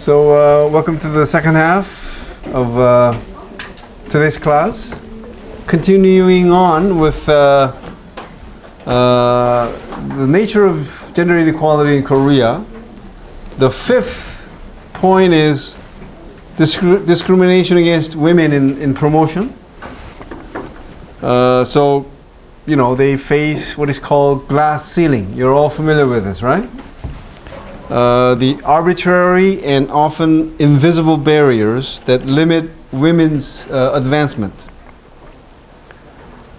So welcome to the second half of today's class. Continuing on with the nature of gender inequality in Korea. The fifth point is discrimination against women in promotion. So, you know, they face what is called glass ceiling. You're all familiar with this, right? The arbitrary and often invisible barriers that limit women's advancement.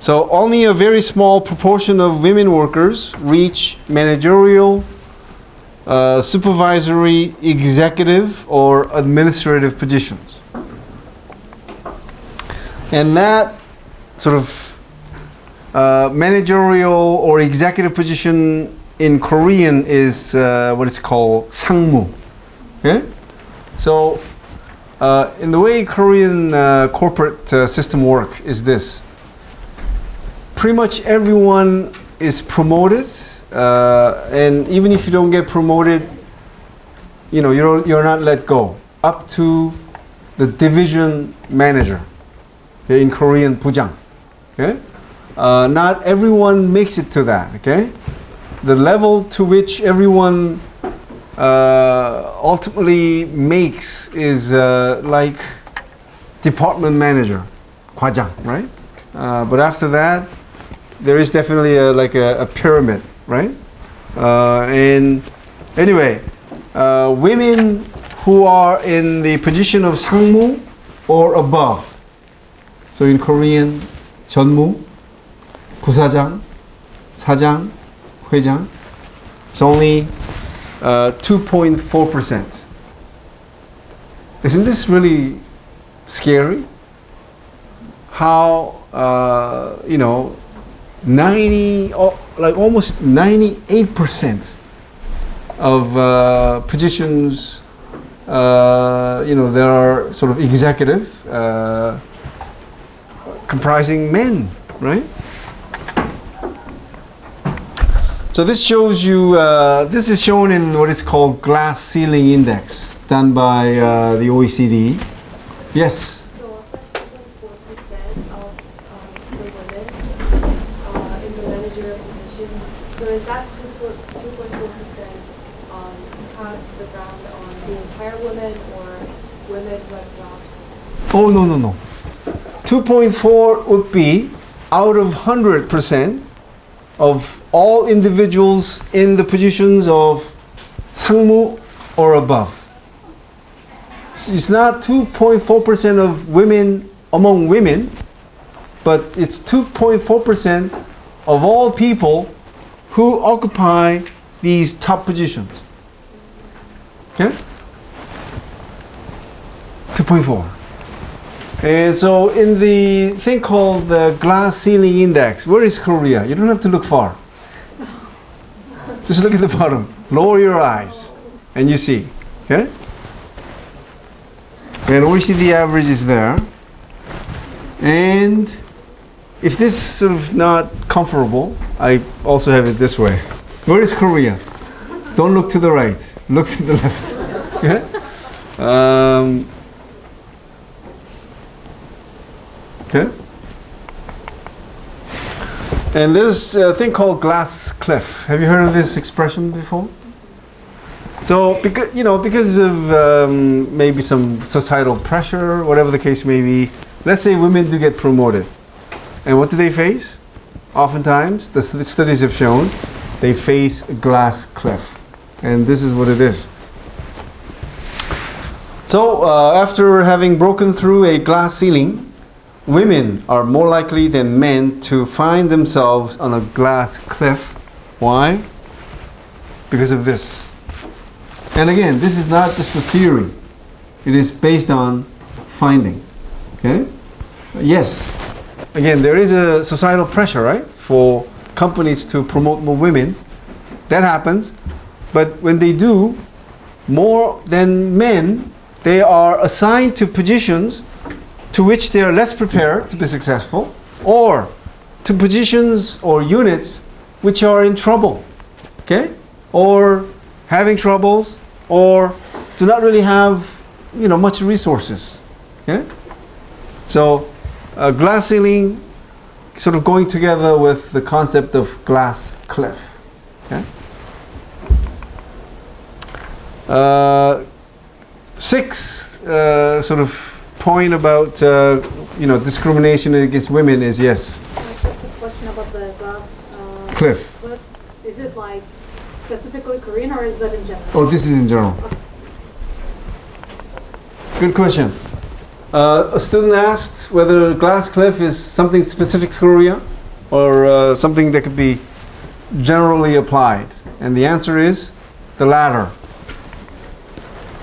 So only a very small proportion of women workers reach managerial, supervisory, executive, or administrative positions. And that sort of managerial or executive position in Korean is what is called 상무. Okay? So, in the way Korean corporate system work is this. Pretty much everyone is promoted, and even if you don't get promoted, you know, you're not let go. Up to the division manager, okay, in Korean 부장. Okay? Not everyone makes it to that, okay? The level to which everyone ultimately makes is like department manager, 과장, right? But after that, there is definitely like a pyramid, right? And anyway, women who are in the position of 상무 or above, so in Korean, 전무, 부사장, 사장, 회장, it's only 2.4%. Isn't this really scary? How, you know, almost 98% of positions, you know, there are sort of executive, comprising men, right? So this shows you, this is shown in what is called glass ceiling index, done by the OECD. Yes? So 4% of the women in the managerial positions. So is that 2.4% kind of the ground on the entire women or women who have jobs? Oh, no. 2.4 would be out of 100% of all individuals in the positions of 상무 or above. It's not 2.4% of women among women, but it's 2.4% of all people who occupy these top positions. Okay? 2.4. And so in the thing called the glass ceiling index, where is Korea? You don't have to look far. Just look at the bottom. Lower your eyes and you see. Okay? And OECD average is there. And if this is sort of not comfortable, I also have it this way. Where is Korea? Don't look to the right. Look to the left. Okay? Okay? And there's a thing called glass cliff. Have you heard of this expression before? So, because of maybe some societal pressure, whatever the case may be, let's say women do get promoted. And what do they face? Oftentimes, the studies have shown, they face a glass cliff. And this is what it is. So, after having broken through a glass ceiling, women are more likely than men to find themselves on a glass cliff. Why? Because of this. And again, this is not just a theory. It is based on findings. Okay? Yes. Again, there is a societal pressure, right? For companies to promote more women. That happens. But when they do, more than men, they are assigned to positions to which they are less prepared to be successful, or to positions or units which are in trouble, okay? Or having troubles, or do not really have, much resources. Okay? So, glass ceiling sort of going together with the concept of glass cliff. Okay? Sixth sort of point about discrimination against women is yes. Just a question about the glass cliff. cliff. Is it like specifically Korean or is that in general? Oh, this is in general. Good question. A student asked whether glass cliff is something specific to Korea or something that could be generally applied. And the answer is the latter.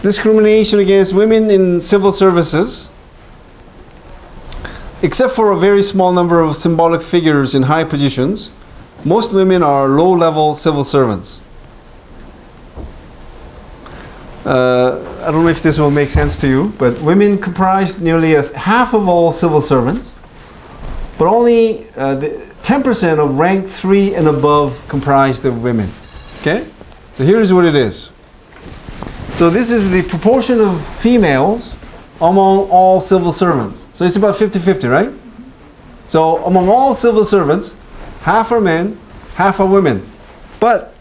Discrimination against women in civil services, except for a very small number of symbolic figures in high positions, most women are low-level civil servants. I don't know if this will make sense to you, but women comprise nearly half of all civil servants, but only 10% of rank 3 and above comprised of women. Okay? So here's what it is. So this is the proportion of females among all civil servants. So it's about 50-50, right? So among all civil servants, half are men, half are women. But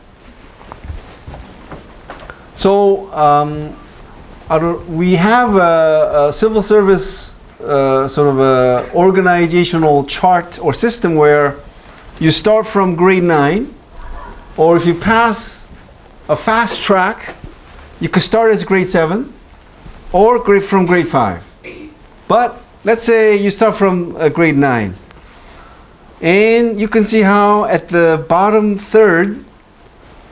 we have a civil service sort of a organizational chart or system where you start from grade 9, or if you pass a fast track, you could start as grade 7 or from grade 5. But let's say you start from grade 9. And you can see how at the bottom third,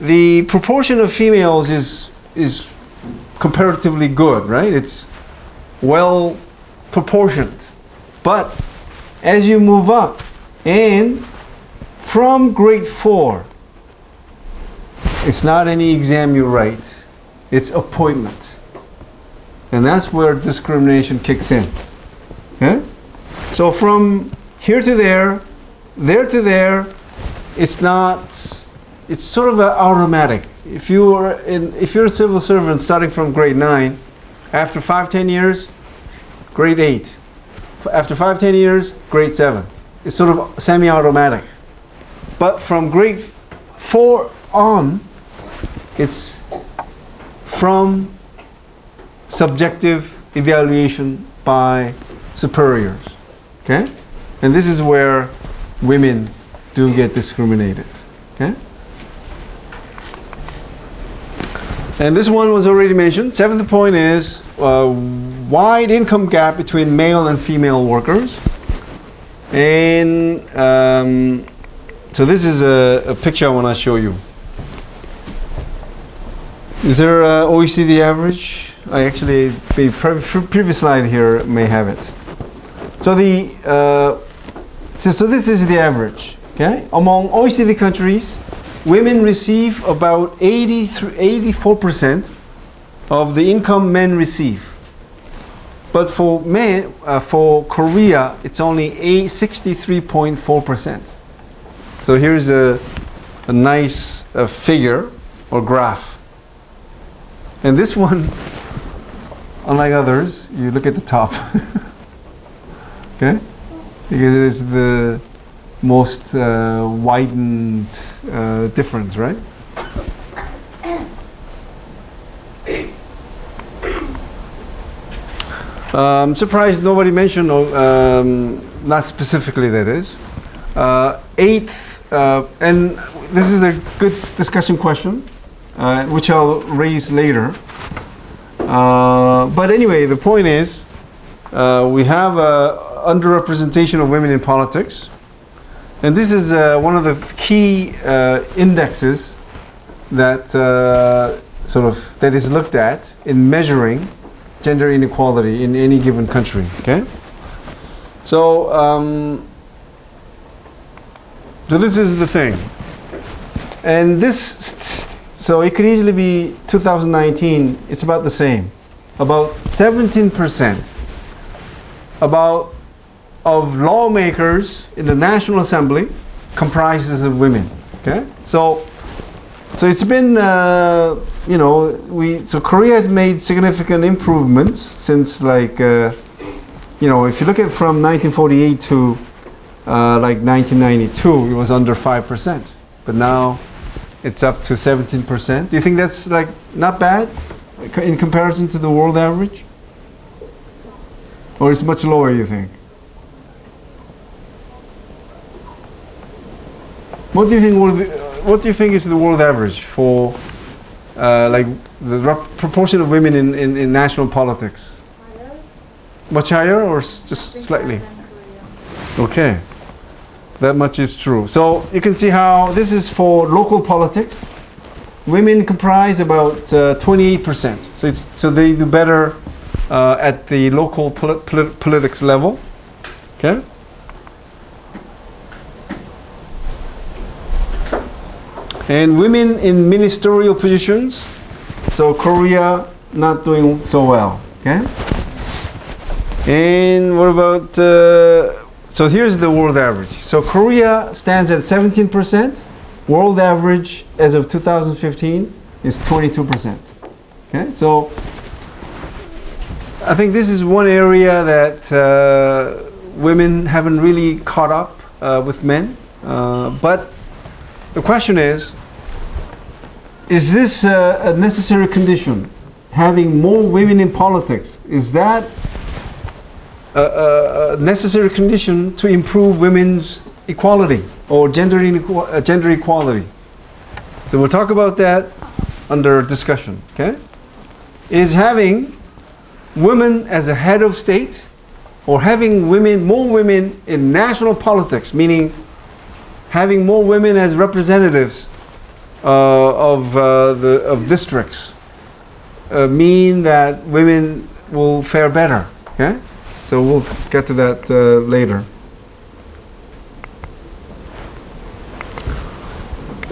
the proportion of females is comparatively good, right? It's well proportioned. But as you move up, and from grade 4, it's not any exam you write. It's appointment. And that's where discrimination kicks in. Okay? So from here to there to there, it's sort of automatic. If you're a civil servant starting from grade 9, after 5-10 years, grade 8. After 5-10 years, grade 7. It's sort of semi-automatic. But from grade 4 on, it's from subjective evaluation by superiors. Okay? And this is where women do get discriminated. Okay? And this one was already mentioned. Seventh point is wide income gap between male and female workers. And so this is a picture I want to show you. Is there an OECD average? I actually, the previous slide here may have it. So so this is the average. Okay, among OECD countries, women receive about 84% of the income men receive. But for men, for Korea, it's only 63.4%. So here's a nice figure or graph. And this one, unlike others, you look at the top. Okay? Because it is the most widened difference, right? I'm surprised nobody mentioned, not specifically that is. Eighth, and this is a good discussion question, which I'll raise later. But anyway, the point is, we have underrepresentation of women in politics. And this is one of the key indexes that that is looked at in measuring gender inequality in any given country. Okay, so so this is the thing, and so it could easily be 2019. It's about the same, about 17% of lawmakers in the National Assembly comprises of women. Okay, so So it's been, so Korea has made significant improvements since if you look at from 1948 to 1992, it was under 5%, but now it's up to 17%. Do you think that's not bad in comparison to the world average? Or it's much lower, you think? What do you think is the world average for the proportion of women in national politics? Higher? Much higher or just slightly? Okay, that much is true. So you can see how this is for local politics. Women comprise about 28%. So they do better at the local politics level. Okay. And women in ministerial positions, so Korea not doing so well, okay? And what about, so here's the world average. So Korea stands at 17%, world average as of 2015 is 22%, okay? So I think this is one area that women haven't really caught up with men, but the question is this a necessary condition? Having more women in politics, is that a necessary condition to improve women's equality or gender equality? So we'll talk about that under discussion, okay? Is having women as a head of state or having more women in national politics, meaning having more women as representatives of districts, mean that women will fare better. Okay, so we'll get to that later.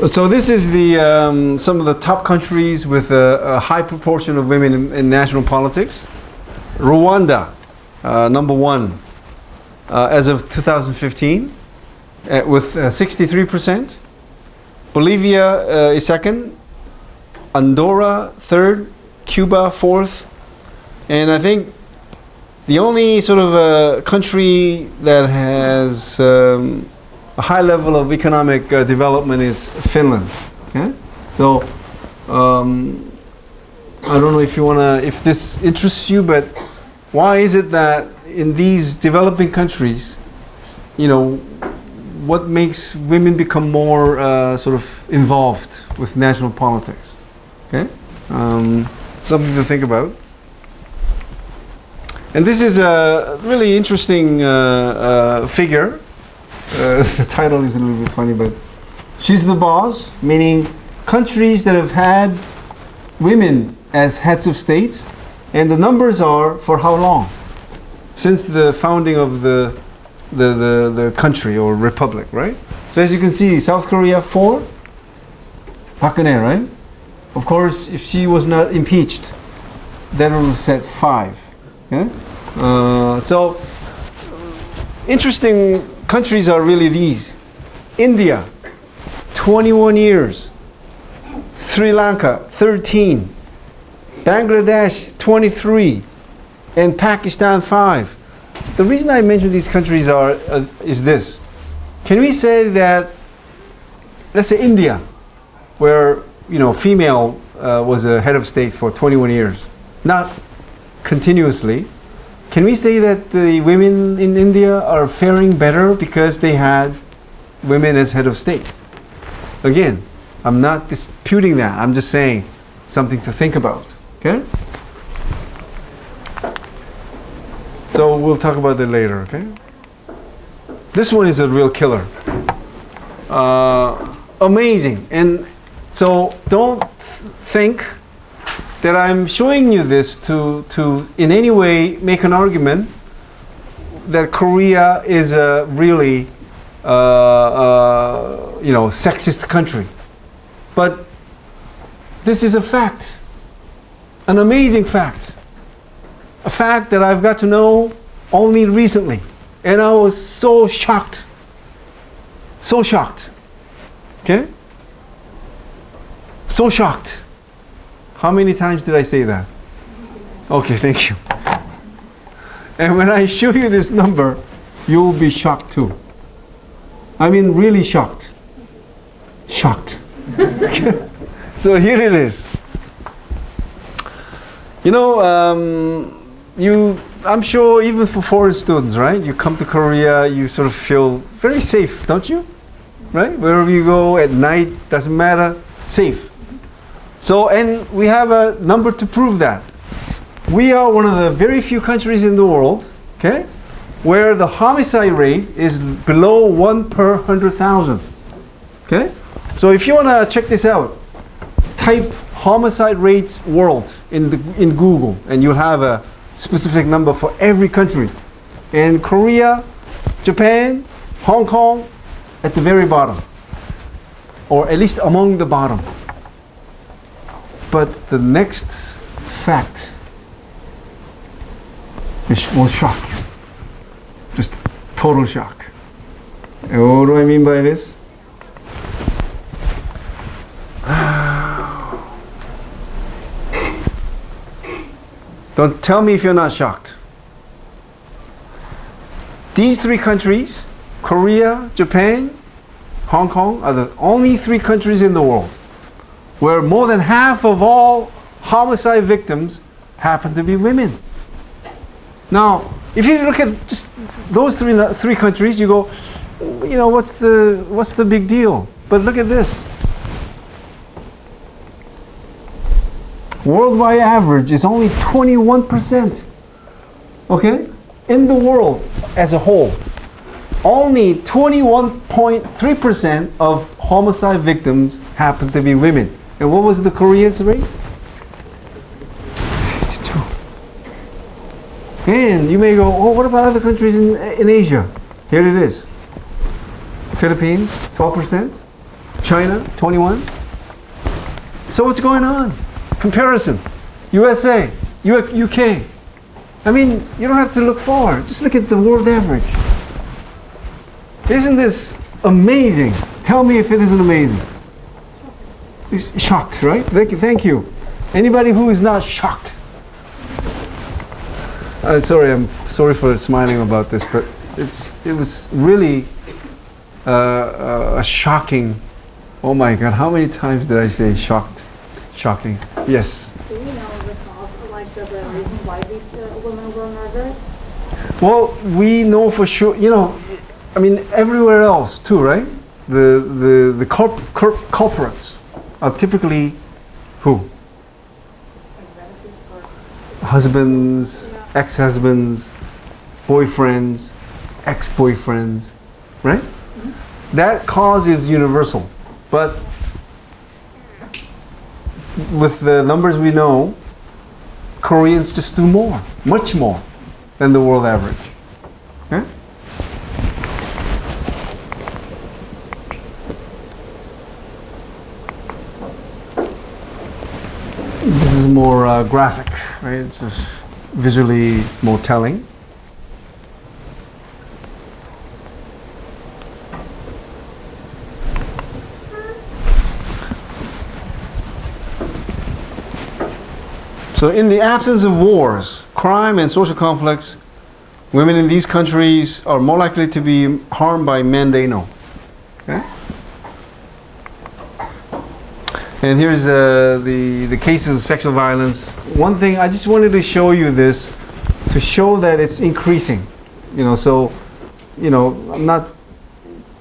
So this is the some of the top countries with a high proportion of women in national politics. Rwanda, number one, as of 2015. With 63%. Bolivia is second. Andorra third. Cuba fourth. And I think the only sort of country that has a high level of economic development is Finland. Okay? So I don't know if this interests you, but why is it that in these developing countries, what makes women become more sort of involved with national politics? Okay, something to think about. And this is a really interesting figure. The title is a little bit funny, but she's the boss, meaning countries that have had women as heads of state, and the numbers are for how long? Since the founding of the country or republic, right? So as you can see, South Korea 4, Park Geun-hye, right? Of course, if she was not impeached, that would set 5. Yeah? So interesting countries are really these: India, 21 years; Sri Lanka, 13; Bangladesh, 23; and Pakistan, 5. The reason I mention these countries is this. Can we say that, let's say India, where female was a head of state for 21 years, not continuously, can we say that the women in India are faring better because they had women as head of state? Again, I'm not disputing that. I'm just saying something to think about. Okay? So we'll talk about that later, okay? This one is a real killer. Amazing. And so don't think that I'm showing you this to in any way make an argument that Korea is a really sexist country. But this is a fact. An amazing fact. A fact that I've got to know only recently. And I was so shocked. So shocked. Okay? So shocked. How many times did I say that? Okay, thank you. And when I show you this number, you'll be shocked too. I mean, really shocked. Shocked. So here it is. You know, I'm sure even for foreign students, right? You come to Korea, you sort of feel very safe, don't you? Right? Wherever you go at night, doesn't matter, safe. So, and we have a number to prove that. We are one of the very few countries in the world, okay, where the homicide rate is below 1 per 100,000. Okay? So if you want to check this out, type homicide rates world in Google, and you'll have a specific number for every country. And Korea, Japan, Hong Kong, at the very bottom, or at least among the bottom. But the next fact will shock you. Just total shock. And what do I mean by this? Don't tell me if you're not shocked. These three countries, Korea, Japan, Hong Kong, are the only three countries in the world where more than half of all homicide victims happen to be women. Now, if you look at just those three countries, you go, you know, what's the big deal? But look at this. Worldwide average is only 21%. Okay? In the world as a whole, only 21.3% of homicide victims happen to be women. And what was the Korea's rate? 52. And you may go, oh, what about other countries in Asia? Here it is. Philippines, 12%. China, 21%. So what's going on? Comparison. USA, UK. I mean, you don't have to look far. Just look at the world average. Isn't this amazing? Tell me if it isn't amazing. He's shocked, right? Thank you. Anybody who is not shocked? I'm sorry for smiling about this, but it was really a shocking. Oh my God! How many times did I say shocked? Shocking. Yes. Do we know the cause, like the reason why these women were murdered? Well, we know for sure. You know, I mean, everywhere else too, right? The culprits are typically who? Husbands, ex-husbands, boyfriends, ex-boyfriends, right? Mm-hmm. That cause is universal, but with the numbers we know, Koreans just do more, much more than the world average. Okay? This is more graphic, right? It's just visually more telling. So in the absence of wars, crime and social conflicts, women in these countries are more likely to be harmed by men they know. Okay? And here's the cases of sexual violence. One thing, I just wanted to show you this to show that it's increasing. You know, so, you know, I'm not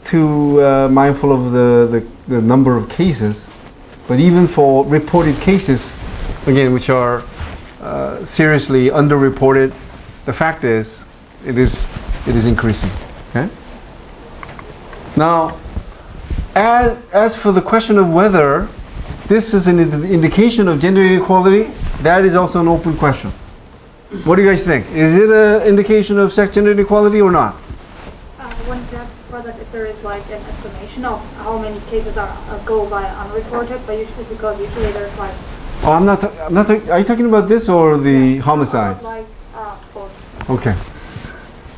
too mindful of the number of cases, but even for reported cases, again, which are seriously underreported, the fact is, it is increasing. Okay. Now, as for the question of whether this is an indication of gender inequality, that is also an open question. What do you guys think? Is it an indication of sex gender inequality or not? One product, if there is like an estimation of how many cases go by unreported, but usually there's like. Oh, I'm not. Are you talking about this or the homicides? Like both. Okay.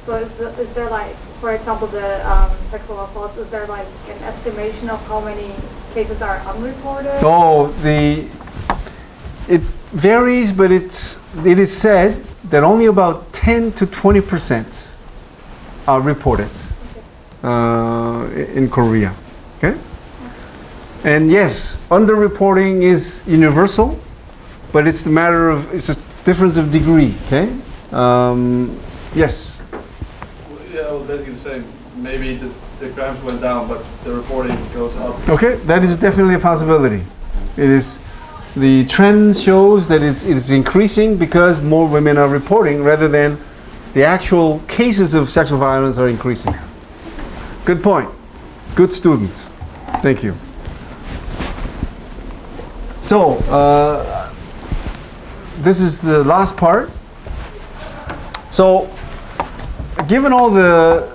So is there like, for example, the sexual assaults? Is there like an estimation of how many cases are unreported? Oh, it varies, but it is said that only about 10 to 20% are reported in Korea. Okay? And yes, underreporting is universal, but it's it's a difference of degree. Okay? Yes. Yeah, I was basically saying maybe the crimes went down, but the reporting goes up. Okay, that is definitely a possibility. It is. The trend shows that it's increasing because more women are reporting rather than the actual cases of sexual violence are increasing. Good point. Good student. Thank you. So, this is the last part. So, given all the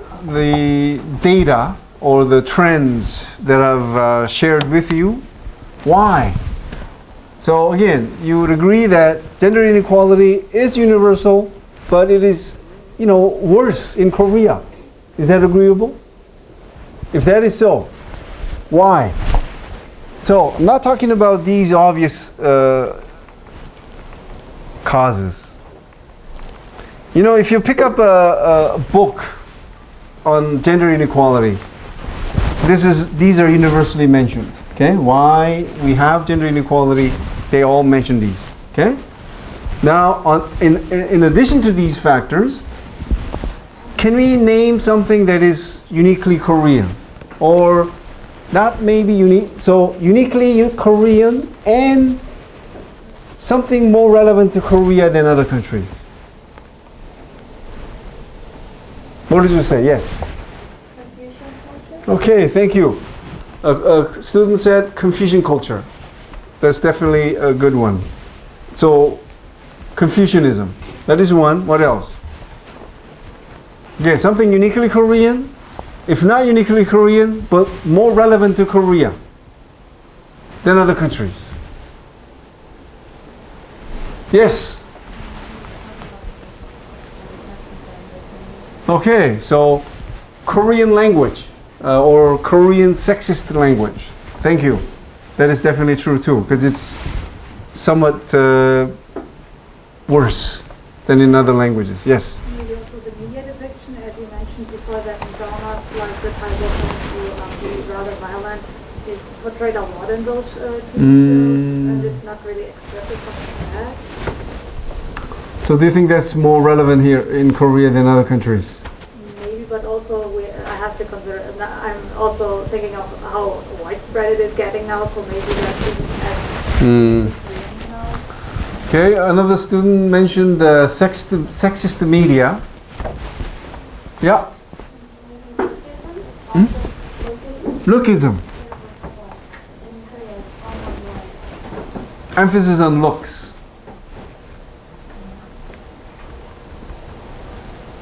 data or the trends that I've shared with you, why? So again, you would agree that gender inequality is universal, but it is, worse in Korea. Is that agreeable? If that is so, why? So I'm not talking about these obvious causes. If you pick up a book on gender inequality, these are universally mentioned. Okay, why we have gender inequality? They all mention these. Okay. Now, in addition to these factors, can we name something that is uniquely Korean, or not maybe unique? So uniquely Korean and something more relevant to Korea than other countries. What did you say? Yes. Confucian culture? Okay, thank you. A student said Confucian culture. That's definitely a good one. So, Confucianism. That is one. What else? Okay, something uniquely Korean. If not uniquely Korean, but more relevant to Korea than other countries. Yes. Okay, so Korean language or Korean sexist language. Thank you. That is definitely true too, because it's somewhat worse than in other languages. Yes. Maybe also the media depiction, as you mentioned before, that in dramas like the title to be rather violent is portrayed a lot in those TV shows, and it's not really expressive of that. So do you think that's more relevant here in Korea than other countries? Maybe, but also I have to consider. I'm also thinking of how widespread it is getting now. So maybe that isn't as Korean now. Okay, another student mentioned sexist media. Yeah. Lookism. Emphasis on looks.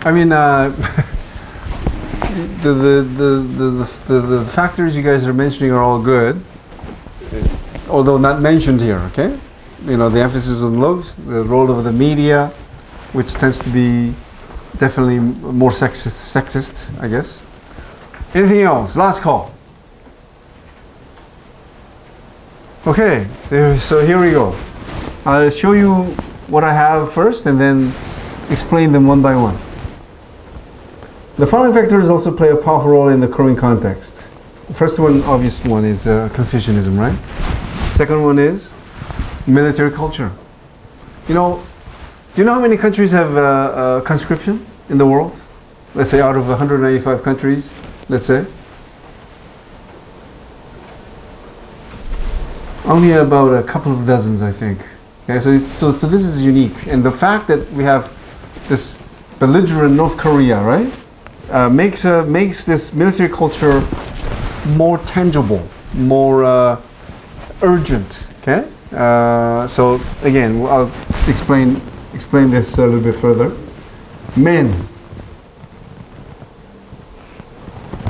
I mean, the factors you guys are mentioning are all good, although not mentioned here. Okay, the emphasis on looks, the role of the media, which tends to be definitely more sexist, I guess. Anything else? Last call. Okay, so here we go. I'll show you what I have first, and then explain them one by one. The following factors also play a powerful role in the Korean context. The first one, obvious one, is Confucianism, right? Second one is military culture. Do you know how many countries have conscription in the world? Let's say out of 195 countries, let's say. Only about a couple of dozens, I think. Okay, so this is unique, and the fact that we have this belligerent North Korea, right, makes this military culture more tangible, more urgent. Okay, so again, I'll explain this a little bit further. Men.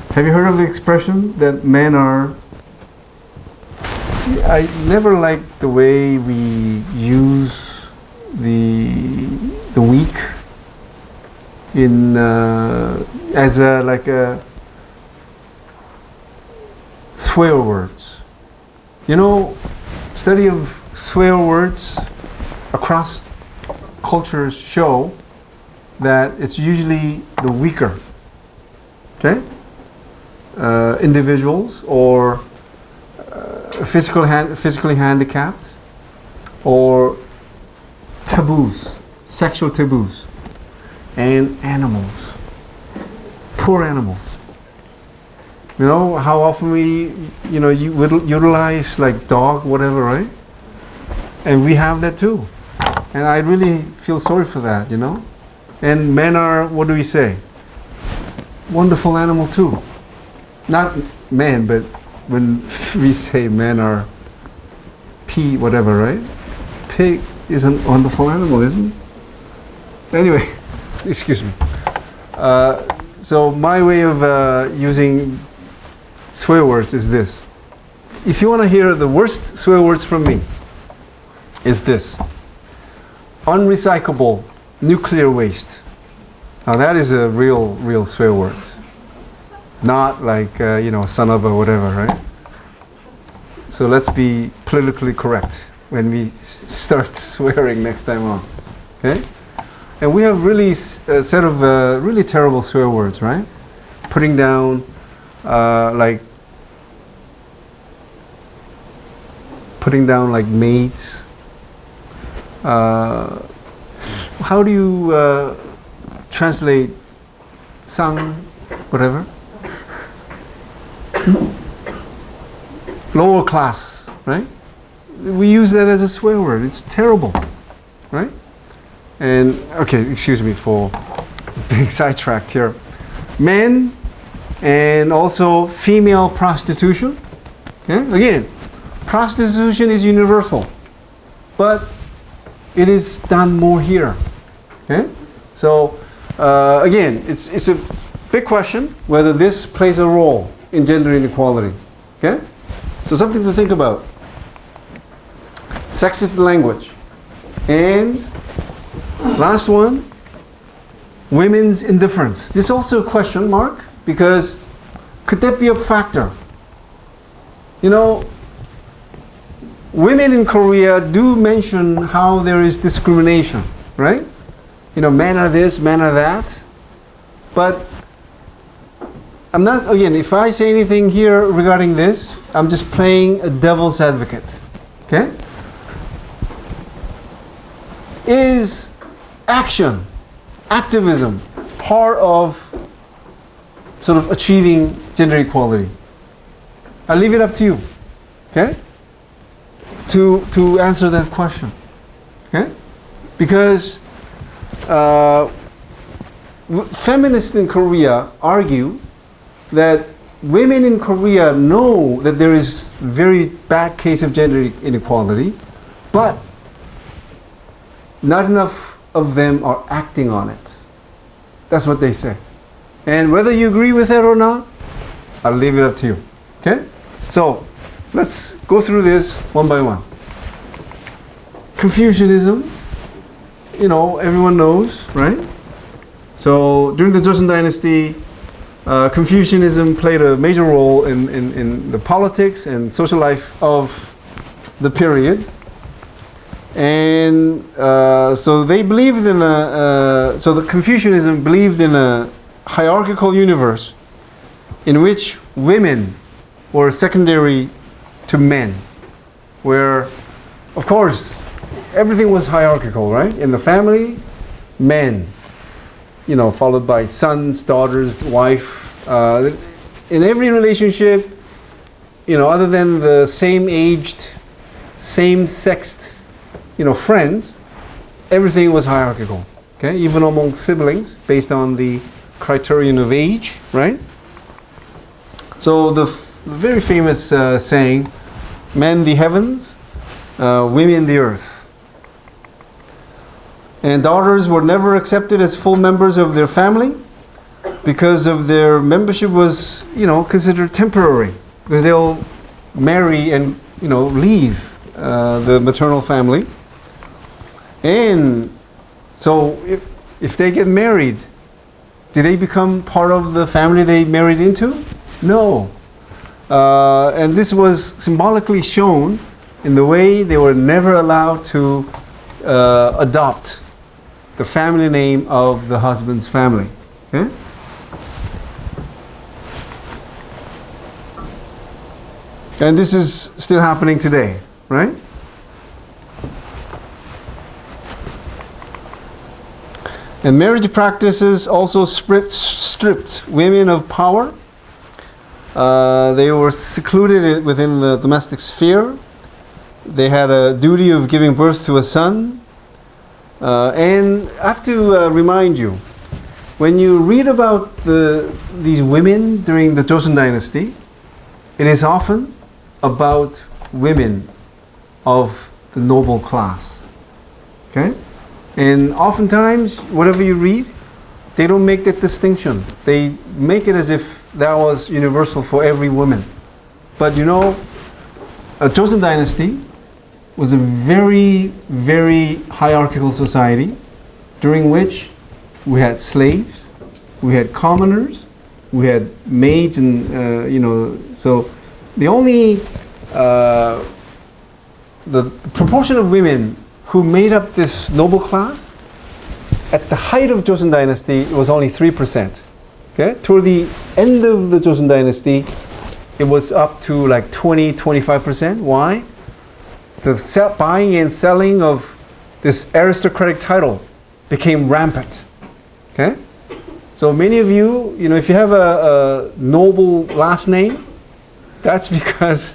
Have you heard of the expression that men are? I never liked the way we use the weak in as a swear words. You know, study of swear words across cultures show that it's usually the weaker, okay, individuals or physically handicapped, or taboos, sexual taboos, and animals, poor animals. You know how often we, you would utilize like dog, whatever, right? And we have that too. And I really feel sorry for that, And men are, what do we say? Wonderful animal too. Not men, but when we say men are whatever, right? Pig is a wonderful animal, isn't it? Anyway, excuse me. So my way of using swear words is this. If you want to hear the worst swear words from me, is this. Unrecyclable nuclear waste. Now that is a real swear word. Not like, son of a whatever, right? So let's be politically correct when we start swearing next time on, okay? And we have really a set of really terrible swear words, right? Putting down, mates. How do you translate sang, whatever? Lower class, right? We use that as a swear word. It's terrible, right? And, okay, excuse me for being sidetracked here. Men and also female prostitution. Okay? Again, prostitution is universal, but it is done more here. Okay? So, again, it's a big question whether this plays a role in gender inequality. Okay? So something to think about. Sexist language. And last one, women's indifference. This is also a question mark, because could that be a factor? Women in Korea do mention how there is discrimination, right? Men are this, men are that. But I'm not, again, if I say anything here regarding this, I'm just playing a devil's advocate, okay? Is activism, part of sort of achieving gender equality? I'll leave it up to you, okay? To answer that question, okay? Because feminists in Korea argue that women in Korea know that there is very bad case of gender inequality, but not enough of them are acting on it. That's what they say. And whether you agree with that or not, I'll leave it up to you. Okay? So, let's go through this one by one. Confucianism, everyone knows, right? So, during the Joseon Dynasty, Confucianism played a major role in the politics and social life of the period. And so they believed in so the Confucianism believed in a hierarchical universe in which women were secondary to men, where, of course, everything was hierarchical, right? In the family, men, followed by sons, daughters, wife. In every relationship, other than the same-aged, same-sexed, friends, everything was hierarchical, okay? Even among siblings, based on the criterion of age, right? So the very famous saying, men the heavens, women the earth. And daughters were never accepted as full members of their family because of their membership was, considered temporary, because they'll marry and, leave the maternal family. And so if they get married, do they become part of the family they married into? No. And this was symbolically shown in the way they were never allowed to adopt the family name of the husband's family. Okay? And this is still happening today, right? And marriage practices also stripped women of power. They were secluded within the domestic sphere. They had a duty of giving birth to a son. And I have to remind you, when you read about these women during the Joseon Dynasty, it is often about women of the noble class. Okay? And oftentimes, whatever you read, they don't make that distinction. They make it as if that was universal for every woman. But you know, a Joseon Dynasty was a very, very hierarchical society during which we had slaves, we had commoners, we had maids, and so the only the proportion of women who made up this noble class at the height of Joseon Dynasty, it was only 3%. Okay, toward the end of the Joseon Dynasty, it was up to like 20-25%. Why? The buying and selling of this aristocratic title became rampant. Okay, so many of you, if you have a noble last name, that's because,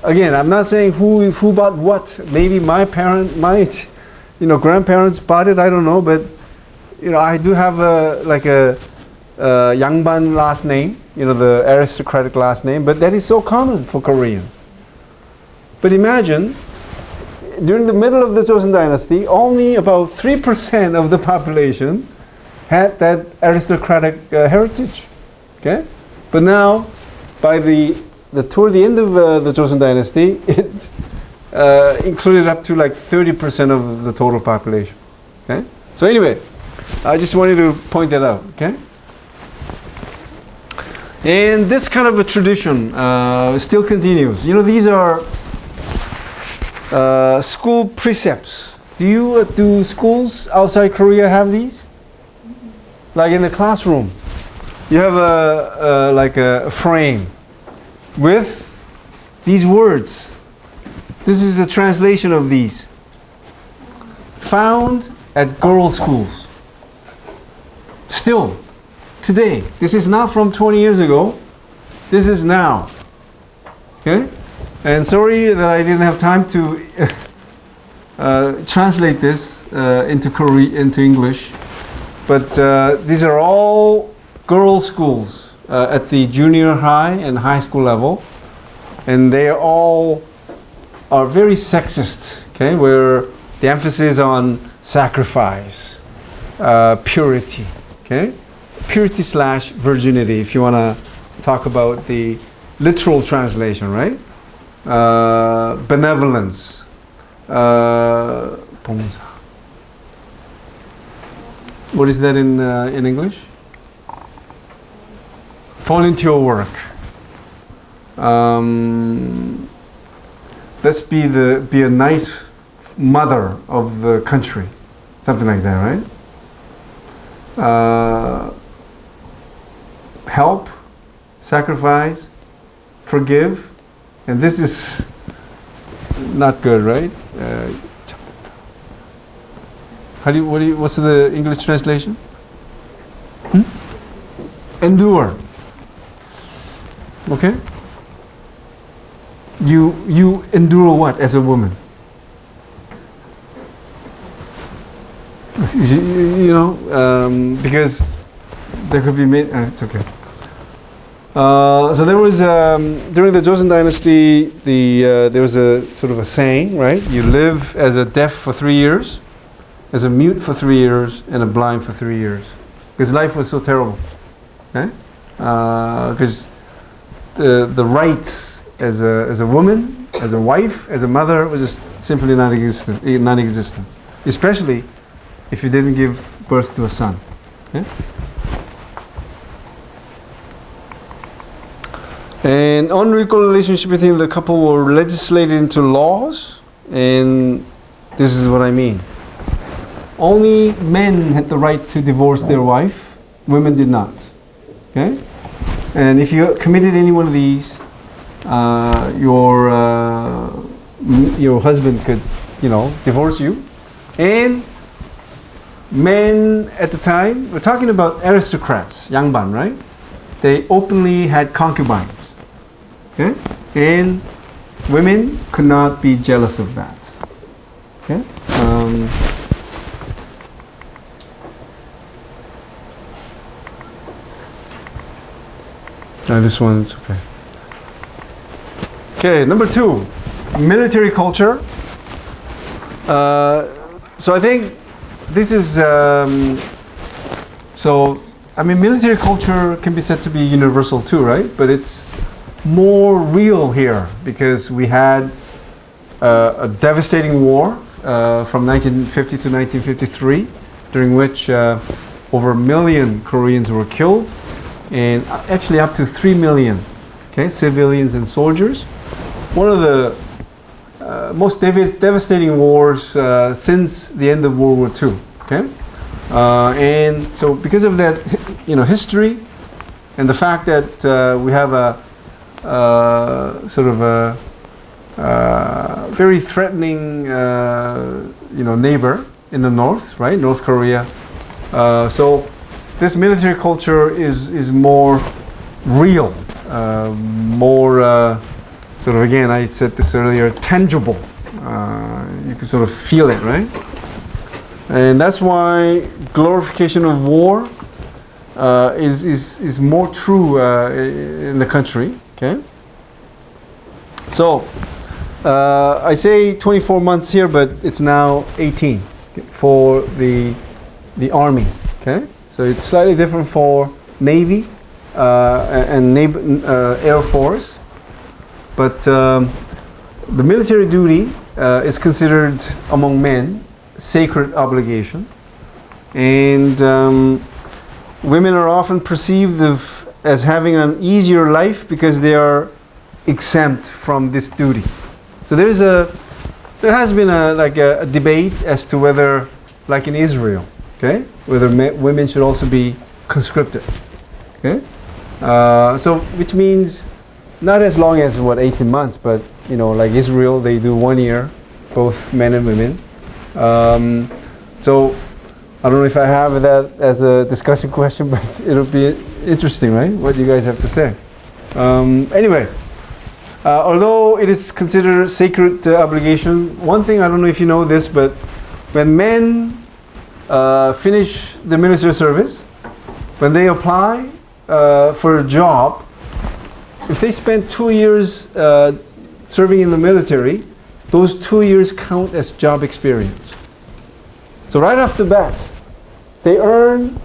again, I'm not saying who bought what. Maybe my grandparents bought it. I don't know, but I do have a Yangban last name, the aristocratic last name, but that is so common for Koreans. But imagine, during the middle of the Joseon Dynasty, only about 3% of the population had that aristocratic heritage. Okay, but now, by toward the end of the Joseon Dynasty, it included up to like 30% of the total population. Okay, so anyway, I just wanted to point that out. Okay. And this kind of a tradition still continues. These are school precepts. Do schools outside Korea have these? Like in the classroom, you have a frame with these words. This is a translation of these. Found at girls' schools. Still. Today, this is not from 20 years ago. This is now. Okay, and sorry that I didn't have time to translate this into English. But these are all girls' schools at the junior high and high school level, and they all are very sexist. Okay, where the emphasis on sacrifice, purity. Okay. Purity/virginity, if you want to talk about the literal translation, right? Benevolence, 봉사. What is that in English? Volunteer work. Let's be a nice mother of the country, something like that, right? Help, sacrifice, forgive, and this is not good, right? What's the English translation? Endure. Okay. You endure what as a woman? Because there could be it's okay. So there was during the Joseon Dynasty, there was a sort of a saying, right? You live as a deaf for 3 years, as a mute for 3 years, and a blind for 3 years, because life was so terrible. Okay, because the rights as a woman, as a wife, as a mother was just simply non-existent, especially if you didn't give birth to a son. Okay? And unequal relationship between the couple were legislated into laws, and this is what I mean. Only men had the right to divorce their wife, women did not. Okay? And if you committed any one of these, your husband could, divorce you. And men at the time, we're talking about aristocrats, 양반, right? They openly had concubines. Okay? And women could not be jealous of that. Okay? This one's okay. Okay, number 2, military culture. So I think this is, military culture can be said to be universal too, right? But it's more real here because we had a devastating war from 1950 to 1953, during which over 1 million Koreans were killed, and actually up to 3 million, civilians and soldiers. One of the most devastating wars since the end of World War II. And so because of that, history, and the fact that we have a very threatening, neighbor in the north, right? North Korea. So this military culture is more real, more again, I said this earlier, tangible. You can sort of feel it, right? And that's why glorification of war is more true in the country. Okay. So I say 24 months here, but it's now 18 for the army. Okay. So it's slightly different for Navy and Air Force. But the military duty is considered among men sacred obligation, and women are often perceived as having an easier life because they are exempt from this duty. So there has been a debate as to whether, like in Israel, whether women should also be conscripted. So which means not as long as 18 months, but like Israel, they do 1 year, both men and women. So I don't know if I have that as a discussion question, but it'll be interesting, right? What you guys have to say. Anyway, although it is considered sacred obligation, one thing, I don't know if you know this, but when men finish the military service, when they apply for a job, if they spend 2 years serving in the military, those 2 years count as job experience. So right off the bat, they earn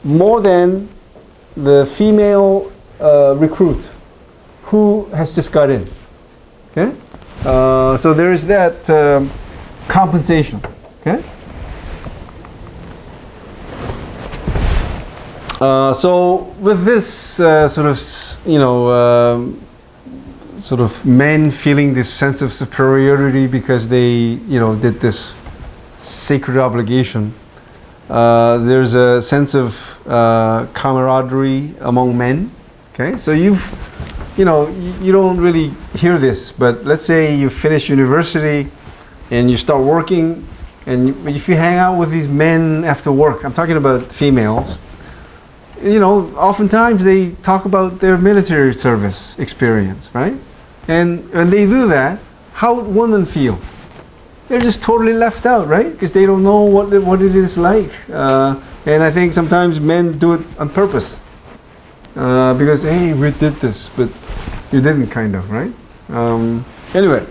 more than the female recruit who has just got in. So there is that compensation. So with this sort of men feeling this sense of superiority because they did this sacred obligation, there's a sense of camaraderie among men. So you don't really hear this, but let's say you finish university and you start working, and if you hang out with these men after work, I'm talking about females, oftentimes they talk about their military service experience, right? And when they do that, how would women feel? They're just totally left out, right? Because they don't know what it is like. And I think sometimes men do it on purpose. Because, hey, we did this, but you didn't, kind of, right? Anyway,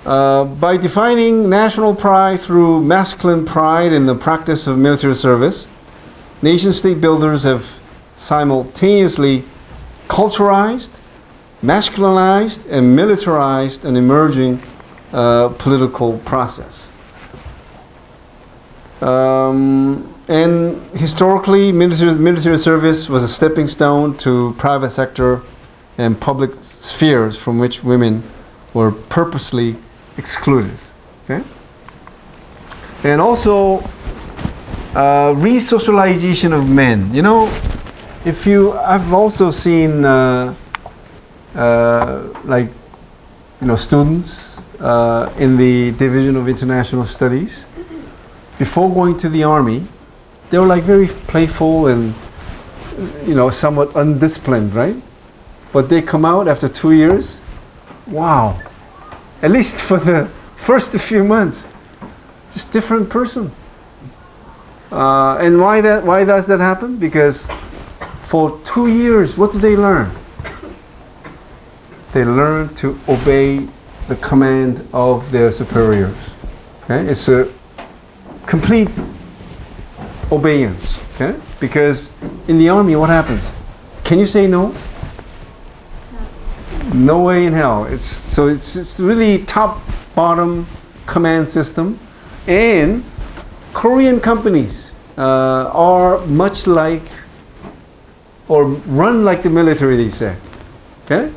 by defining national pride through masculine pride in the practice of military service, nation-state builders have simultaneously culturalized, masculinized, and militarized an emerging political process. And historically, military service was a stepping stone to private sector and public spheres from which women were purposely excluded. Okay? And also re-socialization of men. You know, I've also seen students in the Division of International Studies, before going to the army, they were like very playful and somewhat undisciplined, right? But they come out after 2 years, wow, at least for the first few months, just different person. And why does that happen? Because for 2 years, what do they learn? They learn to obey the command of their superiors. Okay? It's a complete obedience. Okay? Because in the army, what happens? Can you say no? No way in hell. It's really top-bottom command system, and Korean companies are much like, or run like the military, they say. Okay?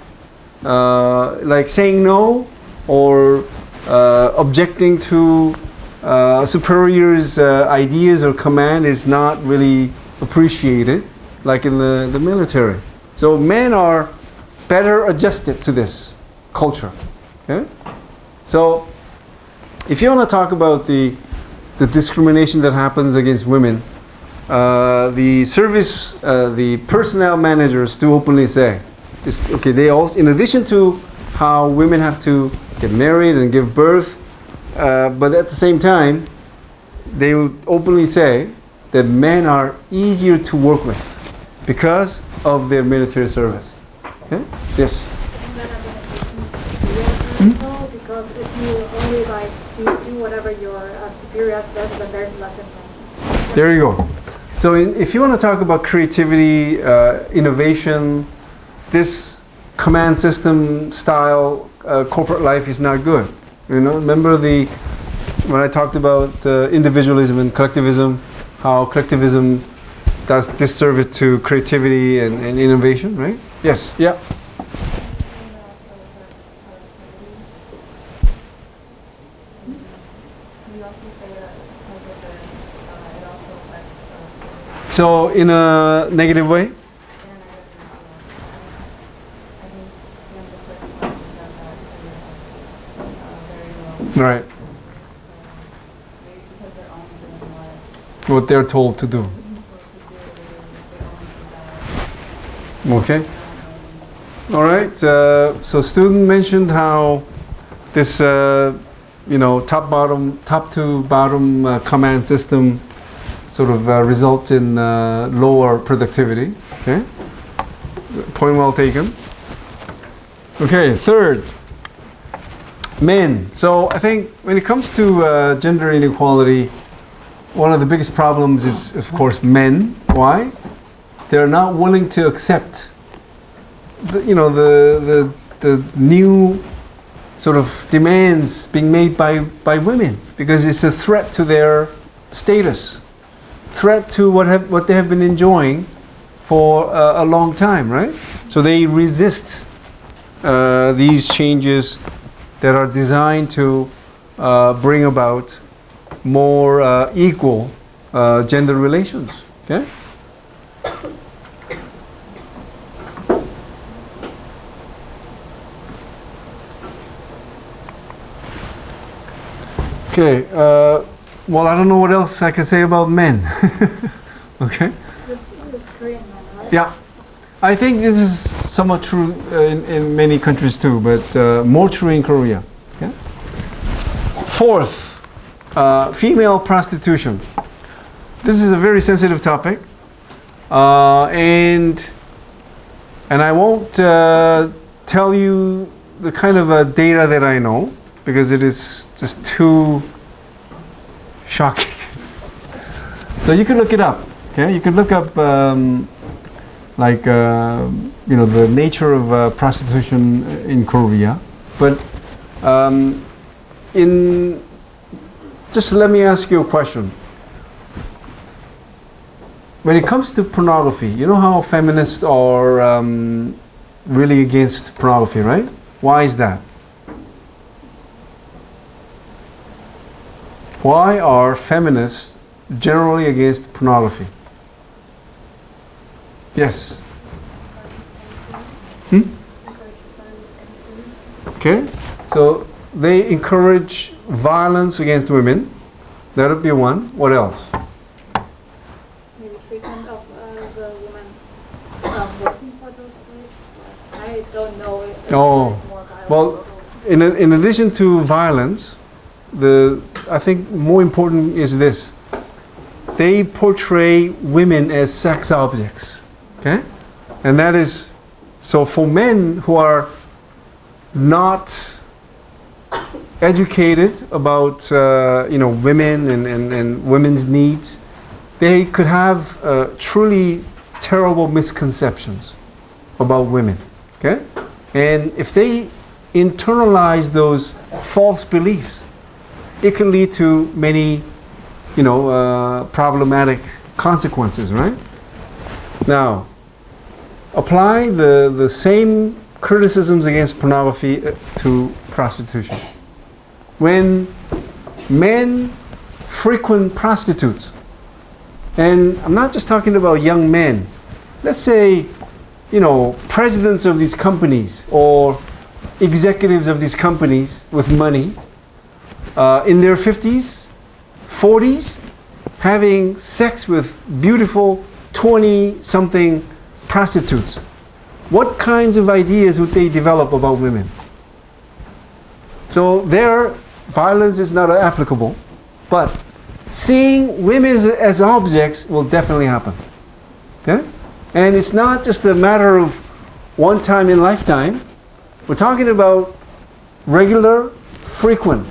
Like saying no or objecting to superiors' ideas or command is not really appreciated like in the military. So men are better adjusted to this culture. Okay? So if you want to talk about the discrimination that happens against women, the personnel managers do openly say, they also, in addition to how women have to get married and give birth, but at the same time, they will openly say that men are easier to work with because of their military service. Okay? Yes. Because if you only do whatever your superior does, then there's less influence. There you go. So if you want to talk about creativity, innovation, this command system style corporate life is not good. Remember when I talked about individualism and collectivism, how collectivism does disservice to creativity and innovation, right? Yes. Yeah. So in a negative way? Right. What they're told to do. Okay. All right. So student mentioned how this, top to bottom command system sort of results in lower productivity. Okay. Point well taken. Okay. Third. Men. So I think when it comes to gender inequality, one of the biggest problems is, of course, men. Why? They're not willing to accept the new sort of demands being made by women, because it's a threat to their status, threat to what they have been enjoying for a long time, right? So they resist these changes that are designed to bring about more equal gender relations. Okay? Okay. Well, I don't know what else I can say about men. Okay? This Korean man, right? Yeah. I think this is somewhat true in many countries too, but more true in Korea. Okay? Fourth, female prostitution. This is a very sensitive topic, and I won't tell you the kind of data that I know, because it is just too shocking. So you can look it up. Okay, you can look up the nature of prostitution in Korea. But just let me ask you a question. When it comes to pornography, you know how feminists are really against pornography, right? Why is that? Why are feminists generally against pornography? Yes? Okay, so they encourage violence against women. That would be one. What else? Maybe treatment of the women working for those groups. I don't know if there's more violence. Well, in addition to violence, I think more important is this. They portray women as sex objects. Okay? And that is, so for men who are not educated about women and women's needs, they could have truly terrible misconceptions about women. Okay? And if they internalize those false beliefs, it can lead to many problematic consequences, right? Now, apply the same criticisms against pornography to prostitution. When men frequent prostitutes, and I'm not just talking about young men, let's say, presidents of these companies or executives of these companies with money, in their 50s, 40s, having sex with beautiful 20-something prostitutes. What kinds of ideas would they develop about women? So their violence is not applicable, but seeing women as objects will definitely happen. Okay? And it's not just a matter of one time in lifetime. We're talking about regular, frequent,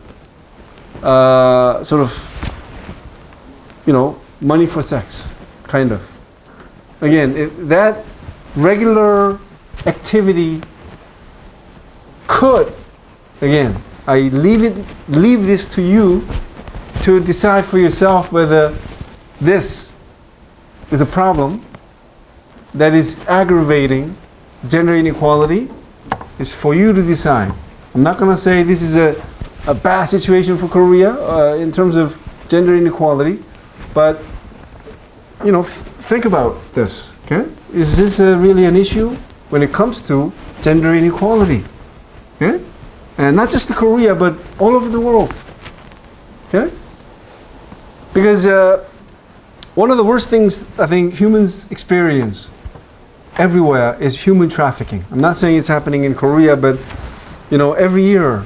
money for sex, kind of. Again, that regular activity could, again, I leave this to you to decide for yourself whether this is a problem that is aggravating gender inequality. It's for you to decide. I'm not going to say this is a bad situation for Korea in terms of gender inequality, but think about this. Okay, is this really an issue when it comes to gender inequality? Okay, and not just to Korea, but all over the world. Okay, because one of the worst things I think humans experience everywhere is human trafficking. I'm not saying it's happening in Korea, but every year,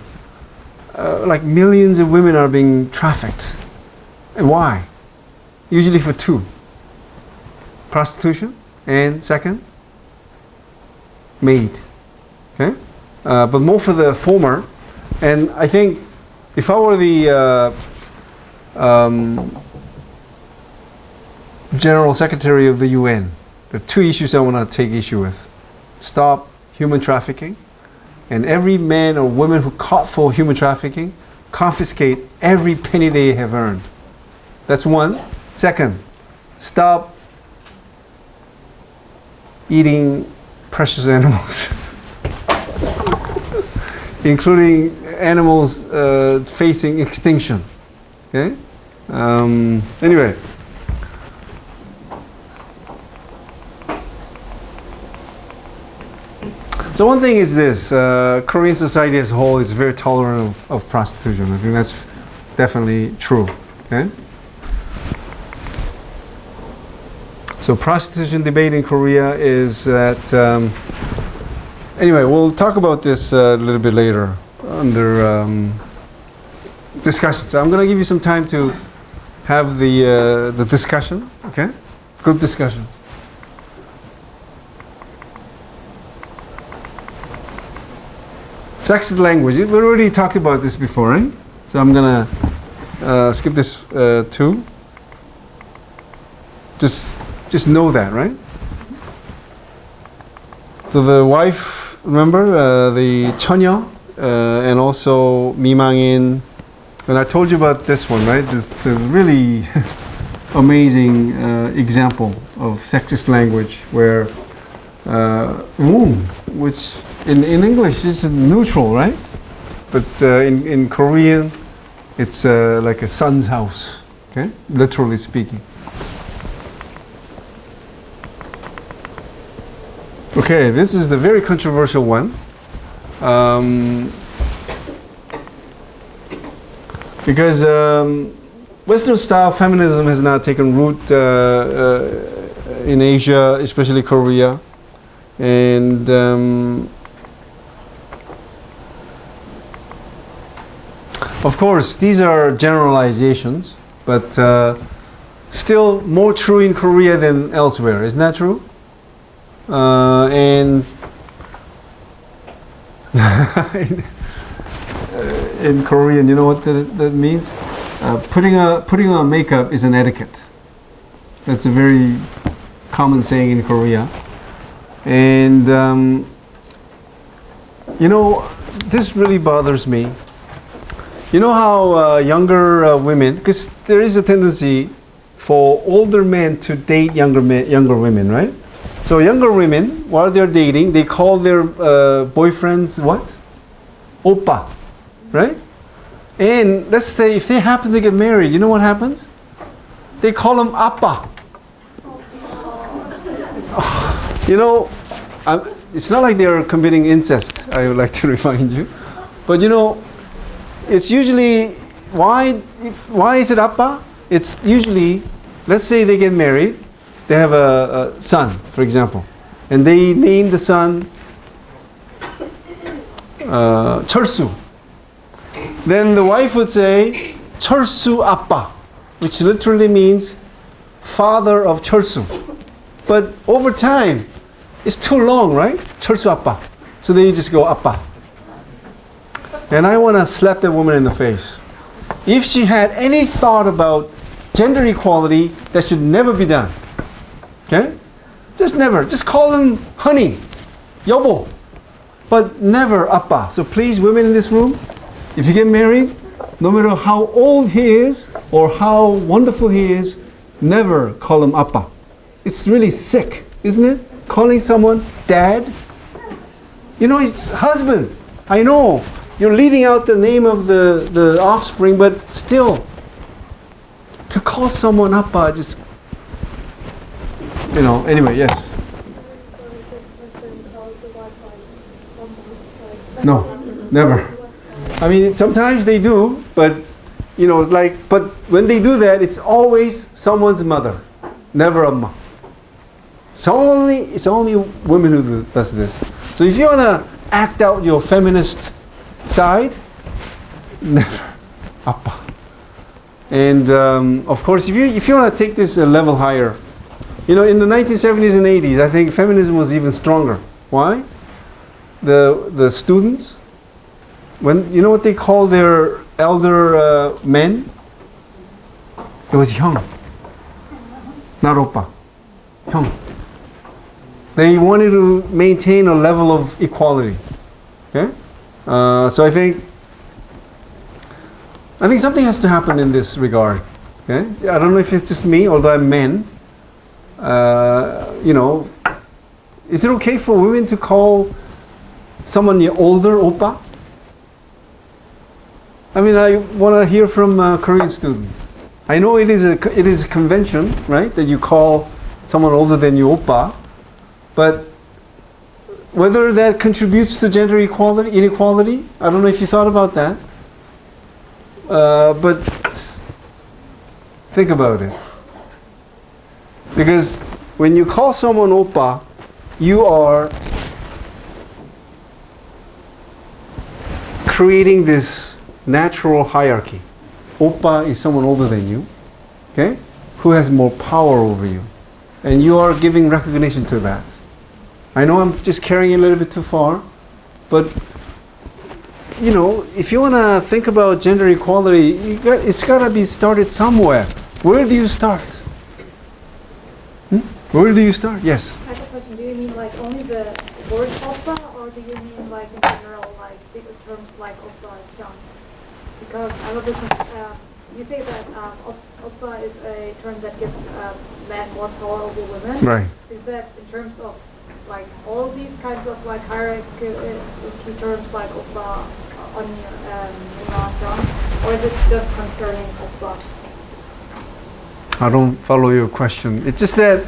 like millions of women are being trafficked. And why? Usually for two: prostitution, and second, maid. Okay, but more for the former. And I think if I were the General Secretary of the UN, there are two issues I want to take issue with: stop human trafficking, and every man or woman who caught for human trafficking, confiscate every penny they have earned. That's one. Second, stop eating precious animals, including animals facing extinction. Okay? Anyway. So one thing is this, Korean society as a whole is very tolerant of prostitution. I think that's definitely true. Okay? So prostitution debate in Korea is that, anyway, we'll talk about this a little bit later under discussion. So I'm going to give you some time to have the discussion, okay? Group discussion. Sexist language. We already talked about this before, right? So I'm going to skip this too. Just know that, right? So the wife, remember, the 처녀, and also 미망인. And I told you about this one, right? This really amazing example of sexist language where womb, which in English is neutral, right? But in Korean, it's like a son's house, okay? Literally speaking. Okay, this is the very controversial one. Because Western style feminism has now taken root in Asia, especially Korea. And of course, these are generalizations, but still more true in Korea than elsewhere. Isn't that true? And in Korean, you know what that means? Putting on makeup is an etiquette. That's a very common saying in Korea. And you know, this really bothers me. You know how younger women, because there is a tendency for older men to date younger women, right? So younger women, while they're dating, they call their boyfriends what? Oppa, right? And let's say if they happen to get married, you know what happens? They call them appa. You know, it's not like they're committing incest, I would like to remind you. But you know, it's usually, why is it appa? It's usually, let's say they get married, they have a son, for example, and they name the son 철수. Then the wife would say 철수 아빠, which literally means father of 철수. But over time, it's too long, right? 철수 아빠. So then you just go 아빠. And I want to slap that woman in the face. If she had any thought about gender equality, that should never be done. Okay? Just never. Just call him honey, 여보. But never appa. So please, women in this room, if you get married, no matter how old he is or how wonderful he is, never call him appa. It's really sick, isn't it? Calling someone dad. You know, it's husband. I know. You're leaving out the name of the offspring, but still, to call someone appa, just, you know, anyway, yes. No, never. I mean, sometimes they do, but, you know, it's like, but when they do that, it's always someone's mother, never amma. It's only women who does this. So if you want to act out your feminist side, never appa. And of course, if you want to take this a level higher, you know, in the 1970s and 80s, I think feminism was even stronger. Why? The students, when you know what they call their elder men, it was 형, not 오빠, 형. They wanted to maintain a level of equality. Okay, so I think something has to happen in this regard. Okay, I don't know if it's just me, although I'm men. You know, is it okay for women to call someone older oppa? I mean, I want to hear from Korean students. I know it is a convention, right, that you call someone older than you oppa, but whether that contributes to gender inequality, I don't know if you thought about that. But think about it. Because when you call someone oppa, you are creating this natural hierarchy. Oppa is someone older than you, okay, who has more power over you. And you are giving recognition to that. I know I'm just carrying it a little bit too far, but you know, if you want to think about gender equality, it's got to be started somewhere. Where do you start? Where do you start? Yes. I have a question. Do you mean like only the word oppa, or do you mean like in general, like bigger terms like oppa and hyung? Because I have a question. You say that oppa is a term that gives men more power over women. Right. Is that in terms of like all these kinds of like hierarchy terms like oppa, onion, or is it just concerning oppa? I don't follow your question. It's just that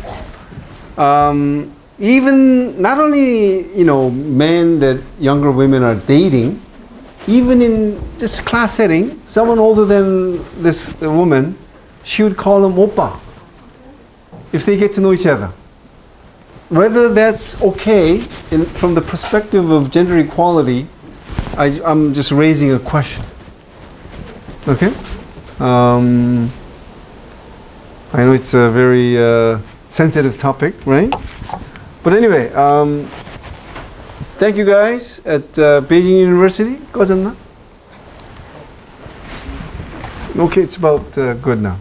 even not only men that younger women are dating, even in just class setting, someone older than this woman, she would call him oppa if they get to know each other. Whether that's okay from the perspective of gender equality, I'm just raising a question. Okay? I know it's a very sensitive topic, right? But anyway, thank you guys at Beijing University. 꺼졌나? Okay, it's about good now.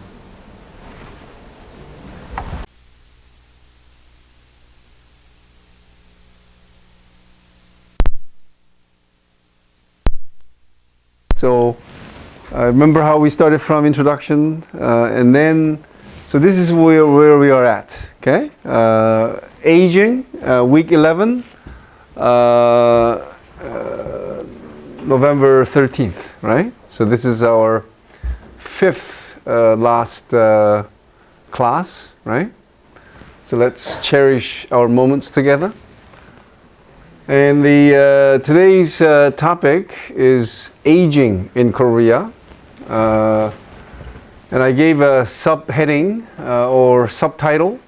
So, remember how we started from introduction, and then, so this is where we are at, okay? Aging, week 11, November 13th, right? So this is our fifth last class, right? So let's cherish our moments together. And the today's topic is aging in Korea. And I gave a subheading or subtitle,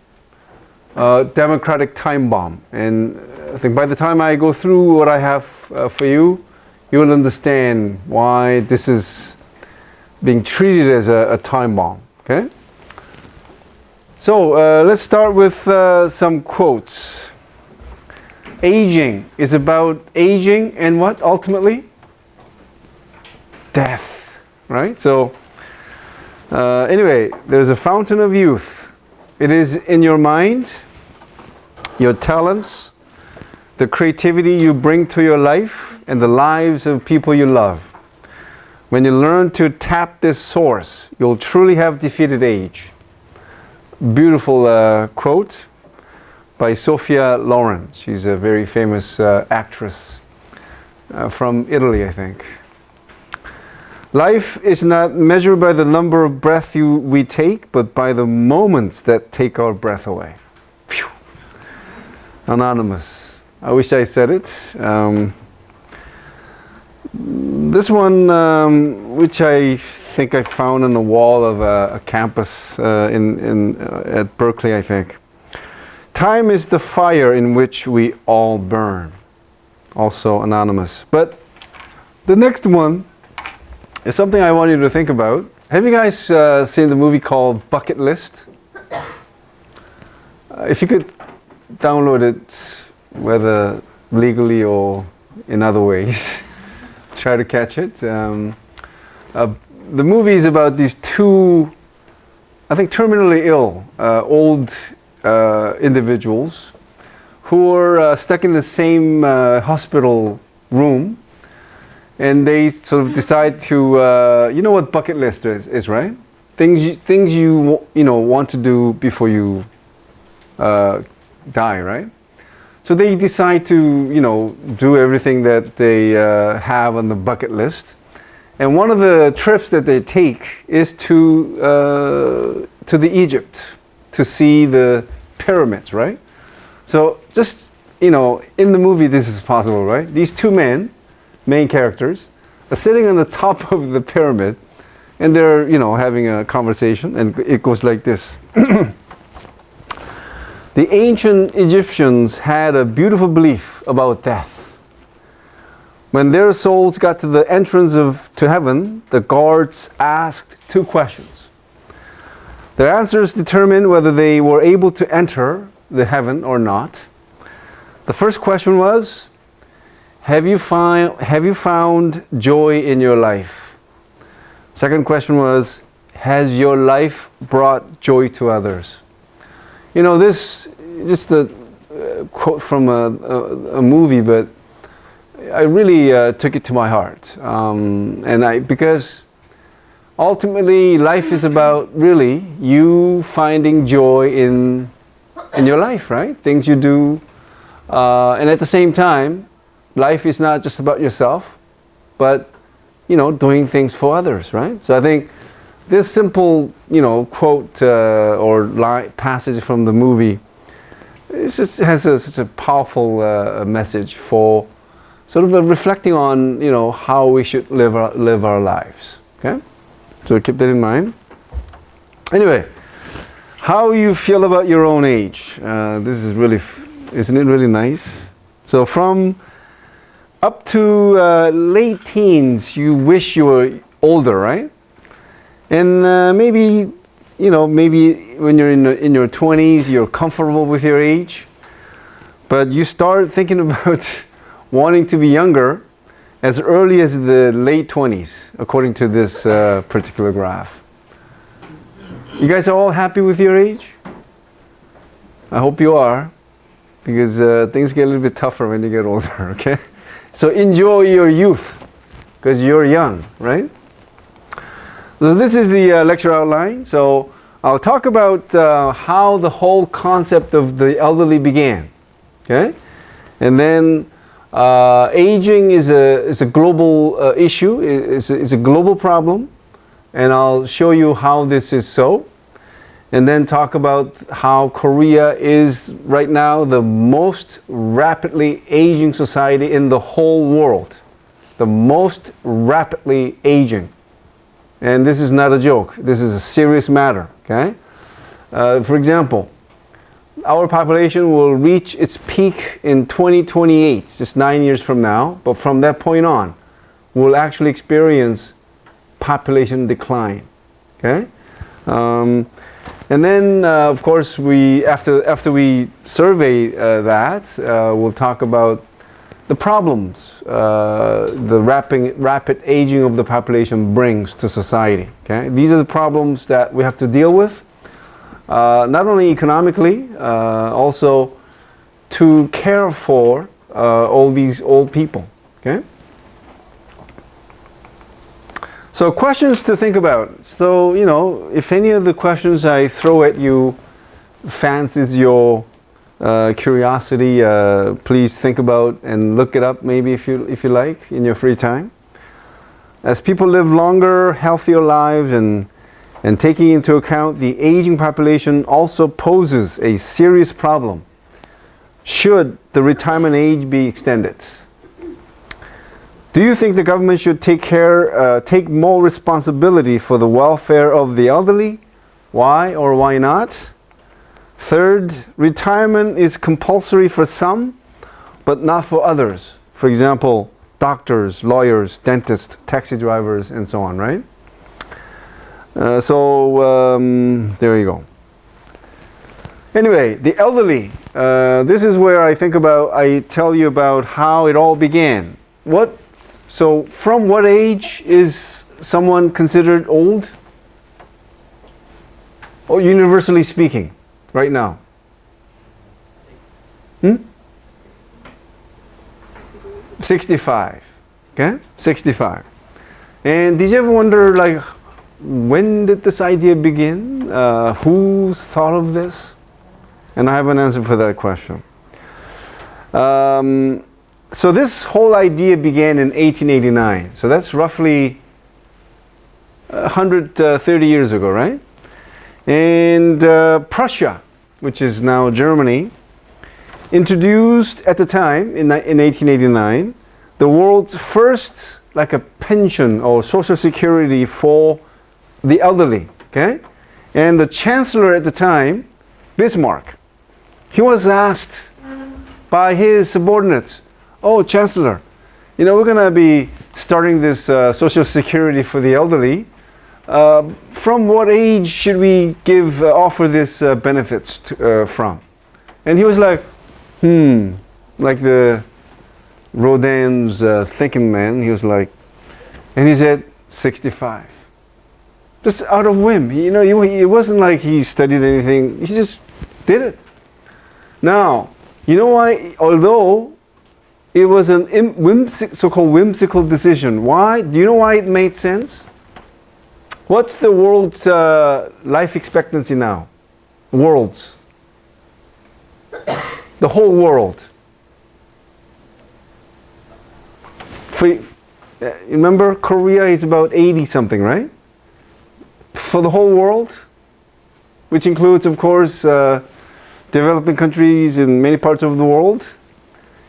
Democratic Time Bomb. And I think by the time I go through what I have for you, you will understand why this is being treated as a time bomb. Okay? So let's start with some quotes. Aging is about aging and what ultimately? Death, right? So anyway, there's a fountain of youth. It is in your mind, your talents, the creativity you bring to your life, and the lives of people you love. When you learn to tap this source, you'll truly have defeated age. Beautiful quote by Sophia Loren. She's a very famous actress from Italy, I think. Life is not measured by the number of breaths we take, but by the moments that take our breath away. Phew. Anonymous. I wish I said it. This one, which I think I found on the wall of a campus at Berkeley, I think. Time is the fire in which we all burn. Also anonymous. But the next one is something I want you to think about. Have you guys seen the movie called Bucket List? If you could download it, whether legally or in other ways, try to catch it. The movie is about these two, I think, terminally ill, old individuals who are stuck in the same hospital room, and they sort of decide to, you know what bucket list is, right? Things you want to do before you die, right? So they decide to do everything that they have on the bucket list, and one of the trips that they take is to the Egypt to see the pyramids, right? So just in the movie this is possible, right? These two men, main characters, are sitting on the top of the pyramid, and they're having a conversation, and it goes like this. The ancient Egyptians had a beautiful belief about death. When their souls got to the entrance to heaven, the guards asked two questions. Their answers determined whether they were able to enter the heaven or not. The first question was, have you found joy in your life? Second question was, has your life brought joy to others? This just a quote from a movie, but I really took it to my heart, because ultimately life is about really you finding joy in your life, right? Things you do And at the same time, life is not just about yourself, but, you know, doing things for others, right? So I think this simple, you know, quote or passage from the movie, it just has such a powerful message for sort of reflecting on, you know, how we should live our lives. Okay, so keep that in mind. Anyway, how you feel about your own age? This is really, isn't it really nice? So from up to late teens, you wish you were older, right? And maybe, you know, maybe when you're in your 20s, you're comfortable with your age, but you start thinking about wanting to be younger as early as the late 20s, according to this particular graph. You guys are all happy with your age? I hope you are, because things get a little bit tougher when you get older, okay? So enjoy your youth, because you're young, right? So this is the lecture outline. So I'll talk about how the whole concept of the elderly began, okay? And then aging is a global issue, it's a global problem, and I'll show you how this is so. And then talk about how Korea is right now the most rapidly aging society in the whole world. The most rapidly aging. And this is not a joke. This is a serious matter, okay? For example, our population will reach its peak in 2028, just 9 years from now. But from that point on, we'll actually experience population decline, okay? And then, of course, after we survey that, we'll talk about the problems the rapid aging of the population brings to society. Okay, these are the problems that we have to deal with, not only economically, also to care for all these old people. Okay. So questions to think about. So, you know, if any of the questions I throw at you fancies your curiosity, please think about and look it up maybe if you like in your free time. As people live longer, healthier lives, and taking into account the aging population also poses a serious problem. Should the retirement age be extended? Do you think the government should take more responsibility for the welfare of the elderly? Why or why not? Third, retirement is compulsory for some, but not for others. For example, doctors, lawyers, dentists, taxi drivers, and so on, right? There you go. Anyway, the elderly. This is where I tell you about how it all began. So from what age is someone considered old? Or universally speaking, right now? 65. Okay? 65. And did you ever wonder, like, when did this idea begin? Who thought of this? And I have an answer for that question. So this whole idea began in 1889. So that's roughly 130 years ago, right? And Prussia, which is now Germany, introduced at the time, in 1889, the world's first, like a pension or social security for the elderly, okay? And the chancellor at the time, Bismarck, he was asked by his subordinates, "Oh, Chancellor, you know, we're going to be starting this social security for the elderly. From what age should we offer this benefits from?" And he was like, like the Rodin's thinking man. He was like, and he said 65. Just out of whim. You know, it wasn't like he studied anything. He just did it. Now, you know why? Although it was a so-called whimsical decision. Why? Do you know why it made sense? What's the world's life expectancy now? World's. The whole world. remember, Korea is about 80 something, right? For the whole world, which includes, of course, developing countries in many parts of the world,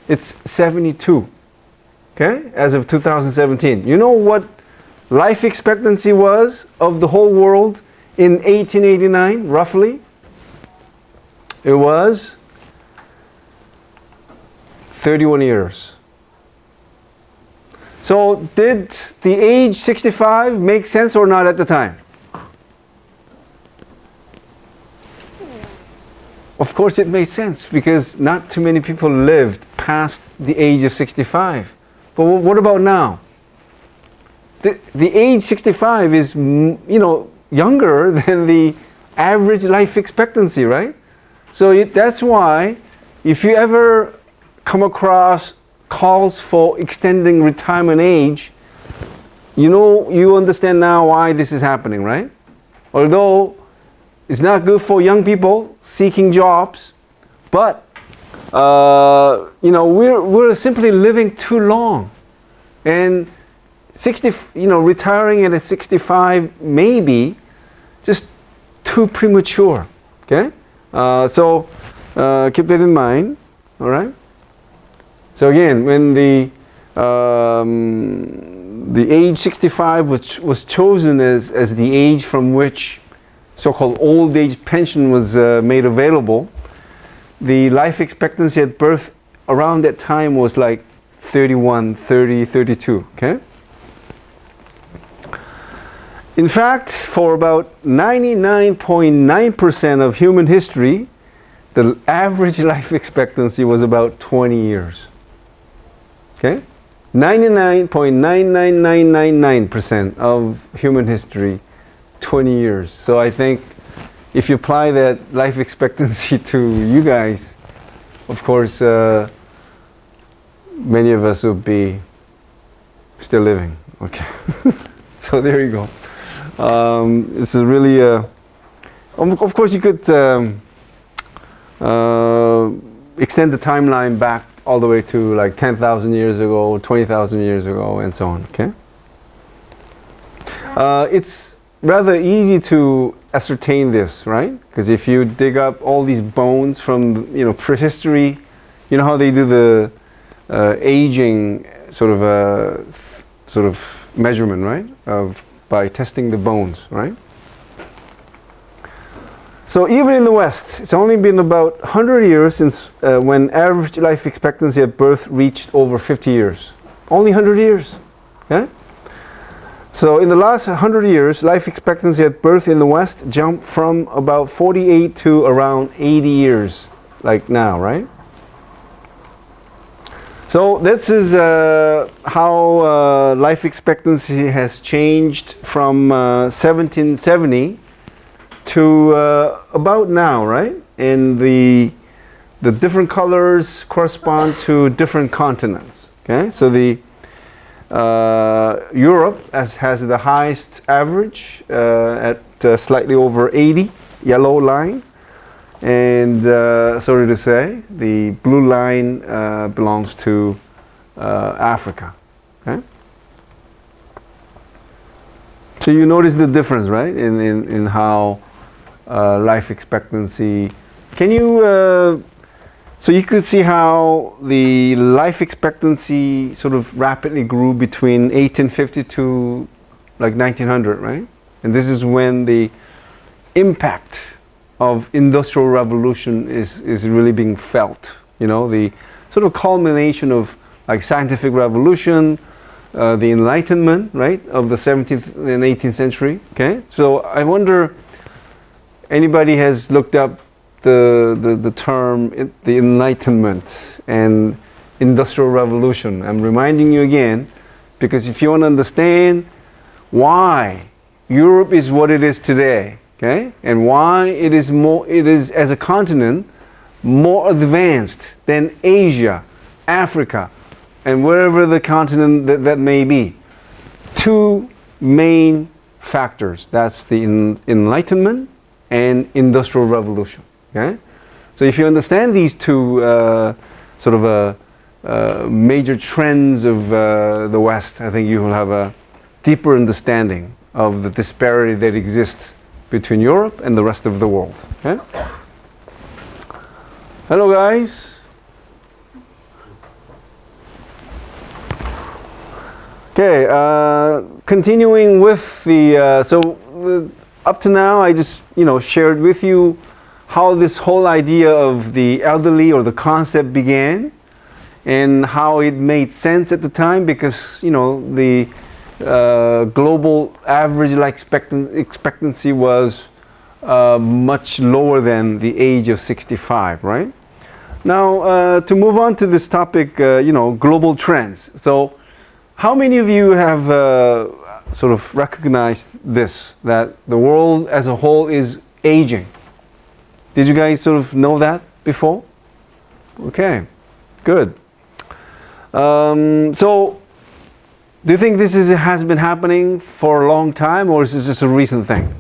it's 72, okay, as of 2017. You know what life expectancy was of the whole world in 1889, roughly? It was 31 years. So did the age 65 make sense or not at the time? Of course it made sense, because not too many people lived past the age of 65. But what about now? The age 65 is, younger than the average life expectancy, right? So that's why if you ever come across calls for extending retirement age, you understand now why this is happening, right? Although it's not good for young people seeking jobs, but we're simply living too long, and retiring at 65 may be just too premature. Okay, so keep that in mind. All right. So again, when the age 65 was chosen as the age from which so-called old age pension was made available, the life expectancy at birth around that time was like 31, 30, 32, okay? In fact, for about 99.9% of human history, the average life expectancy was about 20 years. Okay? 99.99999% of human history, 20 years. So I think if you apply that life expectancy to you guys, of course, many of us will be still living. Okay. So there you go. It's a really, of course you could extend the timeline back all the way to like 10,000 years ago, 20,000 years ago, and so on, okay? It's rather easy to ascertain this, right? Because if you dig up all these bones from, prehistory, you know how they do the aging sort of measurement, right? By testing the bones, right? So even in the West, it's only been about 100 years since when average life expectancy at birth reached over 50 years. Only 100 years. Okay? So in the last 100 years, life expectancy at birth in the West jumped from about 48 to around 80 years, like now, right? So this is how life expectancy has changed from 1770 to about now, right? And the different colors correspond to different continents. Okay, so the Europe has the highest average at slightly over 80, yellow line, and sorry to say, the blue line belongs to Africa. Okay, so you notice the difference, right? In how life expectancy. Can you? So you could see how the life expectancy sort of rapidly grew between 1850 to like 1900, right? And this is when the impact of Industrial Revolution is really being felt. The sort of culmination of like scientific revolution, the Enlightenment, right, of the 17th and 18th century. Okay, so I wonder, anybody has looked up the term the Enlightenment and Industrial Revolution? I'm reminding you again, because if you want to understand why Europe is what it is today, okay, and why it is as a continent more advanced than Asia, Africa, and wherever the continent that may be. Two main factors. That's the Enlightenment and Industrial Revolution. Okay, so if you understand these two sort of major trends of the West, I think you will have a deeper understanding of the disparity that exists between Europe and the rest of the world. Okay? Hello guys. Okay, continuing with the, up to now I just, shared with you how this whole idea of the elderly or the concept began and how it made sense at the time because, the global average life expectancy was much lower than the age of 65, right? Now, to move on to this topic, global trends. So, how many of you have sort of recognized this, that the world as a whole is aging? Did you guys sort of know that before? Okay, good. So, do you think this has been happening for a long time, or is this just a recent thing?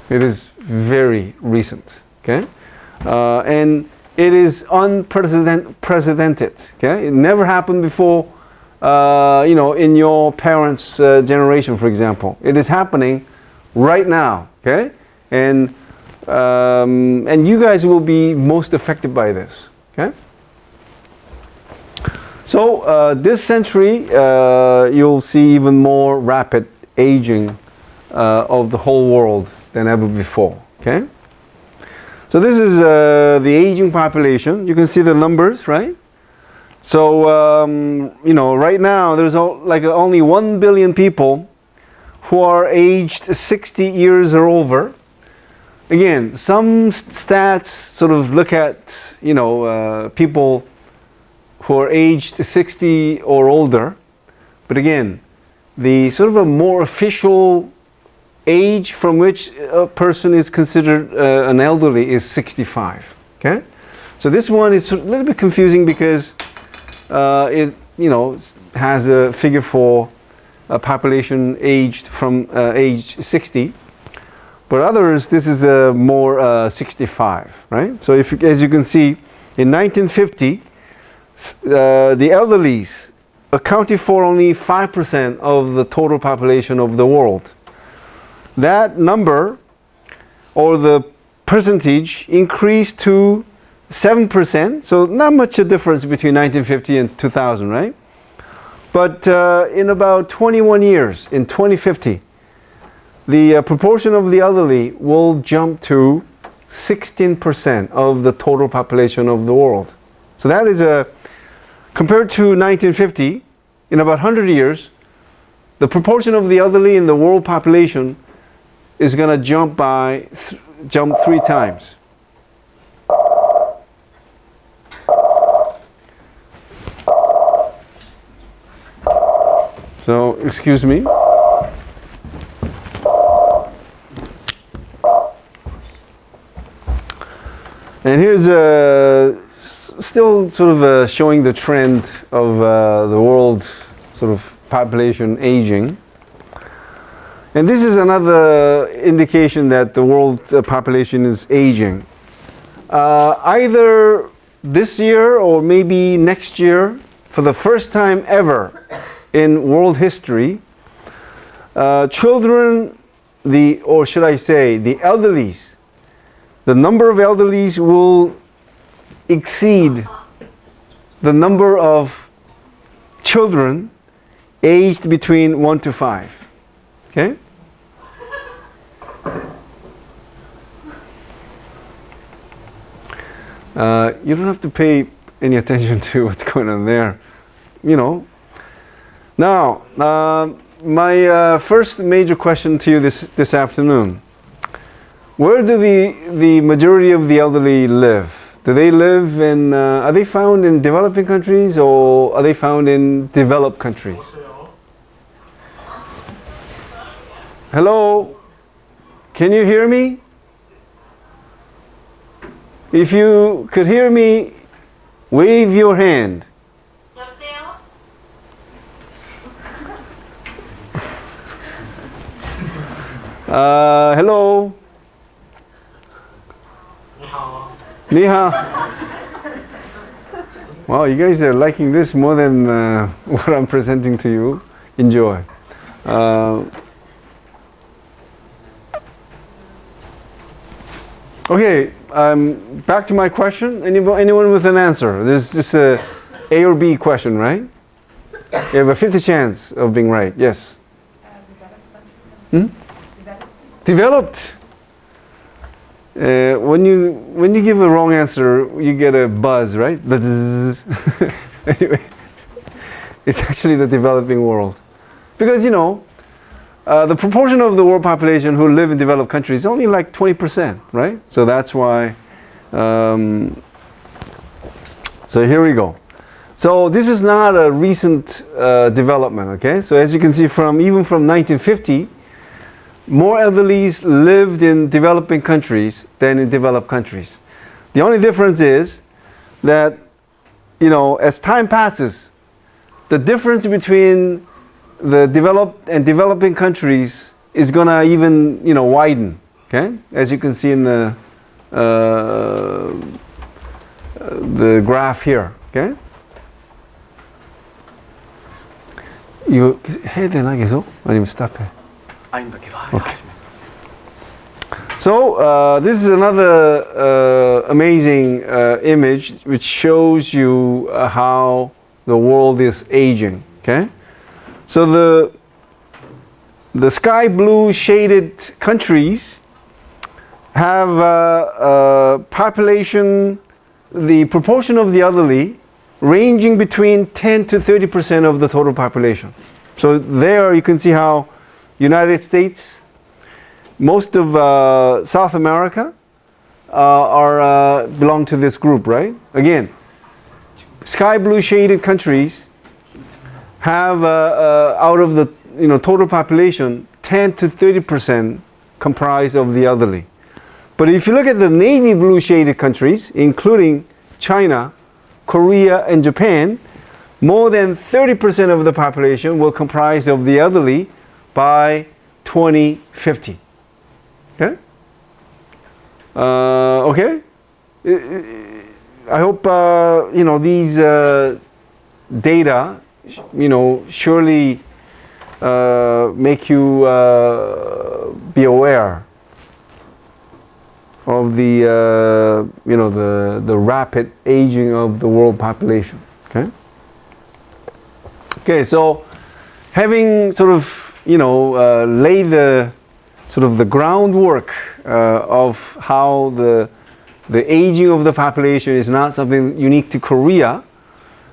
It is very recent, okay? And it is unprecedented, okay? It never happened before, in your parents' generation, for example. It is happening right now, okay? And you guys will be most affected by this, okay? So this century, you'll see even more rapid aging of the whole world than ever before, okay? So this is the aging population. You can see the numbers, right? So, right now there's only 1 billion people who are aged 60 years or over. Again, some stats sort of look at, people who are aged 60 or older. But again, the sort of a more official age from which a person is considered an elderly is 65. Okay, so this one is a little bit confusing because it has a figure for a population aged from age 60, but others this is more 65, right? So as you can see, in 1950, the elderlies accounted for only 5% of the total population of the world. That number, or the percentage, increased to 7%, so not much a difference between 1950 and 2000, right? But in about 21 years, in 2050, the proportion of the elderly will jump to 16% of the total population of the world. So that is compared to 1950, in about 100 years, the proportion of the elderly in the world population is going to jump 3 times. So, excuse me. And here's still sort of showing the trend of the world sort of population aging. And this is another indication that the world population is aging. Either this year or maybe next year, for the first time ever in world history, children, or should I say, the elderlies, the number of elderlies will exceed the number of children aged between 1 to 5. Okay? You don't have to pay any attention to what's going on there. Now, my first major question to you this afternoon. Where do the majority of the elderly live? Do they live in, are they found in developing countries or are they found in developed countries? Hello? Can you hear me? If you could hear me, wave your hand. Hello? 你好. Well, you guys are liking this more than what I'm presenting to you. Enjoy. Okay, back to my question. Anyone with an answer? There's just a A or B question, right? You have a 50 chance of being right. Yes. Developed. When you give a wrong answer, you get a buzz, right? Anyway, it's actually the developing world, because the proportion of the world population who live in developed countries is only like 20%, right? So that's why. So here we go. So this is not a recent development, okay? So as you can see, even from 1950, more elderlies lived in developing countries than in developed countries. The only difference is that, as time passes, the difference between the developed and developing countries is gonna even, widen. Okay, as you can see in the graph here. Okay. 이거 해야 되나 계속? 아니면 스탑해? 아닙니다. 계속 Okay. So this is another amazing image which shows you how the world is aging. Okay, so the sky blue shaded countries have population, the proportion of the elderly ranging between 10 to 30% of the total population. So there you can see how United States, most of South America belong to this group, right? Again, sky blue shaded countries have out of the total population, 10 to 30% comprised of the elderly. But if you look at the navy blue shaded countries, including China, Korea, and Japan, more than 30% of the population will comprise of the elderly by 2050. Okay? Okay? I hope these data surely make you be aware of the the rapid aging of the world population. Okay. Okay. So, having sort of laid the the groundwork of how the aging of the population is not something unique to Korea,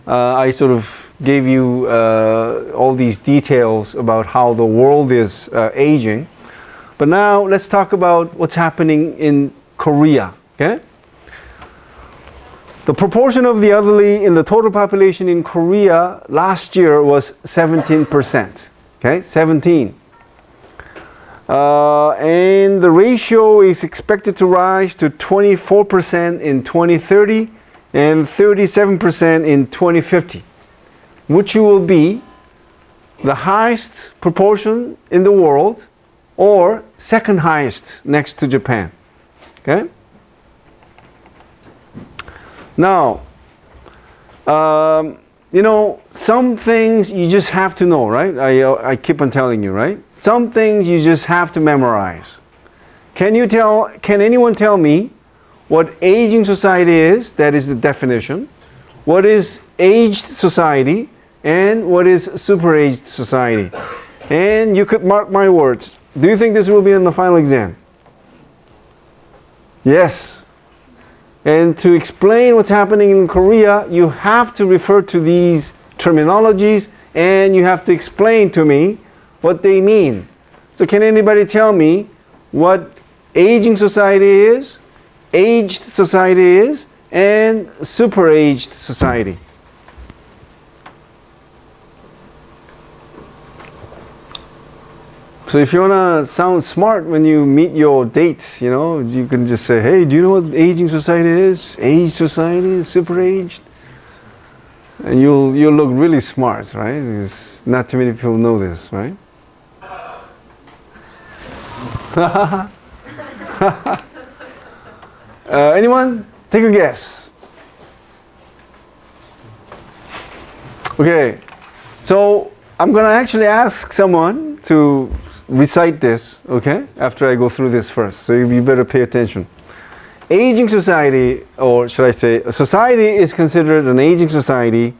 I sort of gave you all these details about how the world is aging. But now let's talk about what's happening in Korea. Okay? The proportion of the elderly in the total population in Korea last year was 17%. Okay, 17. And the ratio is expected to rise to 24% in 2030 and 37% in 2050, which will be the highest proportion in the world, or second highest next to Japan. Okay? Now, some things you just have to know, right? I keep on telling you, right? Some things you just have to memorize. Can anyone tell me what aging society is? That is the definition. What is aged society? And what is super-aged society? And you could mark my words. Do you think this will be in the final exam? Yes. And to explain what's happening in Korea, you have to refer to these terminologies and you have to explain to me what they mean. So can anybody tell me what aging society is, aged society is, and super-aged society? So if you want to sound smart when you meet your date, you can just say, hey, do you know what aging society is? Aged society, super-aged? And you'll look really smart, right? Because not too many people know this, right? Anyone? Take a guess. Okay, so I'm going to actually ask someone to recite this, okay, after I go through this first. So you better pay attention. Aging society, or should I say, a society is considered an aging society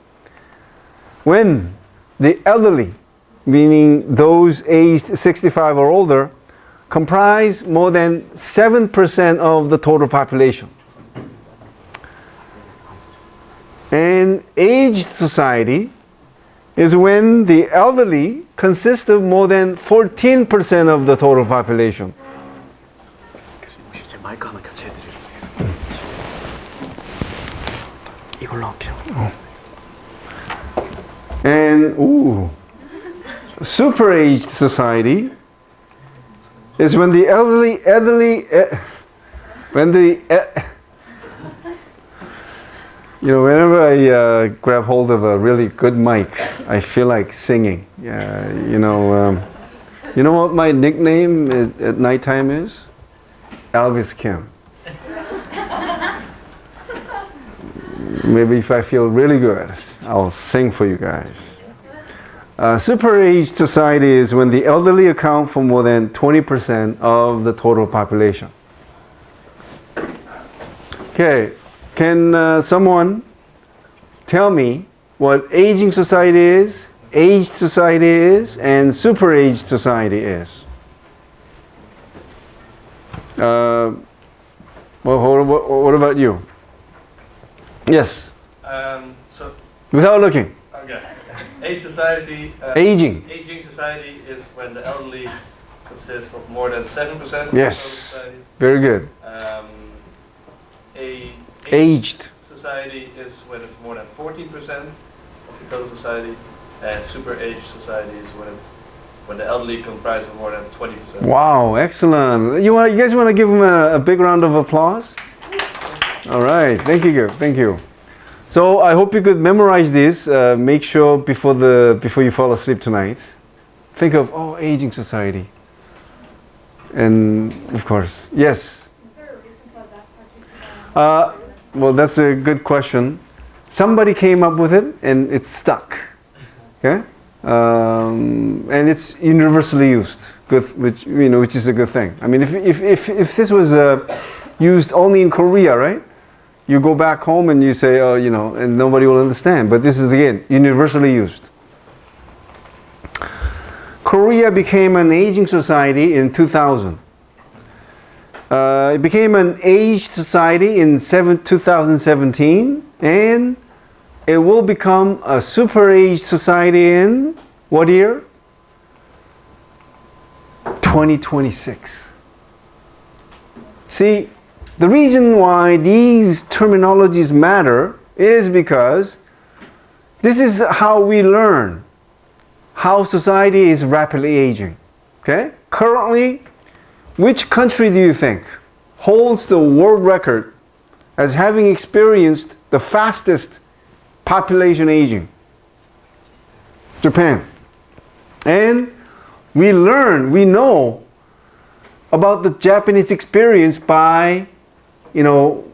when the elderly, meaning those aged 65 or older, comprise more than 7% of the total population. An aged society is when the elderly consist of more than 14% of the total population. And super-aged society is when the whenever I grab hold of a really good mic, I feel like singing. You know what my nickname at nighttime is? Elvis Kim. Maybe if I feel really good, I'll sing for you guys. Super-aged society is when the elderly account for more than 20% of the total population. Okay, can someone tell me what aging society is, aged society is, and super-aged society is? Well, what about you? Yes. So. Without looking. Okay. Aging society. Aging society is when the elderly consist of more than 7%. Yes. Of society. Very good. Aged society is when it's more than 14% of the total society, and super-aged society is when the elderly comprise of more than 20%. Wow, excellent. You guys want to give them a big round of applause? All right, thank you. So I hope you could memorize this. Make sure before you fall asleep tonight, think of aging society, and of course, yes. Is there a reason for that particular? Well, that's a good question. Somebody came up with it, and it stuck. Okay, and it's universally used, which is a good thing. I mean, if this was used only in Korea, right? You go back home and you say, and nobody will understand. But this is, again, universally used. Korea became an aging society in 2000. It became an aged society in 2017. And it will become a super-aged society in what year? 2026. See, the reason why these terminologies matter is because this is how we learn how society is rapidly aging. Okay? Currently, which country do you think holds the world record as having experienced the fastest population aging? Japan. And we know about the Japanese experience by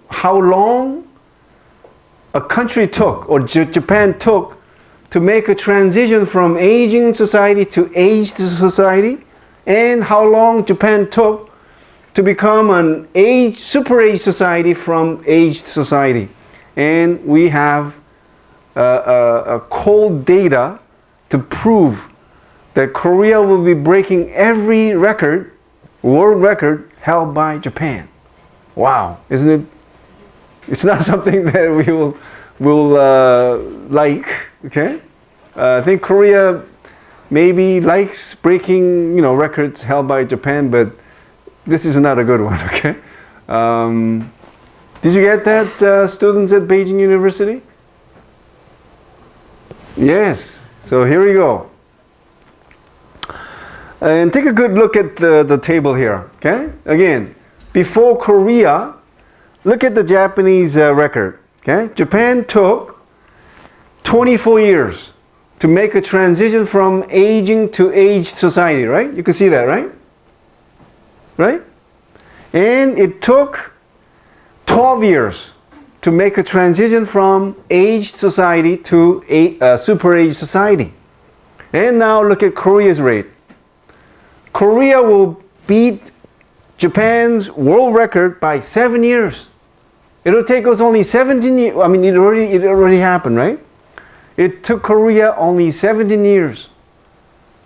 how long a country took, or Japan took, to make a transition from aging society to aged society, and how long Japan took to become an super-aged society from aged society. And we have a cold data to prove that Korea will be breaking every world record held by Japan. Wow, isn't it? It's not something that we will like. Okay, I think Korea maybe likes breaking records held by Japan, but this is not a good one. Okay, did you get that, students at Beijing University? Yes. So here we go, and take a good look at the table here. Okay, again. Before Korea, look at the Japanese record. Okay, Japan took 24 years to make a transition from aging to aged society, right? You can see that, right? Right? And it took 12 years to make a transition from aged society to a super aged society. And now look at Korea's rate. Korea will beat Japan's world record by 7 years. It'll take us only 17 years. I mean, it already happened, right? It took Korea only 17 years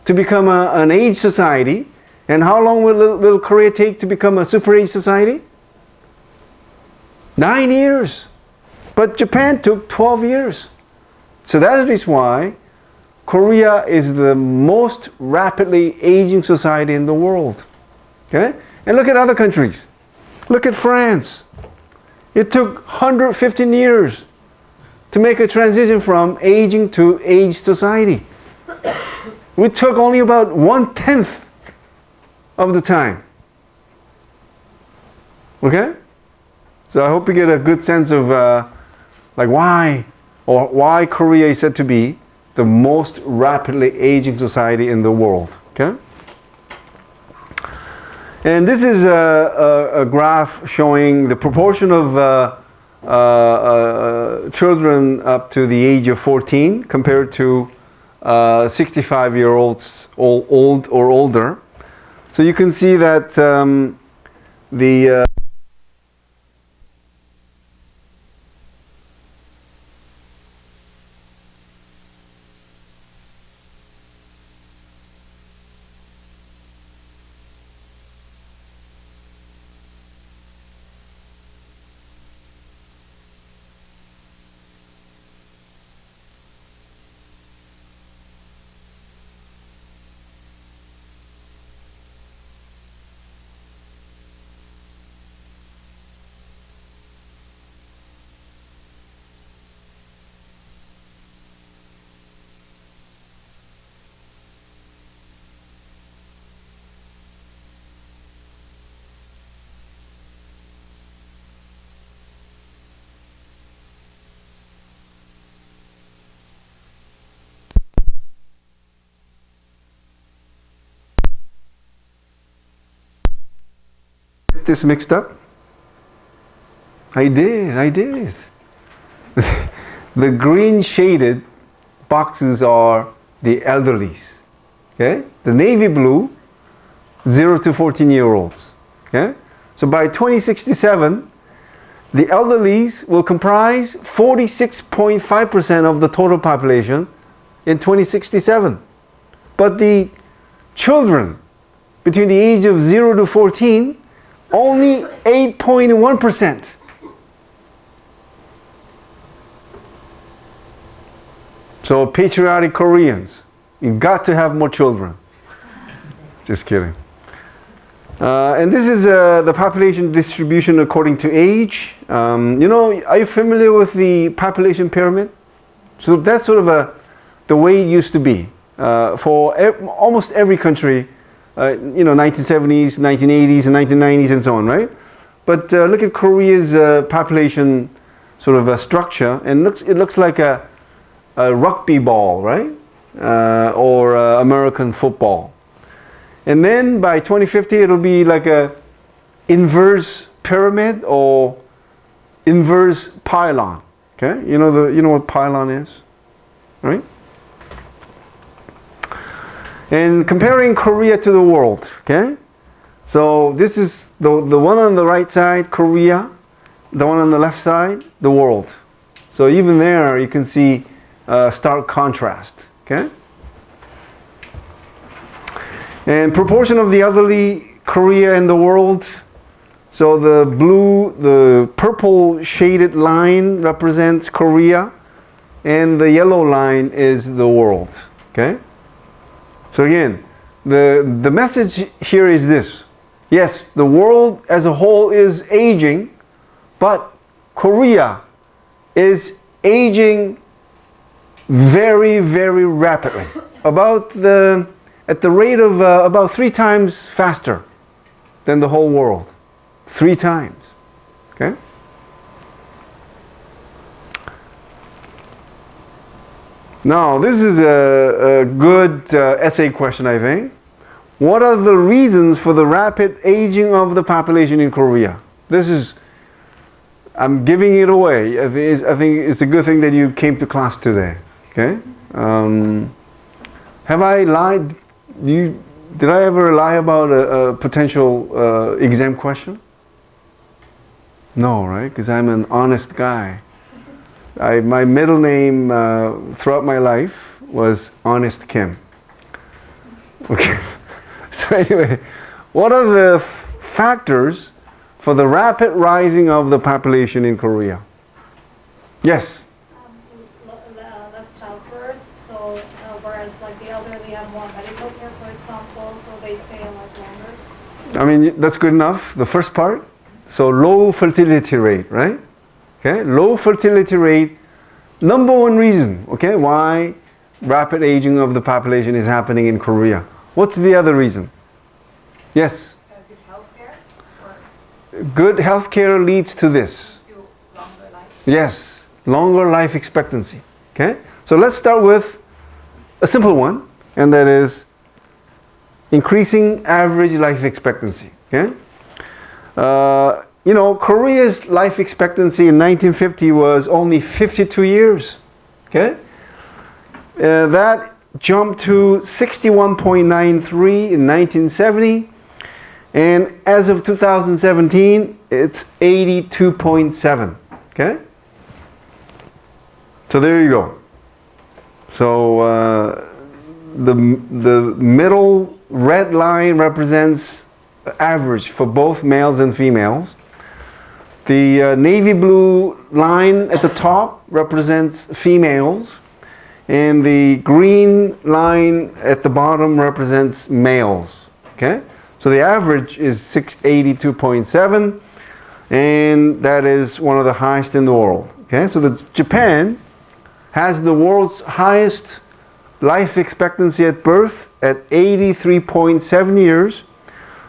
to become an aged society. And how long will Korea take to become a super aged society? 9 years. But Japan took 12 years. So that is why Korea is the most rapidly aging society in the world. Okay? And look at other countries. Look at France. It took 115 years to make a transition from aging to aged society. We took only about 1/10 of the time. Okay? So I hope you get a good sense of why Korea is said to be the most rapidly aging society in the world. Okay? And this is a graph showing the proportion of children up to the age of 14 compared to 65-year-olds old or older. So you can see that the this mixed up? I did. The green shaded boxes are the elderlies. Okay? The navy blue, 0 to 14-year-olds. Okay? So by 2067, the elderlies will comprise 46.5% of the total population in 2067. But the children between the age of 0 to 14, only 8.1%. So patriotic Koreans, you've got to have more children. Just kidding. And this is the population distribution according to age. Are you familiar with the population pyramid? So that's sort of the way it used to be for almost every country. 1970s, 1980s, and 1990s, and so on, right? But look at Korea's population sort of structure, and it looks like a rugby ball, right? Or American football. And then by 2050, it'll be like a inverse pyramid or inverse pylon. Okay, you know what pylon is, right? And comparing Korea to the world, okay? So this is the one on the right side, Korea. The one on the left side, the world. So even there you can see stark contrast, okay? And proportion of the elderly, Korea and the world. So the purple shaded line represents Korea, and the yellow line is the world, okay? So again, the message here is this. Yes, the world as a whole is aging, but Korea is aging very, very rapidly. At the rate of about 3 times faster than the whole world. 3 times. Okay? Now, this is a good essay question, I think. What are the reasons for the rapid aging of the population in Korea? This is I'm giving it away. I think it's a good thing that you came to class today. Okay? Have I lied? Did I ever lie about a potential exam question? No, right? Because I'm an honest guy. My middle name throughout my life was Honest Kim. Okay. So anyway, what are the factors for the rapid rising of the population in Korea? Yes? Less childbirth, so whereas like the elderly have more medical care, for example, so they stay alive longer. I mean, that's good enough, the first part. So low fertility rate, right? Okay, low fertility rate, number one reason, okay, why rapid aging of the population is happening in Korea. What's the other reason? Yes? Good healthcare? Good healthcare leads to this. Longer life? Yes, longer life expectancy. Okay? So let's start with a simple one, and that is increasing average life expectancy. Okay? Korea's life expectancy in 1950 was only 52 years. Okay? That jumped to 61.93 in 1970. And as of 2017, it's 82.7. Okay? So there you go. So the middle red line represents average for both males and females. The navy blue line at the top represents females, and the green line at the bottom represents males. Okay? So the average is 682.7, and that is one of the highest in the world. Okay? So Japan has the world's highest life expectancy at birth at 83.7 years,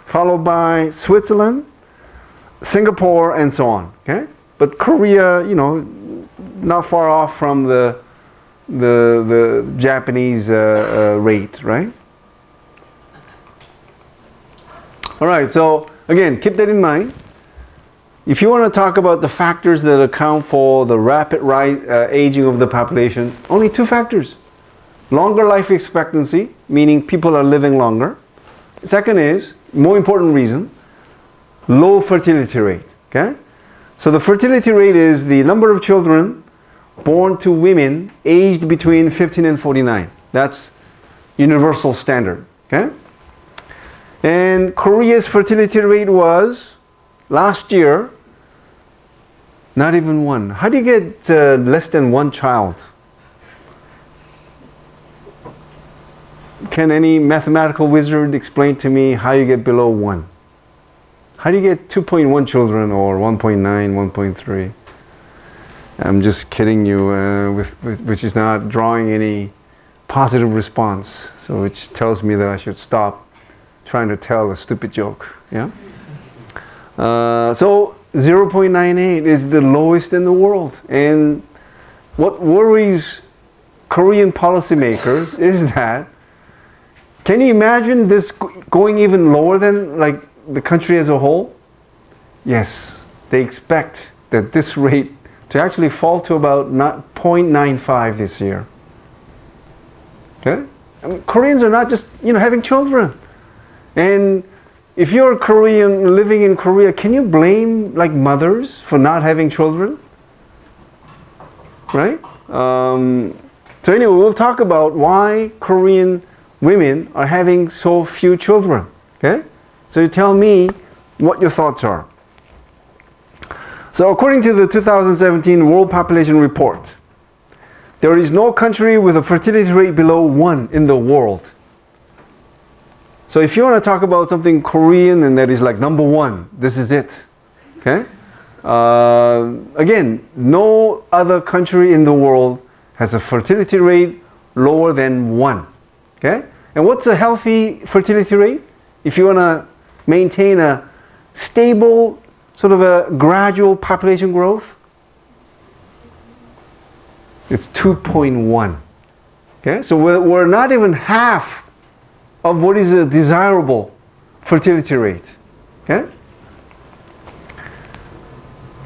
followed by Switzerland, Singapore, and so on. Okay? But Korea, not far off from the Japanese rate, right? All right, so again, keep that in mind. If you want to talk about the factors that account for the rapid aging of the population, only two factors. Longer life expectancy, meaning people are living longer. Second is, more important reason, low fertility rate. Okay? So the fertility rate is the number of children born to women aged between 15 and 49. That's universal standard. Okay? And Korea's fertility rate was, last year, not even one. How do you get less than one child? Can any mathematical wizard explain to me how you get below 1? How do you get 2.1 children or 1.9, 1.3? I'm just kidding you, which is not drawing any positive response. So which tells me that I should stop trying to tell a stupid joke. Yeah? So 0.98 is the lowest in the world. And what worries Korean policymakers is that, can you imagine this going even lower than like the country as a whole? Yes, they expect that this rate to actually fall to about 0.95 this year. Okay? I mean, Koreans are not just having children. And if you're a Korean living in Korea, can you blame like mothers for not having children? Right? So anyway, we'll talk about why Korean women are having so few children. Okay? So you tell me what your thoughts are. So according to the 2017 World Population Report, there is no country with a fertility rate below 1 in the world. So if you want to talk about something Korean and that is like number 1, this is it. Okay? Again, no other country in the world has a fertility rate lower than 1. Okay? And what's a healthy fertility rate? If you want to maintain a stable, sort of a gradual population growth, it's 2.1. Okay? So we're not even half of what is a desirable fertility rate. Okay?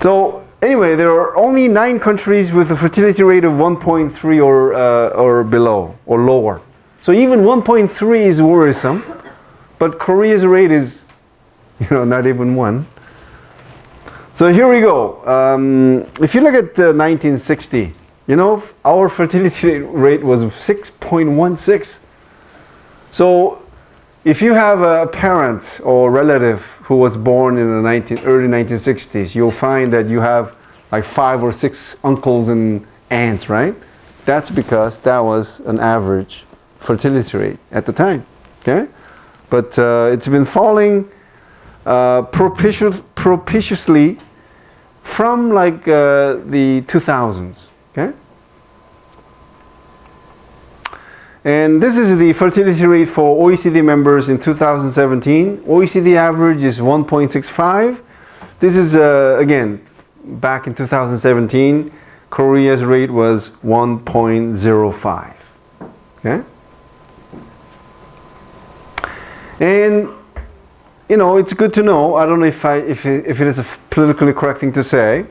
So anyway, there are only 9 countries with a fertility rate of 1.3 or below or lower. So even 1.3 is worrisome, but Korea's rate is, not even 1. So here we go. If you look at 1960, our fertility rate was 6.16. So if you have a parent or relative who was born in the early 1960s, you'll find that you have like 5 or 6 uncles and aunts, right? That's because that was an average fertility rate at the time, okay? But it's been falling propitiously from like the 2000s, okay? And this is the fertility rate for OECD members in 2017. OECD average is 1.65. This is, again, back in 2017, Korea's rate was 1.05. Okay? And, it's good to know. I don't know if it is a politically correct thing to say.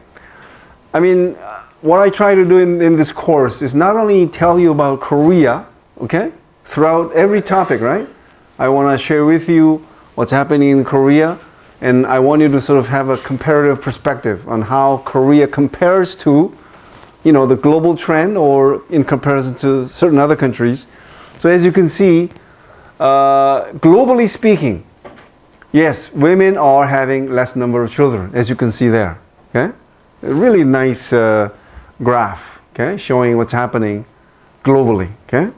I mean, what I try to do in this course is not only tell you about Korea, okay, throughout every topic, right? I want to share with you what's happening in Korea, and I want you to sort of have a comparative perspective on how Korea compares to, the global trend or in comparison to certain other countries. So as you can see, globally speaking, yes, women are having less number of children, as you can see there, okay? A really nice graph, okay, showing what's happening globally, okay?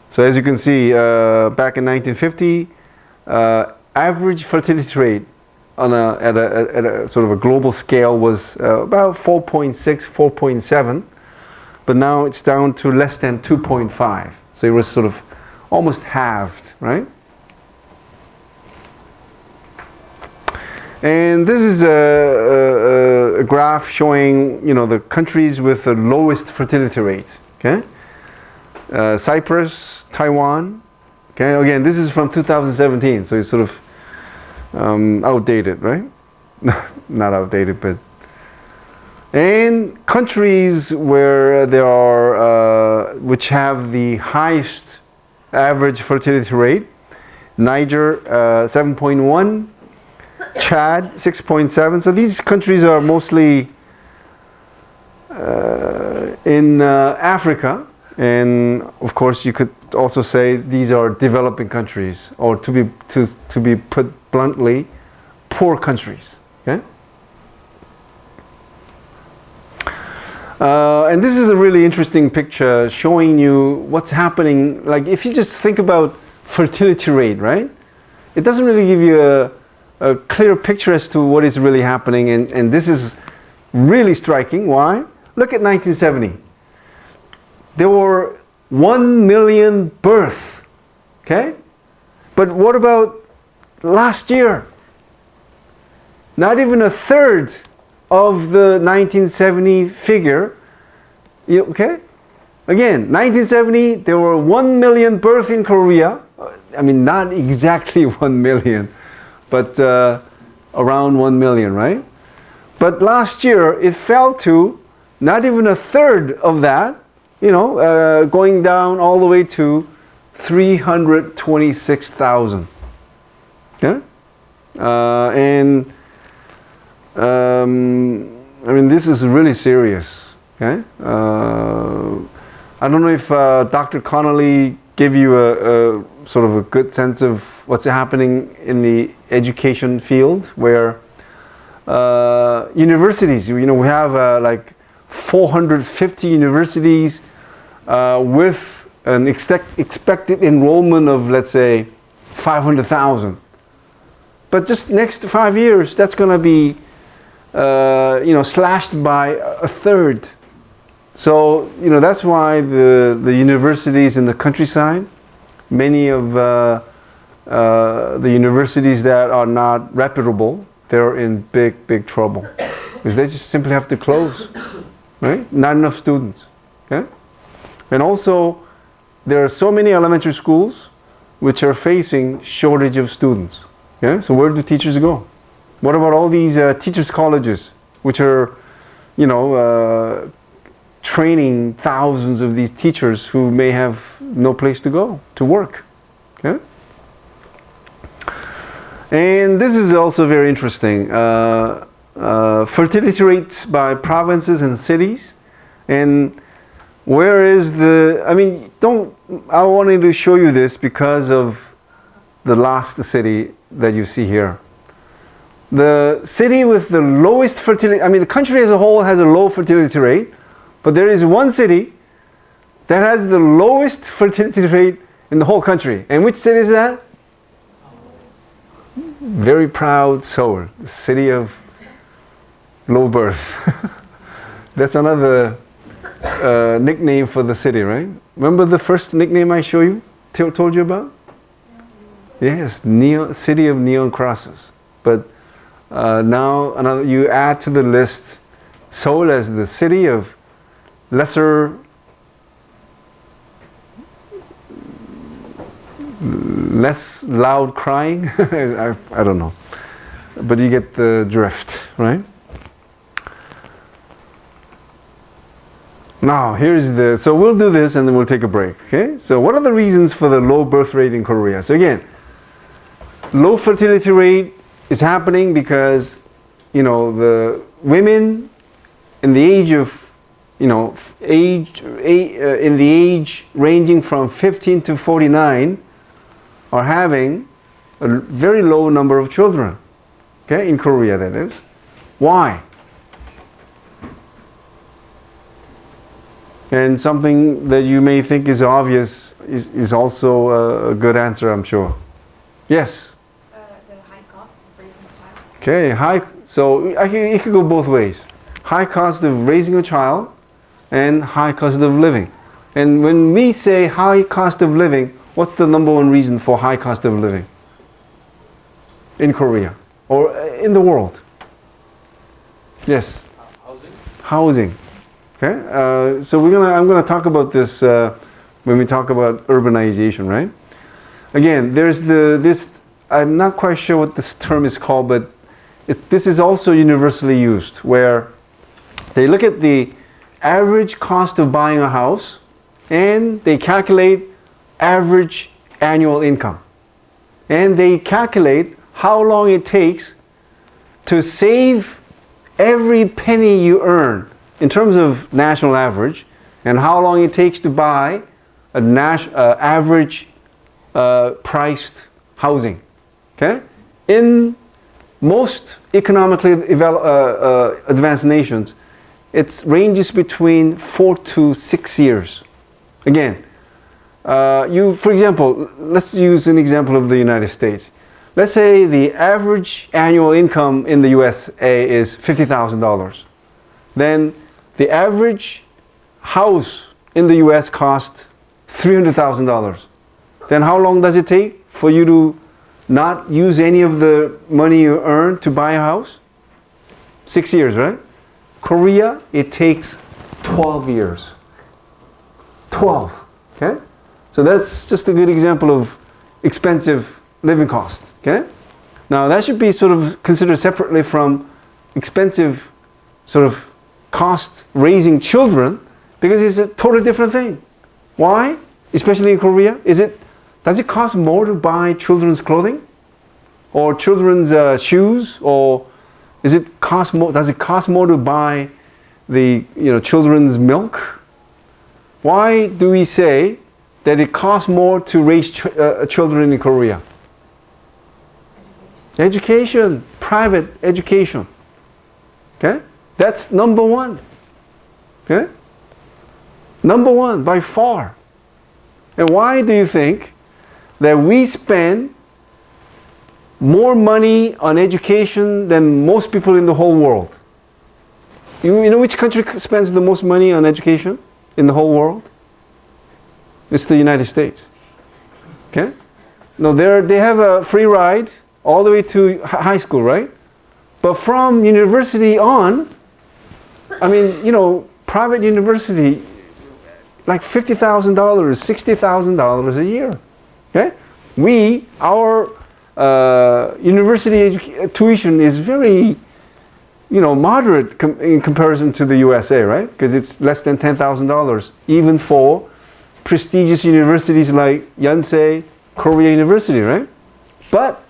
So as you can see, back in 1950, average fertility rate at a sort of a global scale was about 4.6, 4.7, but now it's down to less than 2.5. So it was sort of almost halved, right? And this is a graph showing, the countries with the lowest fertility rate, okay? Cyprus, Taiwan, okay? Again, this is from 2017, so it's sort of outdated, right? Not outdated, but... And countries where there are, which have the highest average fertility rate, Niger, 7.1, Chad, 6.7. So these countries are mostly in Africa. And of course, you could also say these are developing countries, or to be put bluntly, poor countries. Okay. And this is a really interesting picture showing you what's happening. Like if you just think about fertility rate, right? It doesn't really give you a clear picture as to what is really happening. And this is really striking. Why? Look at 1970. There were 1 million births, okay? But what about last year? Not even a third of the 1970 figure, okay? Again, 1970, there were 1 million births in Korea. I mean, not exactly 1 million, but around 1 million, right? But last year, it fell to not even a third of that, going down all the way to 326,000. Okay? And I mean, this is really serious. Okay? I don't know if Dr. Connolly gave you a sort of a good sense of what's happening in the education field, where universities, we have like 450 universities with an expected enrollment of, let's say, 500,000. But just next 5 years, that's going to be, slashed by a third. So, that's why the universities in the countryside, many of the universities that are not reputable, they're in big trouble. Because they just simply have to close, right? Not enough students, okay? And also, there are so many elementary schools which are facing shortage of students. Okay? So where do teachers go? What about all these teachers' colleges which are, training thousands of these teachers who may have no place to go to work. Okay? And this is also very interesting. Fertility rates by provinces and cities. And where is I wanted to show you this because of the last city that you see here. The city with the lowest fertility, the country as a whole has a low fertility rate, but there is one city that has the lowest fertility rate in the whole country. And which city is that? Very proud Seoul, the city of low birth. That's another nickname for the city, right? Remember the first nickname I told you about? Yes, city of neon crosses. But now you add to the list Seoul as the city of less loud crying. I don't know, but you get the drift, right? Now so we'll do this and then we'll take a break. Okay, so what are the reasons for the low birth rate in Korea? So again, low fertility rate is happening because the women in the age of in the age ranging from 15 to 49 are having a very low number of children. Okay, in Korea that is. Why? And something that you may think is obvious is also a good answer, I'm sure. Yes? The high cost of raising a child. Okay, so it could go both ways. High cost of raising a child and high cost of living. And when we say high cost of living, what's the number one reason for high cost of living in Korea or in the world? Yes? Housing. Okay, so I'm gonna talk about this when we talk about urbanization, right? Again, there's this. I'm not quite sure what this term is called, but this is also universally used, where they look at the average cost of buying a house and they calculate average annual income, and they calculate how long it takes to save every penny you earn in terms of national average, and how long it takes to buy an average priced housing. Okay, in most economically advanced nations, it ranges between 4 to 6 years. Again, for example, let's use an example of the United States. Let's say the average annual income in the USA is $50,000. Then the average house in the US costs $300,000. Then how long does it take for you to not use any of the money you earn to buy a house? 6 years, right? Korea, it takes 12 years. 12, okay? So that's just a good example of expensive living cost, okay? Now that should be sort of considered separately from expensive sort of cost raising children, because it's a totally different thing. Why? Especially in Korea, does it cost more to buy children's clothing or children's shoes, or does it cost more to buy the children's milk? Why do we say that it costs more to raise children in Korea? Education, private education. Okay, that's number one. Okay, number one by far. And why do you think that we spend more money on education than most people in the whole world? You know which country spends the most money on education in the whole world? It's the United States. Okay? No, they have a free ride all the way to high school, right? But from university on, private university, like $50,000, $60,000 a year. Okay? Our university tuition is very moderate in comparison to the USA, right? Because it's less than $10,000, even for prestigious universities like Yonsei, Korea University, right? But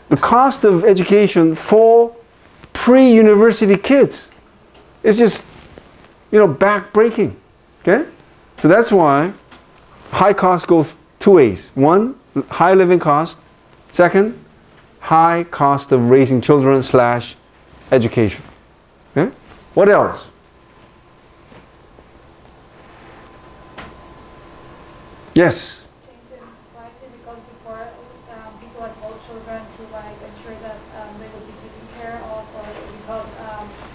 the cost of education for pre-university kids is just, back-breaking, okay? So that's why high cost goes two ways. One, high living cost. Second, high cost of raising children / education. Okay? What else? Yes? Change in society, because before people had more children to ensure that they would be taken care of, or because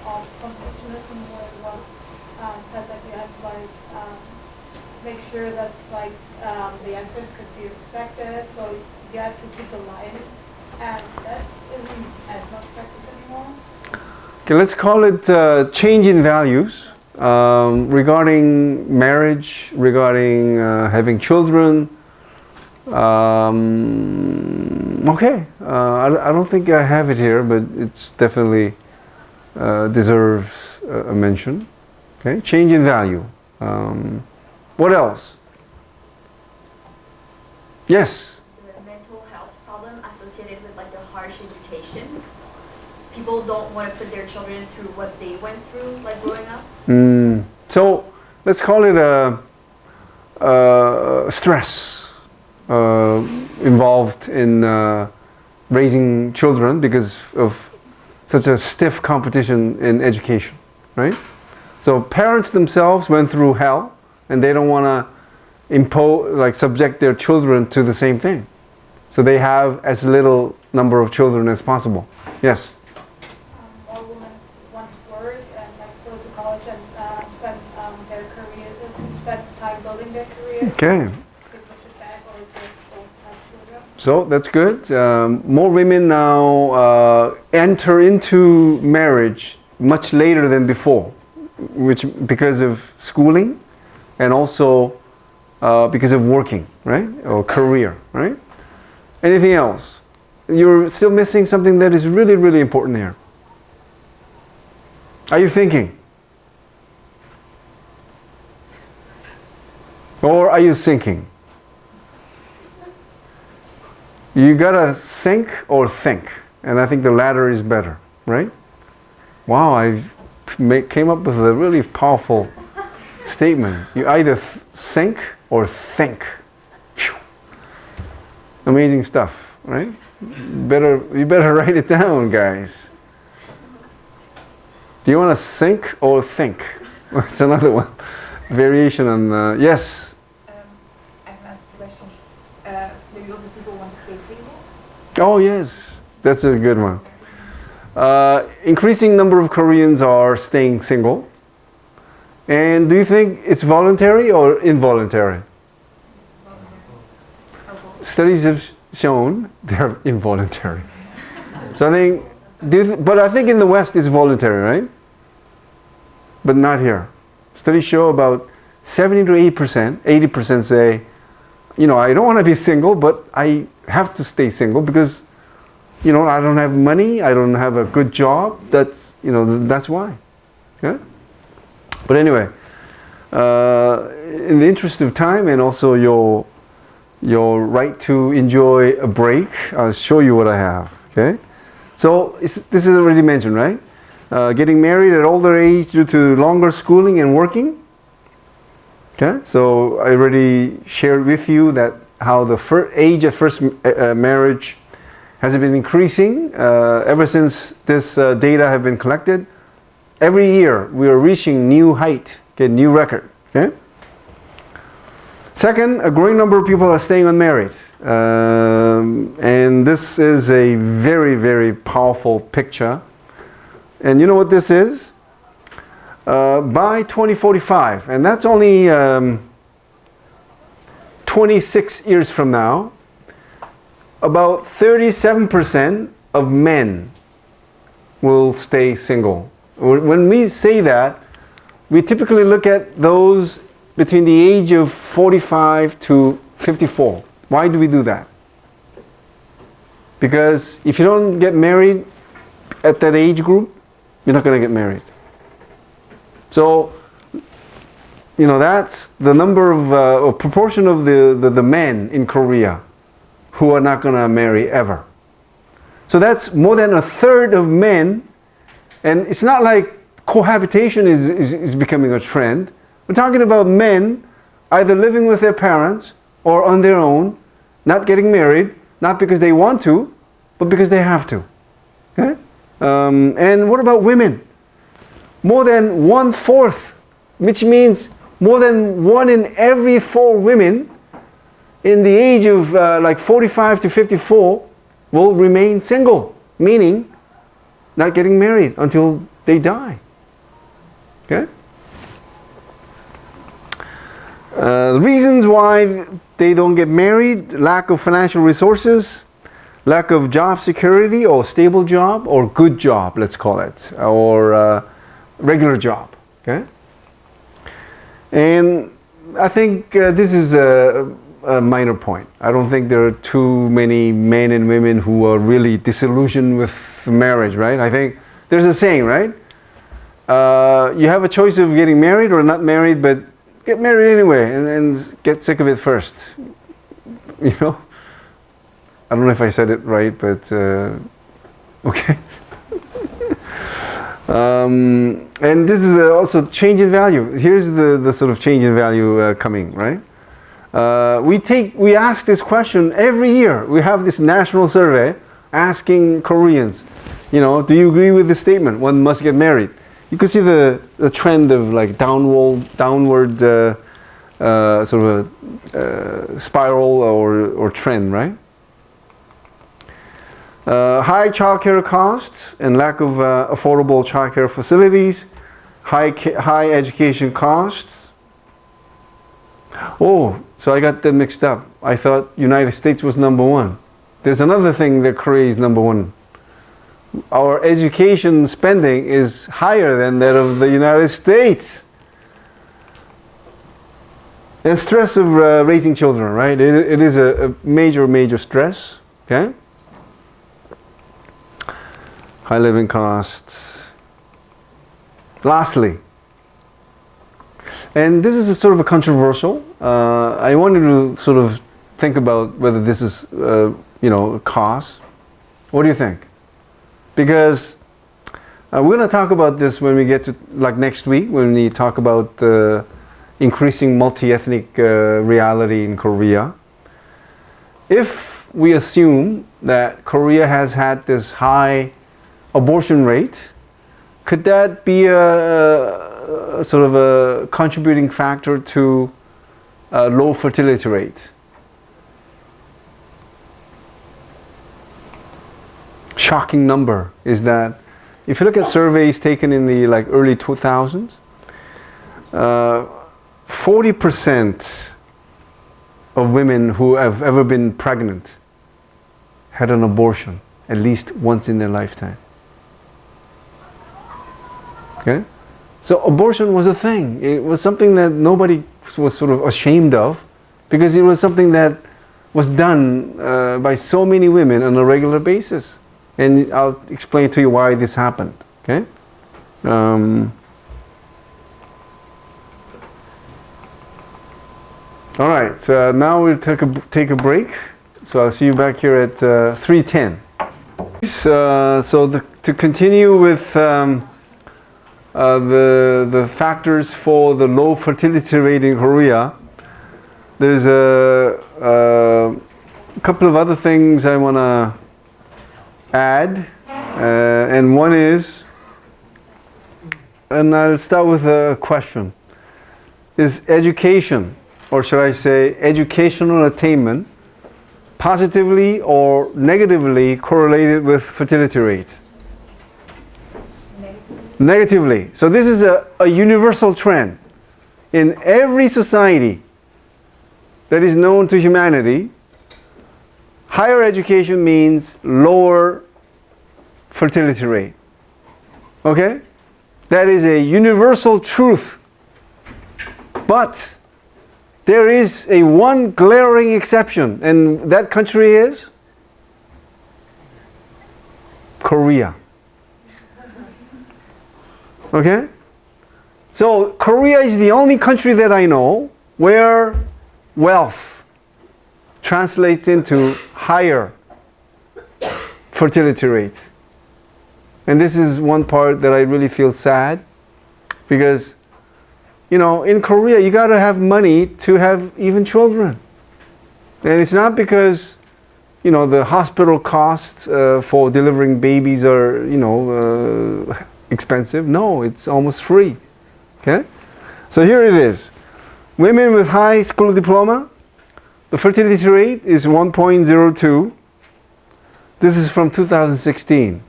of Confucianism, where it was said that you had to make sure that the answers could be respected, so you have to keep the line, and that isn't as much practiced anymore. Okay, let's call it change in values regarding marriage, regarding having children. Okay, I don't think I have it here, but it's definitely deserves a mention. Okay, change in value. What else? Yes? The mental health problem associated with a harsh education. People don't want to put their children through what they went through growing up. So let's call it a stress involved in raising children because of such a stiff competition in education, right? So parents themselves went through hell, and they don't want to subject their children to the same thing. So they have as little number of children as possible. Yes? More women want to work and go to college and spend their career, spend time building their careers. Okay. People should back or just don't have children. So that's good. More women now enter into marriage much later than before, because of schooling and also because of working, right? Or career, right? Anything else? You're still missing something that is really, really important here. Are you thinking? Or are you sinking? You gotta think or think. And I think the latter is better, right? Wow, I came up with a really powerful statement. You either think or think. Phew. Amazing stuff, right? You better write it down, guys. Do you want to think or think? It's another one. Variation on, yes? I can ask a question. Maybe also people want to stay single? Oh, yes. That's a good one. Increasing number of Koreans are staying single. And do you think it's voluntary or involuntary? Studies have shown they're involuntary. So I think, but I think in the West it's voluntary, right? But not here. Studies show about 70 to 80% say, I don't want to be single, but I have to stay single because, I don't have money, I don't have a good job. That's why. Yeah? But anyway, in the interest of time and also your right to enjoy a break, I'll show you what I have. Okay, so this is already mentioned, right? Getting married at older age due to longer schooling and working. Okay, so I already shared with you that how the age of first marriage has been increasing ever since this data have been collected. Every year we are reaching new height, new record. Okay. Second, a growing number of people are staying unmarried, and this is a very, very powerful picture. And you know what this is? By 2045, and that's only 26 years from now, about 37% of men will stay single. When we say that, we typically look at those between the age of 45 to 54. Why do we do that? Because if you don't get married at that age group, you're not going to get married. So, that's the number of, or proportion of the men in Korea who are not going to marry ever. So that's more than a third of men, and it's not like cohabitation is becoming a trend. We're talking about men either living with their parents or on their own, not getting married, not because they want to, but because they have to. Okay? And what about women? More than 1/4, which means more than 1 in every 4 women in the age of like 45 to 54 will remain single, meaning not getting married until they die. Okay? The reasons why they don't get married: lack of financial resources, lack of job security or stable job or good job, let's call it, or regular job. Okay? And I think this is a minor point. I don't think there are too many men and women who are really disillusioned with marriage, right? I think there's a saying, right? You have a choice of getting married or not married, but get married anyway and get sick of it first. I don't know if I said it right, but okay. And this is also change in value. Here's the sort of change in value coming, right? We ask this question every year. We have this national survey asking Koreans, do you agree with the statement, one must get married? You can see the trend of like downward sort of spiral or trend, right? High childcare costs and lack of affordable childcare facilities, high education costs. Oh, so I got them mixed up. I thought United States was #1. There's another thing that Korea is #1. Our education spending is higher than that of the United States. And stress of raising children, right? It is a major stress. Okay? High living costs. Lastly, and this is a sort of a controversial, I wanted to sort of think about whether this is, a cause. What do you think? Because we're going to talk about this when we get to, like next week, when we talk about the increasing multi-ethnic reality in Korea. If we assume that Korea has had this high abortion rate, could that be a sort of a contributing factor to a low fertility rate? Shocking number is that if you look at surveys taken in the early 2000s, 40% of women who have ever been pregnant had an abortion at least once in their lifetime. Okay? So abortion was a thing. It was something that nobody was sort of ashamed of, because it was something that was done by so many women on a regular basis. And I'll explain to you why this happened. Okay? All right. So now we'll take a break. So I'll see you back here at 3:10. To continue with the factors for the low fertility rate in Korea, there's a couple of other things I want to add, and one is, and I'll start with a question, is education, or should I say educational attainment, positively or negatively correlated with fertility rate? Negatively. So this is a universal trend. In every society that is known to humanity, higher education means lower fertility rate. Okay? That is a universal truth. But there is a one glaring exception, and that country is Korea. Okay? So Korea is the only country that I know where wealth translates into higher fertility rate. And this is one part that I really feel sad, because, you know, in Korea you got to have money to have even children. And it's not because, you know, the hospital costs for delivering babies are, you know, expensive. No, it's almost free. Okay? So here it is. Women with high school diploma, the fertility rate is 1.02. This is from 2016.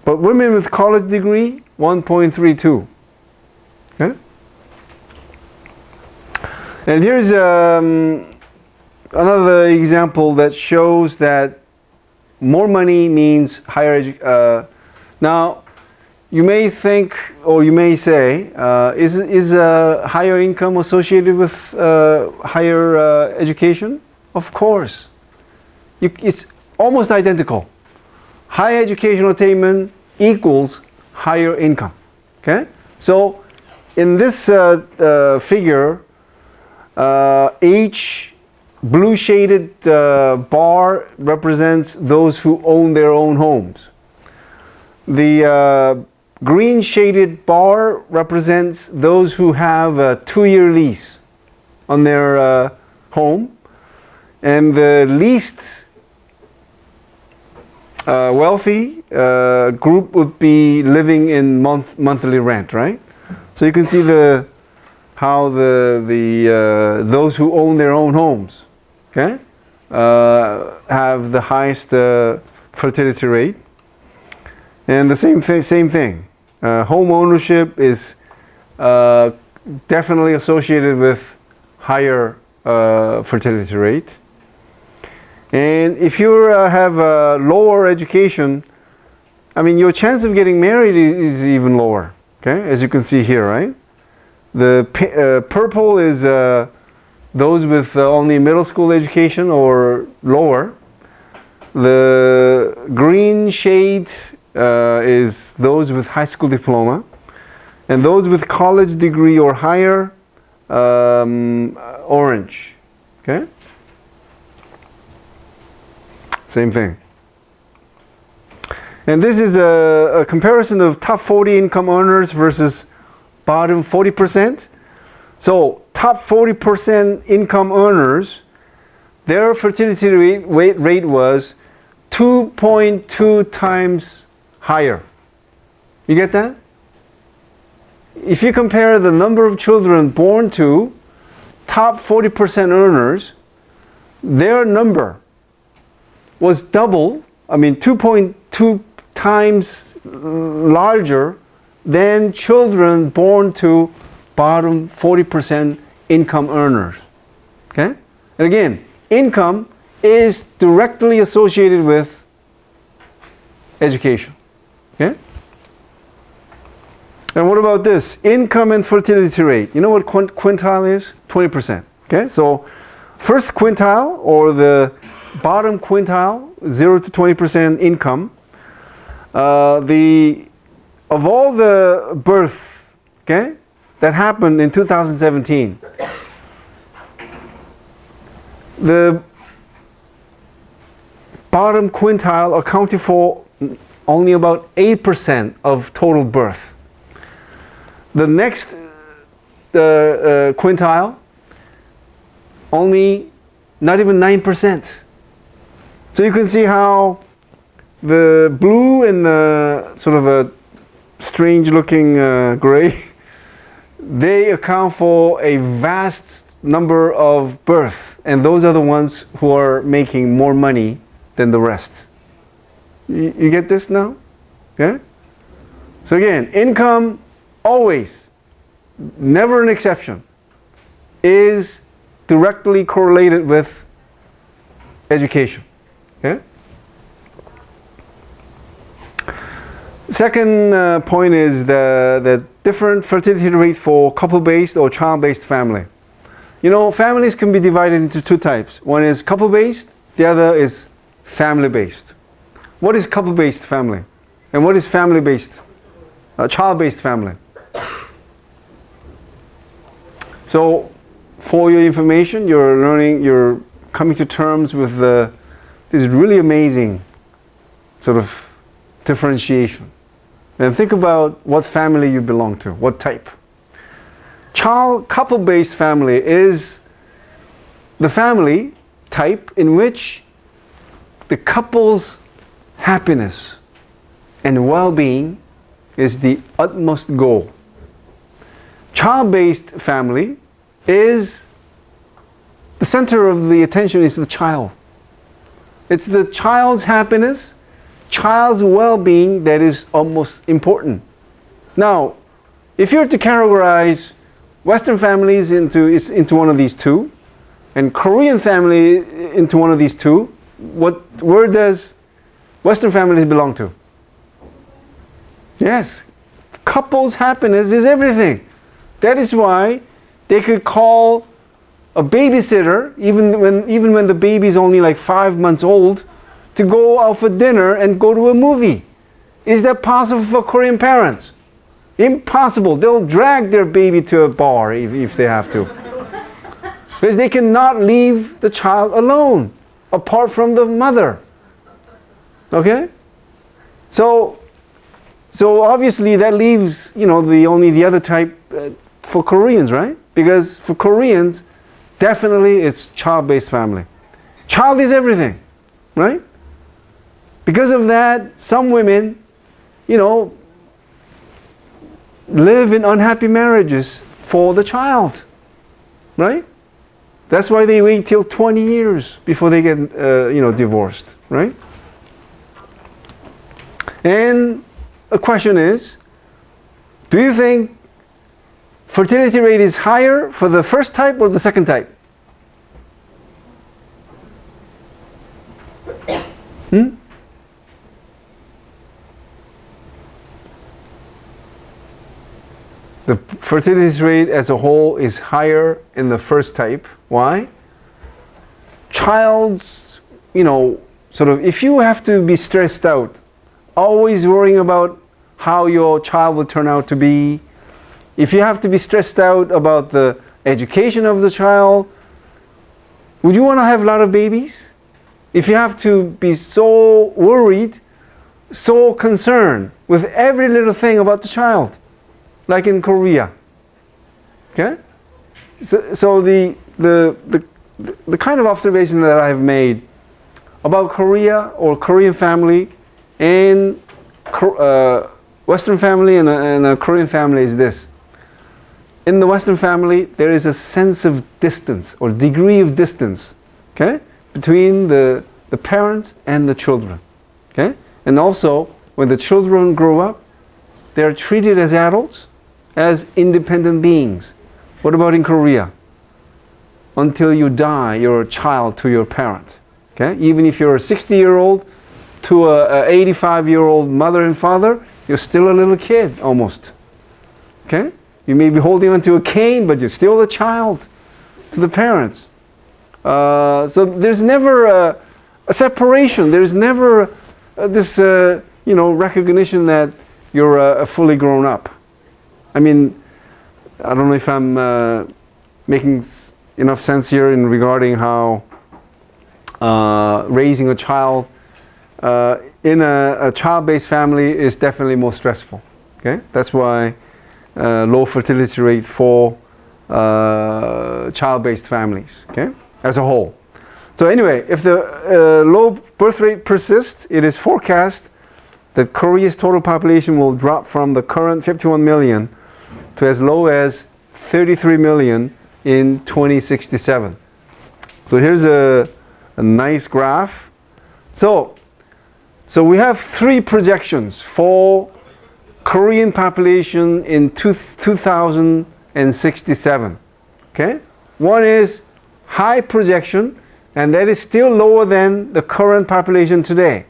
But women with college degree, 1.32. Okay? And here's another example that shows that more money means higher education. Now, you may think, or you may say, is higher income associated with higher education? Of course. It's almost identical. High educational attainment equals higher income. Okay? So, in this figure, each blue shaded bar represents those who own their own homes. The green shaded bar represents those who have a 2-year lease on their home. And the least wealthy group would be living in monthly rent, right? So you can see how those who own their own homes, okay, have the highest fertility rate. And the same thing. Home ownership is definitely associated with higher fertility rate. And if you have a lower education, I mean, your chance of getting married is even lower. Okay, as you can see here, right? The purple is those with only middle school education or lower. The green shade is those with high school diploma, and those with college degree or higher, orange. Okay? Same thing. And this is a comparison of top 40 income earners versus bottom 40%. So top 40% income earners, their fertility rate was 2.2 times higher. You get that? If you compare the number of children born to top 40% earners, their number was double, 2.2 times larger than children born to bottom 40% income earners. Okay? And again, income is directly associated with education. Okay? And what about this? Income and fertility rate. You know what quintile is? 20%. Okay? So first quintile, or the bottom quintile, 0 to 20% income, of all the birth, okay, that happened in 2017, the bottom quintile accounted for only about 8% of total birth. The next quintile, only not even 9%. So you can see how the blue and the sort of a strange looking gray, they account for a vast number of birth, and those are the ones who are making more money than the rest. You get this now? Okay? So again, income always, never an exception, is directly correlated with education. Okay? Second point is the different fertility rate for couple-based or child-based family. You know, families can be divided into two types. One is couple-based, the other is family-based. What is couple-based family? And what is family-based, child-based family? So, for your information, you're coming to terms with this really amazing sort of differentiation. And think about what family you belong to, what type. Couple-based family is the family type in which the couple's happiness and well-being is the utmost goal. Child-based family is the center of the attention is the child. It's the child's happiness, child's well-being that is almost important. Now, if you're to categorize Western families into one of these two, and Korean family into one of these two, where does Western families belong to? Yes, couples' happiness is everything. That is why they could call a babysitter, even when the baby is only like 5 months old, to go out for dinner and go to a movie. Is that possible for Korean parents? Impossible. They'll drag their baby to a bar if they have to. Because they cannot leave the child alone, apart from the mother. Okay? So obviously that leaves, only the other type for Koreans, right? Because for Koreans, definitely it's child-based family. Child is everything, right? Because of that, some women, live in unhappy marriages for the child, right? That's why they wait till 20 years before they get, divorced, right? And the question is, do you think fertility rate is higher for the first type or the second type? The fertility rate as a whole is higher in the first type. Why? Child's, if you have to be stressed out, always worrying about how your child will turn out to be, if you have to be stressed out about the education of the child, would you want to have a lot of babies? If you have to be so worried, so concerned with every little thing about the child, like in Korea, okay? So the kind of observation that I've made about Korea or Korean family and Western family and a Korean family is this. In the Western family, there is a sense of distance or degree of distance, okay, between the parents and the children, okay? And also, when the children grow up, they are treated as adults, as independent beings. What about in Korea? Until you die, you're a child to your parent, okay? Even if you're a 60-year-old to a 85-year-old mother and father, you're still a little kid, almost, okay? You may be holding onto a cane, but you're still a child to the parents. So there's never a separation. There's never this, recognition that you're a fully grown up. I mean, I don't know if I'm making enough sense here in regarding how raising a child in a child-based family is definitely more stressful. Okay, that's why low fertility rate for child-based families. Okay, as a whole. So anyway, if the low birth rate persists, it is forecast that Korea's total population will drop from the current 51 million to as low as 33 million in 2067. So here's a nice graph. So we have three projections for Korean population in 2067. Okay? One is high projection, and that is still lower than the current population today.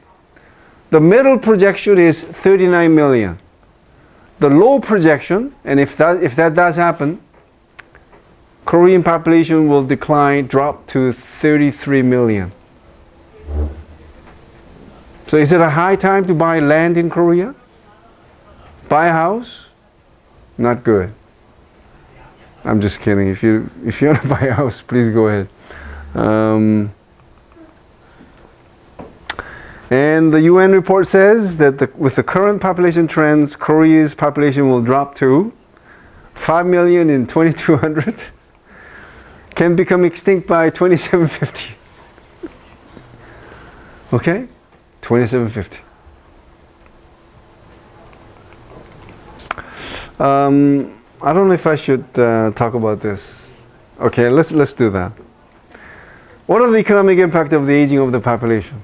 The middle projection is 39 million. The low projection, and if that does happen, Korean population will drop to 33 million. So is it a high time to buy land in Korea? Buy a house? Not good. I'm just kidding. If you want to buy a house, please go ahead. And the UN report says that with the current population trends, Korea's population will drop to 5 million in 2200, can become extinct by 2750. Okay? 2750. I don't know if I should talk about this. Okay, let's do that. What are the economic impact of the aging of the population?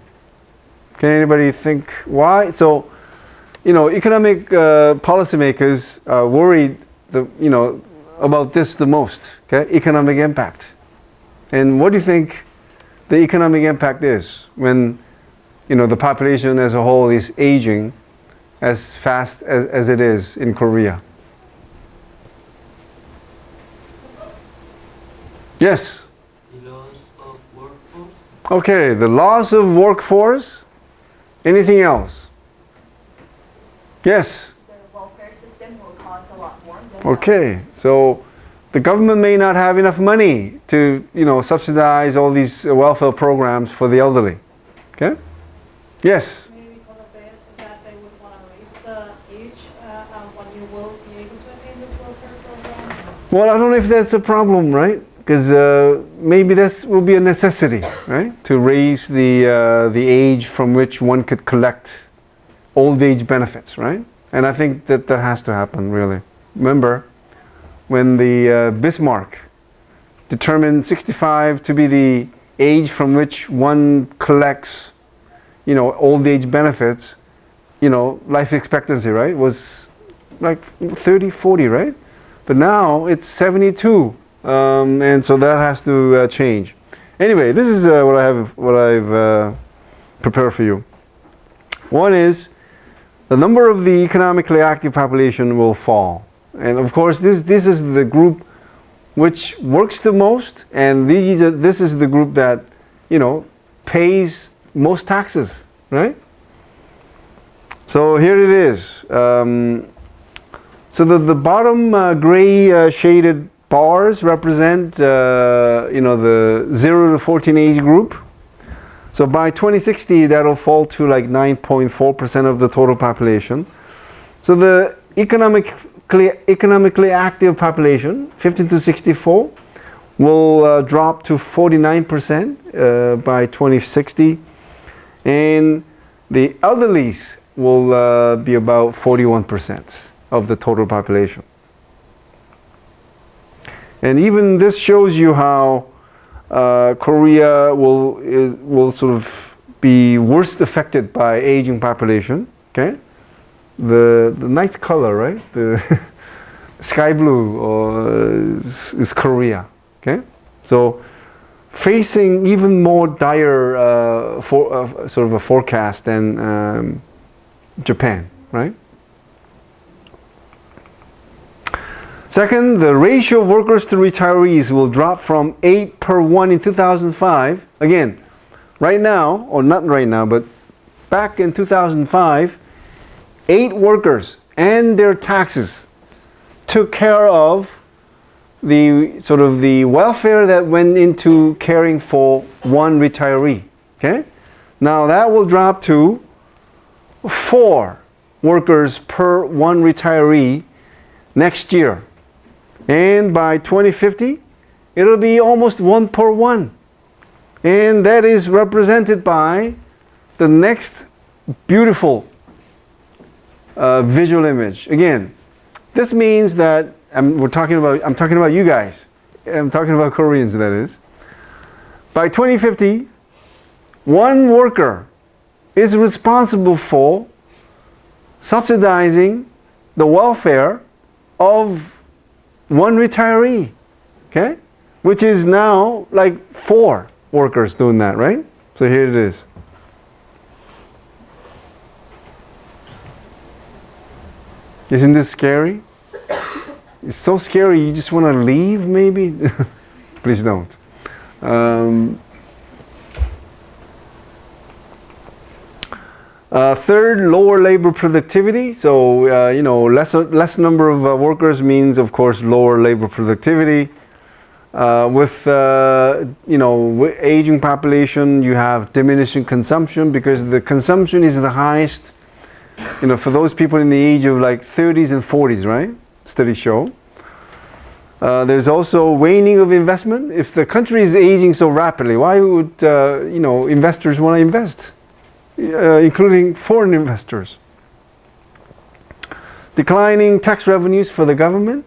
Can anybody think why? So, economic policymakers are worried, about this the most. Okay, economic impact. And what do you think the economic impact is when, the population as a whole is aging as fast as it is in Korea? Yes? The loss of workforce. Okay, the loss of workforce. Anything else? Yes? The welfare system will cost a lot more. Okay, so the government may not have enough money to, subsidize all these welfare programs for the elderly. Okay? Yes? Maybe because of that they would want to raise the age when you will be able to attain this welfare program. Well, I don't know if that's a problem, right? Because maybe this will be a necessity, right? To raise the age from which one could collect old age benefits, right? And I think that has to happen, really. Remember, when the Bismarck determined 65 to be the age from which one collects, old age benefits, life expectancy, right, was like 30, 40, right? But now it's 72. And so that has to change. Anyway, this is what I've prepared for you. One is the number of the economically active population will fall, and of course this is the group which works the most, and this is the group that pays most taxes, right? So here it is. So the bottom gray shaded bars represent the 0 to 14 age group. So by 2060 that'll fall to like 9.4% of the total population. So the economically active population, 15 to 64, will drop to 49% by 2060, and the elderlies will be about 41% of the total population. And even this shows you how Korea will sort of be worst affected by aging population. Okay, the nice color, right? The sky blue is Korea. Okay, so facing even more dire sort of a forecast than Japan, right? Second, the ratio of workers to retirees will drop from 8 per 1 in 2005. Again, right now, or not right now, but back in 2005, 8 workers and their taxes took care of the sort of the welfare that went into caring for one retiree. Okay? Now that will drop to 4 workers per 1 retiree next year. And by 2050, it'll be almost 1 per 1. And that is represented by the next beautiful visual image. Again, this means that I'm talking about you guys. I'm talking about Koreans, that is. By 2050, 1 worker is responsible for subsidizing the welfare of 1 retiree, okay? Which is now like 4 workers doing that, right? So here it is. Isn't this scary? It's so scary you just want to leave, maybe? Please don't. Third, lower labor productivity. So less number of workers means, of course, lower labor productivity. With aging population, you have diminishing consumption because the consumption is the highest. For those people in the age of like 30s and 40s, right? Studies show. There's also waning of investment. If the country is aging so rapidly, why would investors want to invest, including foreign investors? Declining tax revenues for the government.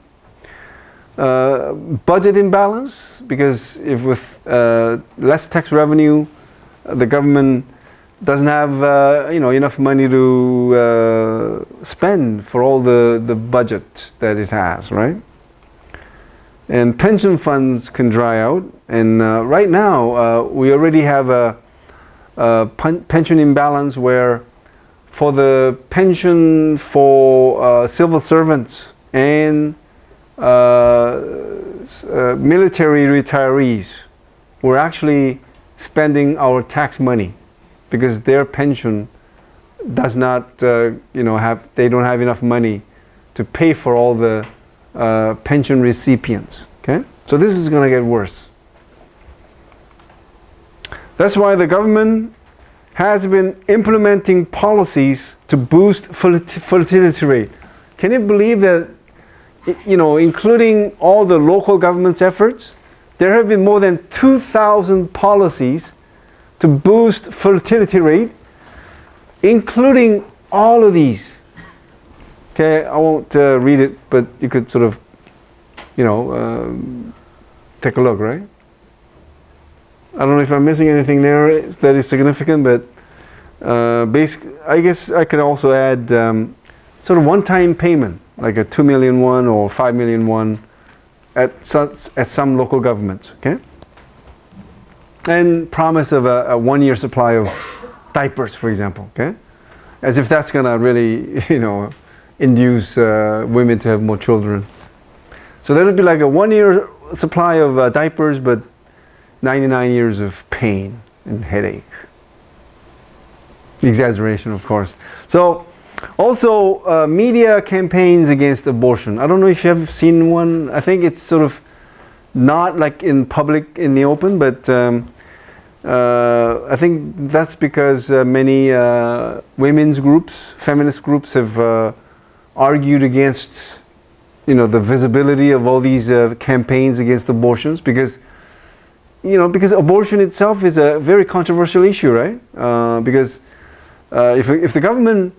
Budget imbalance, because if with less tax revenue, the government doesn't have enough money to spend for all the budget that it has, right? And pension funds can dry out, and right now we already have a pension imbalance where for the pension for civil servants and military retirees, we're actually spending our tax money because their pension does not they don't have enough money to pay for all the pension recipients. Okay, so this is going to get worse. That's why the government has been implementing policies to boost fertility rate. Can you believe that, including all the local government's efforts, there have been more than 2,000 policies to boost fertility rate, including all of these. Okay, I won't read it, but you could sort of, take a look, right? I don't know if I'm missing anything there that is significant, but I guess I could also add sort of one-time payment, like a 2 million won or 5 million won at some local governments, okay? And promise of a 1-year supply of diapers, for example, okay? As if that's gonna really, induce women to have more children. So that would be like a 1-year supply of diapers, but 99 years of pain and headache. Exaggeration, of course. So, also media campaigns against abortion. I don't know if you have seen one. I think it's sort of not like in public, in the open, but I think that's because many women's groups, feminist groups have argued against the visibility of all these campaigns against abortions, because abortion itself is a very controversial issue, right? Because if the government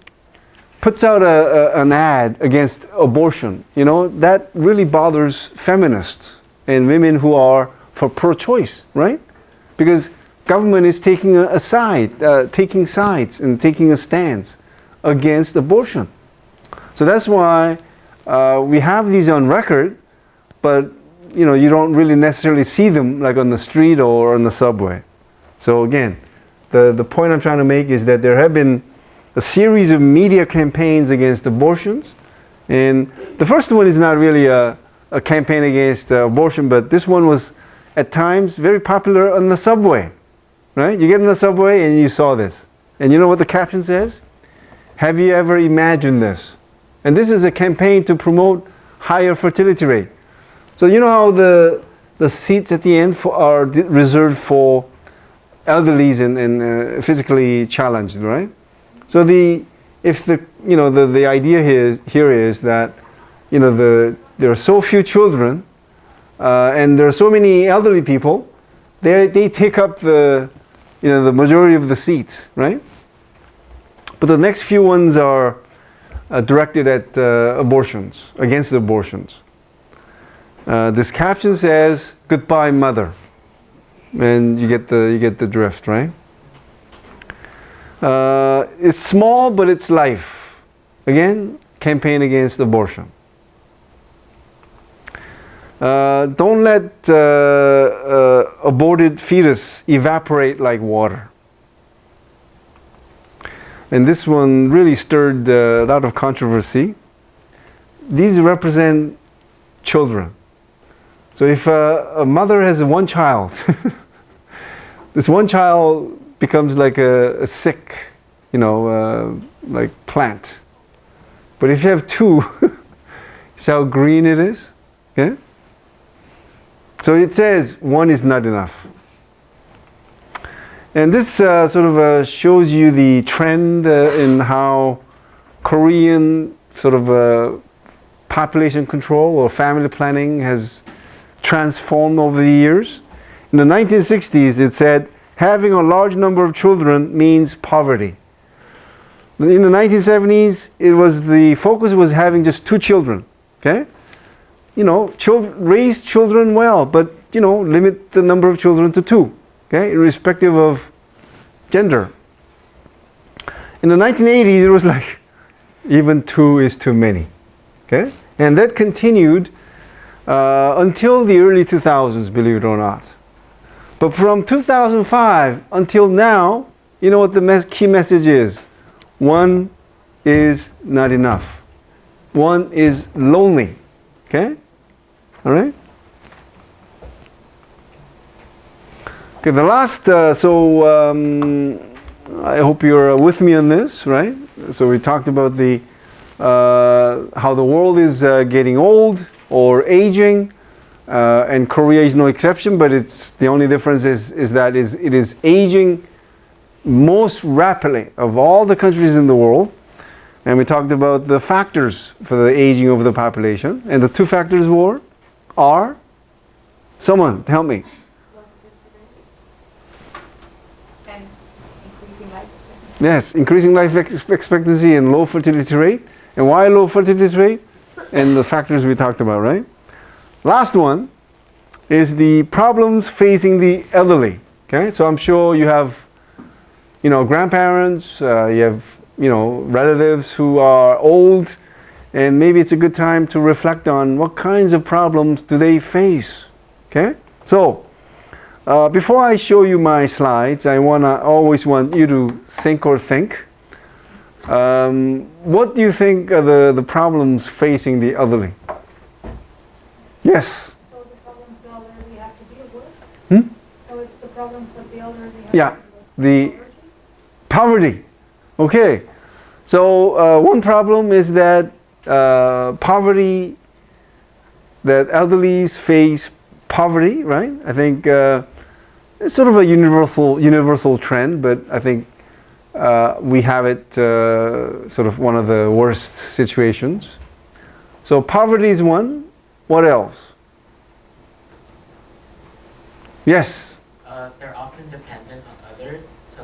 puts out an ad against abortion, that really bothers feminists and women who are for pro-choice, right? Because government is taking a side, taking sides and taking a stance against abortion. So that's why we have these on record, but you don't really necessarily see them like on the street or on the subway. So again, the point I'm trying to make is that there have been a series of media campaigns against abortions, and the first one is not really a campaign against abortion, but this one was at times very popular on the subway, right? You get in the subway and you saw this, and you know what the caption says? Have you ever imagined this? And this is a campaign to promote higher fertility rate. So you know how the seats at the end are reserved for elderlies and physically challenged, right? So the idea here is that there are so few children and there are so many elderly people, they take up the majority of the seats, right? But the next few ones are directed at abortions, against abortions. This caption says, "Goodbye, mother," and you get the drift, right? It's small, but it's life. Again, campaign against abortion. Don't let aborted fetus evaporate like water. And this one really stirred a lot of controversy. These represent children. So if a mother has one child, this one child becomes like a sick like plant. But if you have two, see how green it is? Okay? So it says one is not enough. And this sort of shows you the trend in how Korean sort of population control or family planning has transformed over the years. In the 1960s, it said having a large number of children means poverty. In the 1970s, the focus was having just 2 children. Okay, raise children well, but limit the number of children to 2. Okay, irrespective of gender. In the 1980s, it was like even 2 is too many. Okay, and that continued until the early 2000s, believe it or not. But from 2005 until now, you know what the key message is? 1 is not enough. 1 is lonely. Okay? All right? Okay, the last, I hope you're with me on this, right? So we talked about how the world is getting old or aging, and Korea is no exception, but the only difference is that it is aging most rapidly of all the countries in the world. And we talked about the factors for the aging of the population, and the 2 factors are, someone help me. And increasing life expectancy. Yes, increasing life expectancy and low fertility rate. And why low fertility rate? And the factors we talked about, right? Last one is the problems facing the elderly. Okay, so I'm sure you have, grandparents, you have, relatives who are old, and maybe it's a good time to reflect on what kinds of problems do they face. Okay, so before I show you my slides, I always want you to think. What do you think are the problems facing the elderly? Yes? So the problems the elderly have to deal with? Hmm? So it's the problems that the elderly have Yeah, to deal with? poverty. Okay. So one problem is that poverty, that elderlies face poverty, right? I think it's sort of a universal trend, but I think we have it sort of one of the worst situations. So poverty is one. What else? Yes? They're often dependent on others to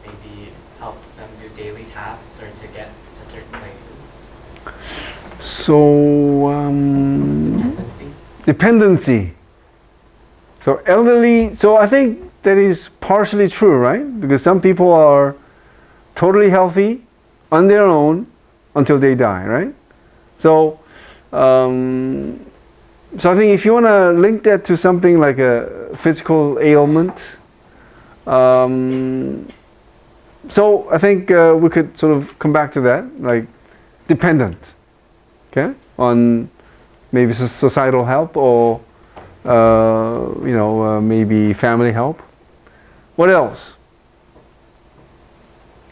maybe help them do daily tasks or to get to certain places. So dependency. So elderly, so I think that is partially true, right? Because some people are totally healthy on their own until they die, right? So so I think if you want to link that to something like a physical ailment, so I think we could sort of come back to that, like dependent, okay, on maybe societal help or maybe family help. What else?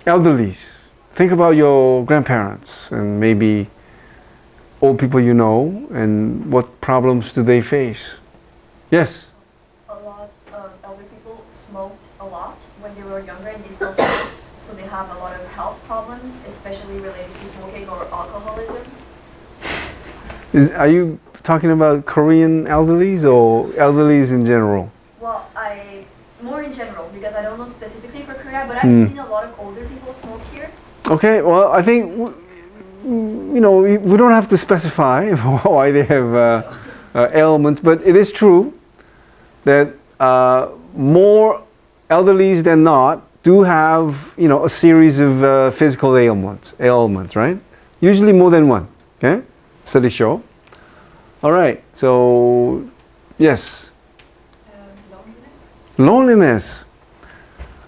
Elderlies. Think about your grandparents and maybe old people you know, and what problems do they face? Yes? A lot of elder people smoked a lot when they were younger and they still smoke. So they have a lot of health problems, especially related to smoking or alcoholism. Are you talking about Korean elderlies or elderlies in general? Well, more in general, because I don't know specifically for Korea, but I've seen a lot of older people smoke here. Okay, well, I think we don't have to specify why they have ailments, but it is true that more elderlies than not do have a series of physical ailments, right? Usually more than one. Okay, studies show. All right, so yes. Loneliness.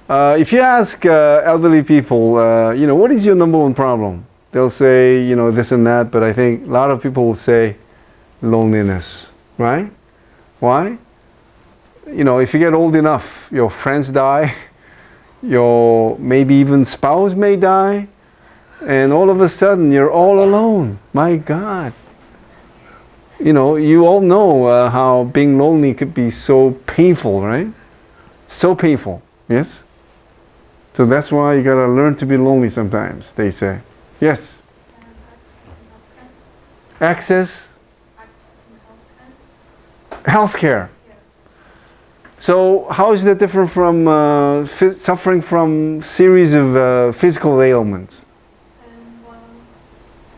If you ask elderly people, what is your number one problem? They'll say, this and that, but I think a lot of people will say loneliness, right? Why? If you get old enough, your friends die, your maybe even spouse may die, and all of a sudden you're all alone. My God. You know, you all know how being lonely could be so painful, right? So painful, yes? So that's why you gotta learn to be lonely sometimes, they say. Yes? Access? Healthcare. So how is that different from suffering from series of physical ailments? Well,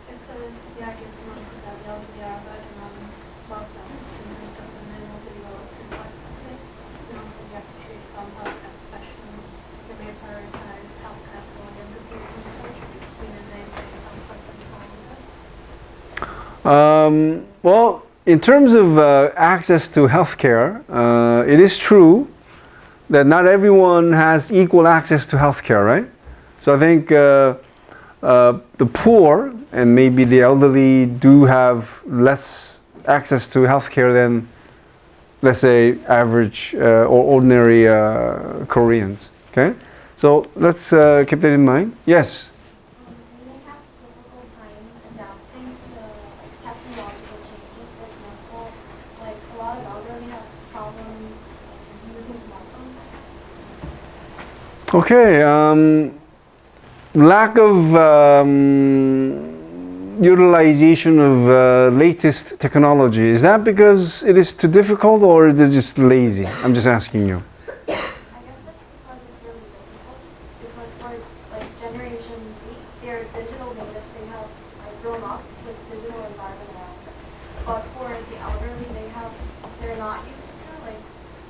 if there's the argument that the elderly are working on both systems and stuff, and then will develop things like sensitive, and also you have to treat from healthcare professionals. They may prioritize healthcare for younger people in surgery, even they face some preference for older. Well, in terms of access to healthcare, it is true that not everyone has equal access to healthcare, right? So I think the poor and maybe the elderly do have less access to healthcare than, let's say, average or ordinary Koreans. Okay, so let's keep that in mind. Yes. They have difficult time adapting to technological changes. For example, like a lot of elderly have problems using smartphones. Okay. Lack of utilization of latest technology. Is that because it is too difficult, or is it just lazy? I'm just asking you. I guess that's because it's really difficult. Because for like Generation Z, they're digital natives. They have like grown up with digital environment around them. But for the elderly, they're not used to like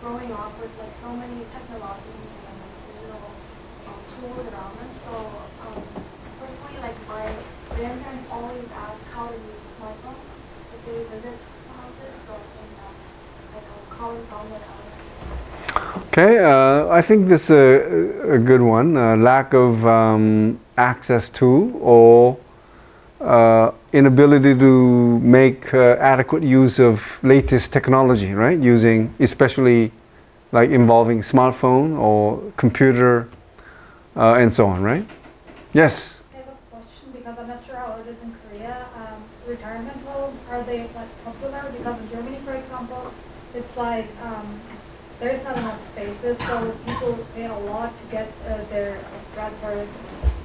growing up with like so many technologies and like digital tools around them. So personally, like my grandparents always ask how to use a smartphone if they visit houses. So I think that's like a common problem with elders. Okay, I think this is a good one. Lack of access to or inability to make adequate use of latest technology, right? Using, especially like involving smartphone or computer and so on, right? Yes? I have a question because I'm not sure how it is in Korea. Retirement homes, are they like popular? Because in Germany, for example, it's like there's not enough spaces, so people pay a lot to get their grandparents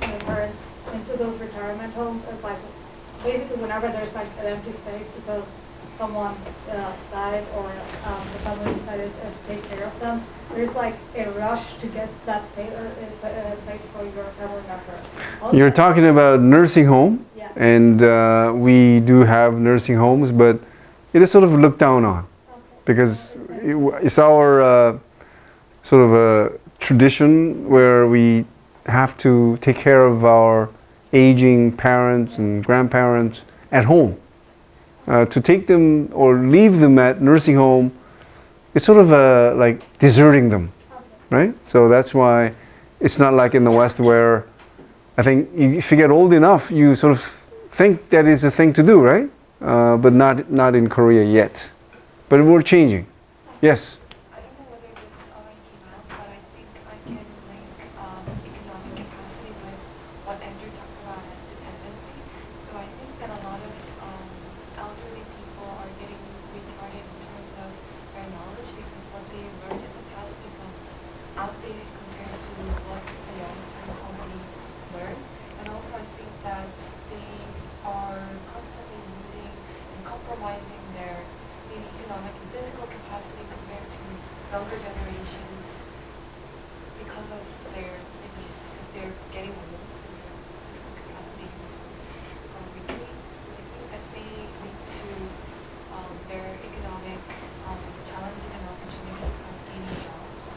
and parents into those retirement homes. It's like basically whenever there's like an empty space because someone died or the family decided to take care of them, there's like a rush to get that place for your family member. You're talking about nursing home, Yeah. and we do have nursing homes, but it is sort of looked down on because it's our sort of a tradition where we have to take care of our aging parents and grandparents at home. To take them or leave them at nursing home, it's sort of like deserting them, right? So that's why it's not like in the West where I think if you get old enough, you sort of think that is a thing to do, right? But not in Korea yet. But we're changing. Yes? I don't know whether this already came out, but I think I can link economic capacity with what Andrew talked about as dependency. So I think that a lot of elderly people are getting retarded in terms of their knowledge because what they learned in the past becomes outdated compared to what the youngsters already learned. And also I think that they are constantly losing and compromising their maybe economic and physical capacity compared to younger generations because of because they're getting old, so their physical capacities are weakening. So I think that they lead to their economic challenges and opportunities of gaining jobs.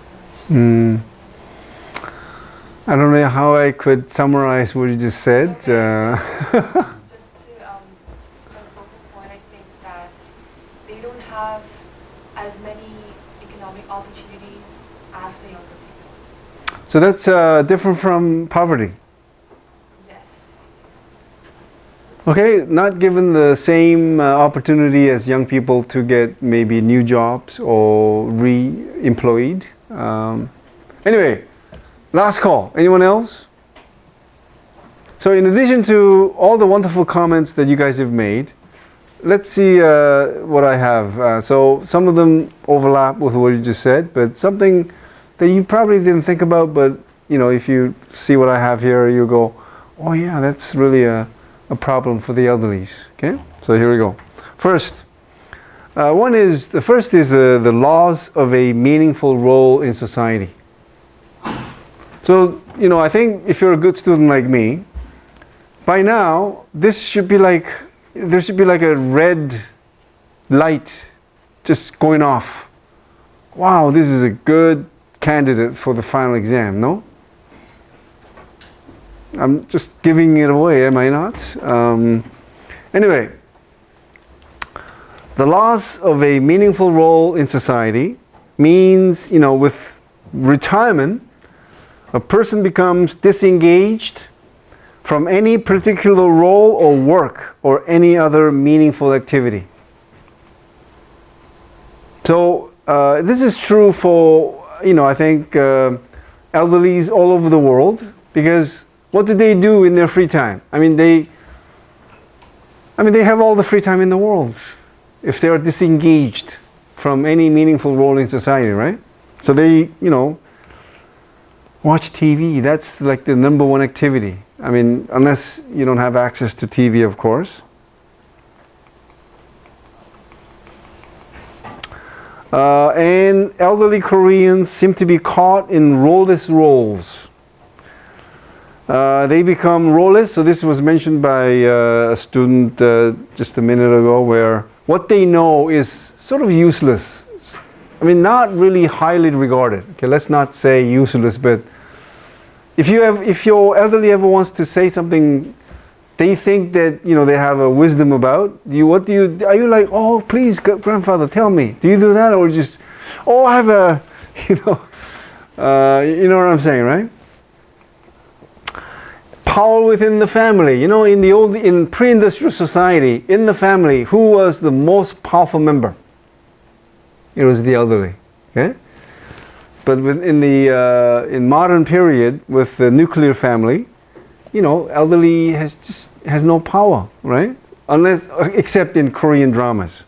I don't know how I could summarize what you just said. Just to my focal point, I think that they don't have as many economic opportunities as the younger people. So that's different from poverty. Yes. Okay, not given the same opportunity as young people to get maybe new jobs or re-employed. Anyway, Last call. Anyone else? So in addition to all the wonderful comments that you guys have made, let's see what I have. So some of them overlap with what you just said, but something that you probably didn't think about, but you know, if you see what I have here, you go, oh yeah, that's really a problem for the elderlies. Okay, so here we go. First, the first is the laws of a meaningful role in society. So, you know, I think if you're a good student like me, by now, there should be like a red light just going off. Wow, this is a good candidate for the final exam, no? I'm just giving it away, am I not? Anyway, the loss of a meaningful role in society means, you know, with retirement, a person becomes disengaged from any particular role or work or any other meaningful activity. So this is true for, you know, I think elderlies all over the world, because what do they do in their free time? I mean, they have all the free time in the world if they are disengaged from any meaningful role in society, right? So they, you know, watch TV. That's like the number one activity. I mean, unless you don't have access to TV, of course. And elderly Koreans seem to be caught in role-less roles. They become role-less. So this was mentioned by a student just a minute ago, where what they know is sort of useless. I mean, not really highly regarded. Okay, let's not say useless, but if your elderly ever wants to say something they think that, you know, they have a wisdom about, are you like, oh, please, grandfather, tell me. Do you do that, or just, oh, I have a, you know what I'm saying, right? Power within the family. You know, in pre-industrial society, in the family, who was the most powerful member? It was the elderly. Okay. But in modern period, with the nuclear family, you know, elderly has no power, right? Except in Korean dramas.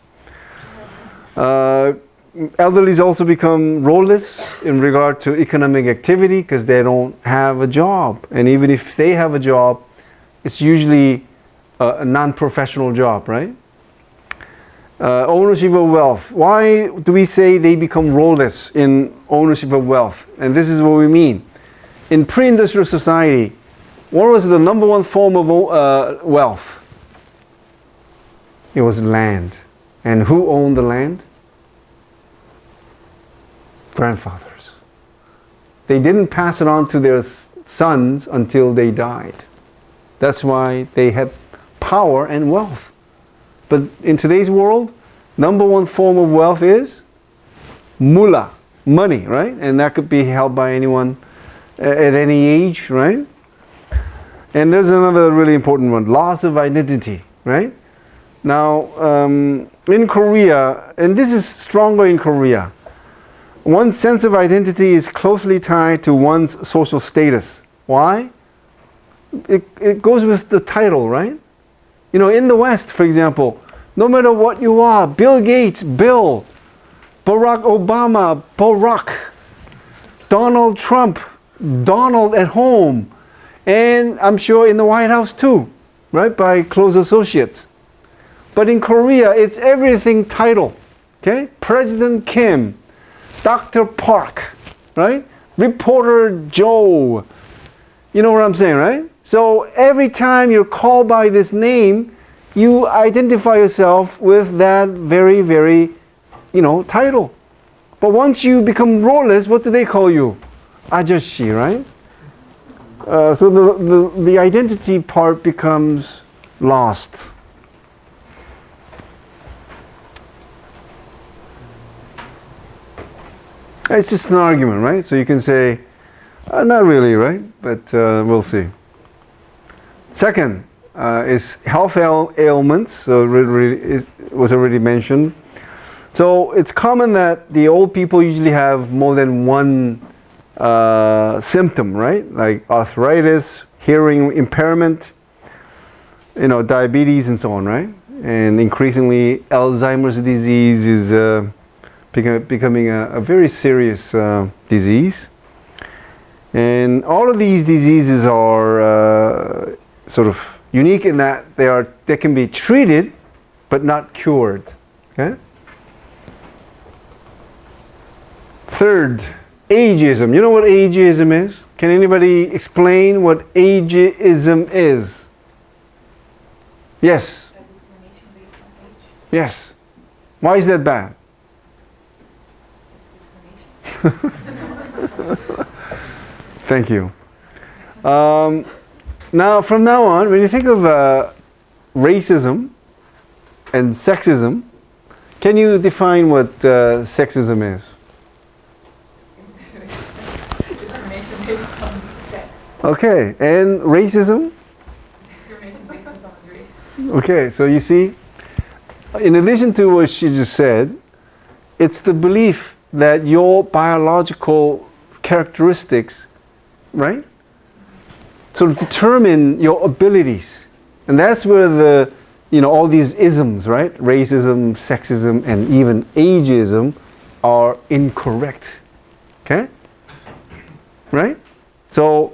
Elderlies also become role-less in regard to economic activity because they don't have a job. And even if they have a job, it's usually a non-professional job, right? Ownership of wealth. Why do we say they become role-less in ownership of wealth? And this is what we mean. In pre-industrial society, what was the number one form of wealth? It was land. And who owned the land? Grandfathers. They didn't pass it on to their sons until they died. That's why they had power and wealth. But in today's world, number one form of wealth is mullah, money, right? And that could be held by anyone at any age, right? And there's another really important one, loss of identity, right? Now, in Korea, and this is stronger in Korea, one's sense of identity is closely tied to one's social status. Why? It goes with the title, right? You know, in the West, for example, no matter what you are, Bill Gates, Bill, Barack Obama, Barack, Donald Trump, Donald at home, and I'm sure in the White House too, right, by close associates. But in Korea, it's everything title, okay? President Kim, Dr. Park, right? Reporter Joe. You know what I'm saying, right? So every time you're called by this name, you identify yourself with that very, very, you know, title. But once you become role-less, what do they call you? Ajashi, right? So the identity part becomes lost. It's just an argument, right? So you can say, not really, right? But we'll see. Second is health ailments. So it was already mentioned. So it's common that the old people usually have more than one symptom, right? Like arthritis, hearing impairment, diabetes and so on, right? And increasingly Alzheimer's disease is becoming a very serious disease. And all of these diseases are sort of unique in that they can be treated but not cured. Okay? Third, ageism. You know what ageism is? Can anybody explain what ageism is? Yes. Discrimination based on age. Yes. Why is that bad? It's discrimination. Thank you. Now, from now on, when you think of racism and sexism, can you define what sexism is? Discrimination based on sex. Okay, and racism? Discrimination based on race. Okay, so you see, in addition to what she just said, it's the belief that your biological characteristics, right, sort of determine your abilities. And that's where all these isms, right, racism, sexism, and even ageism are incorrect. Okay? Right? So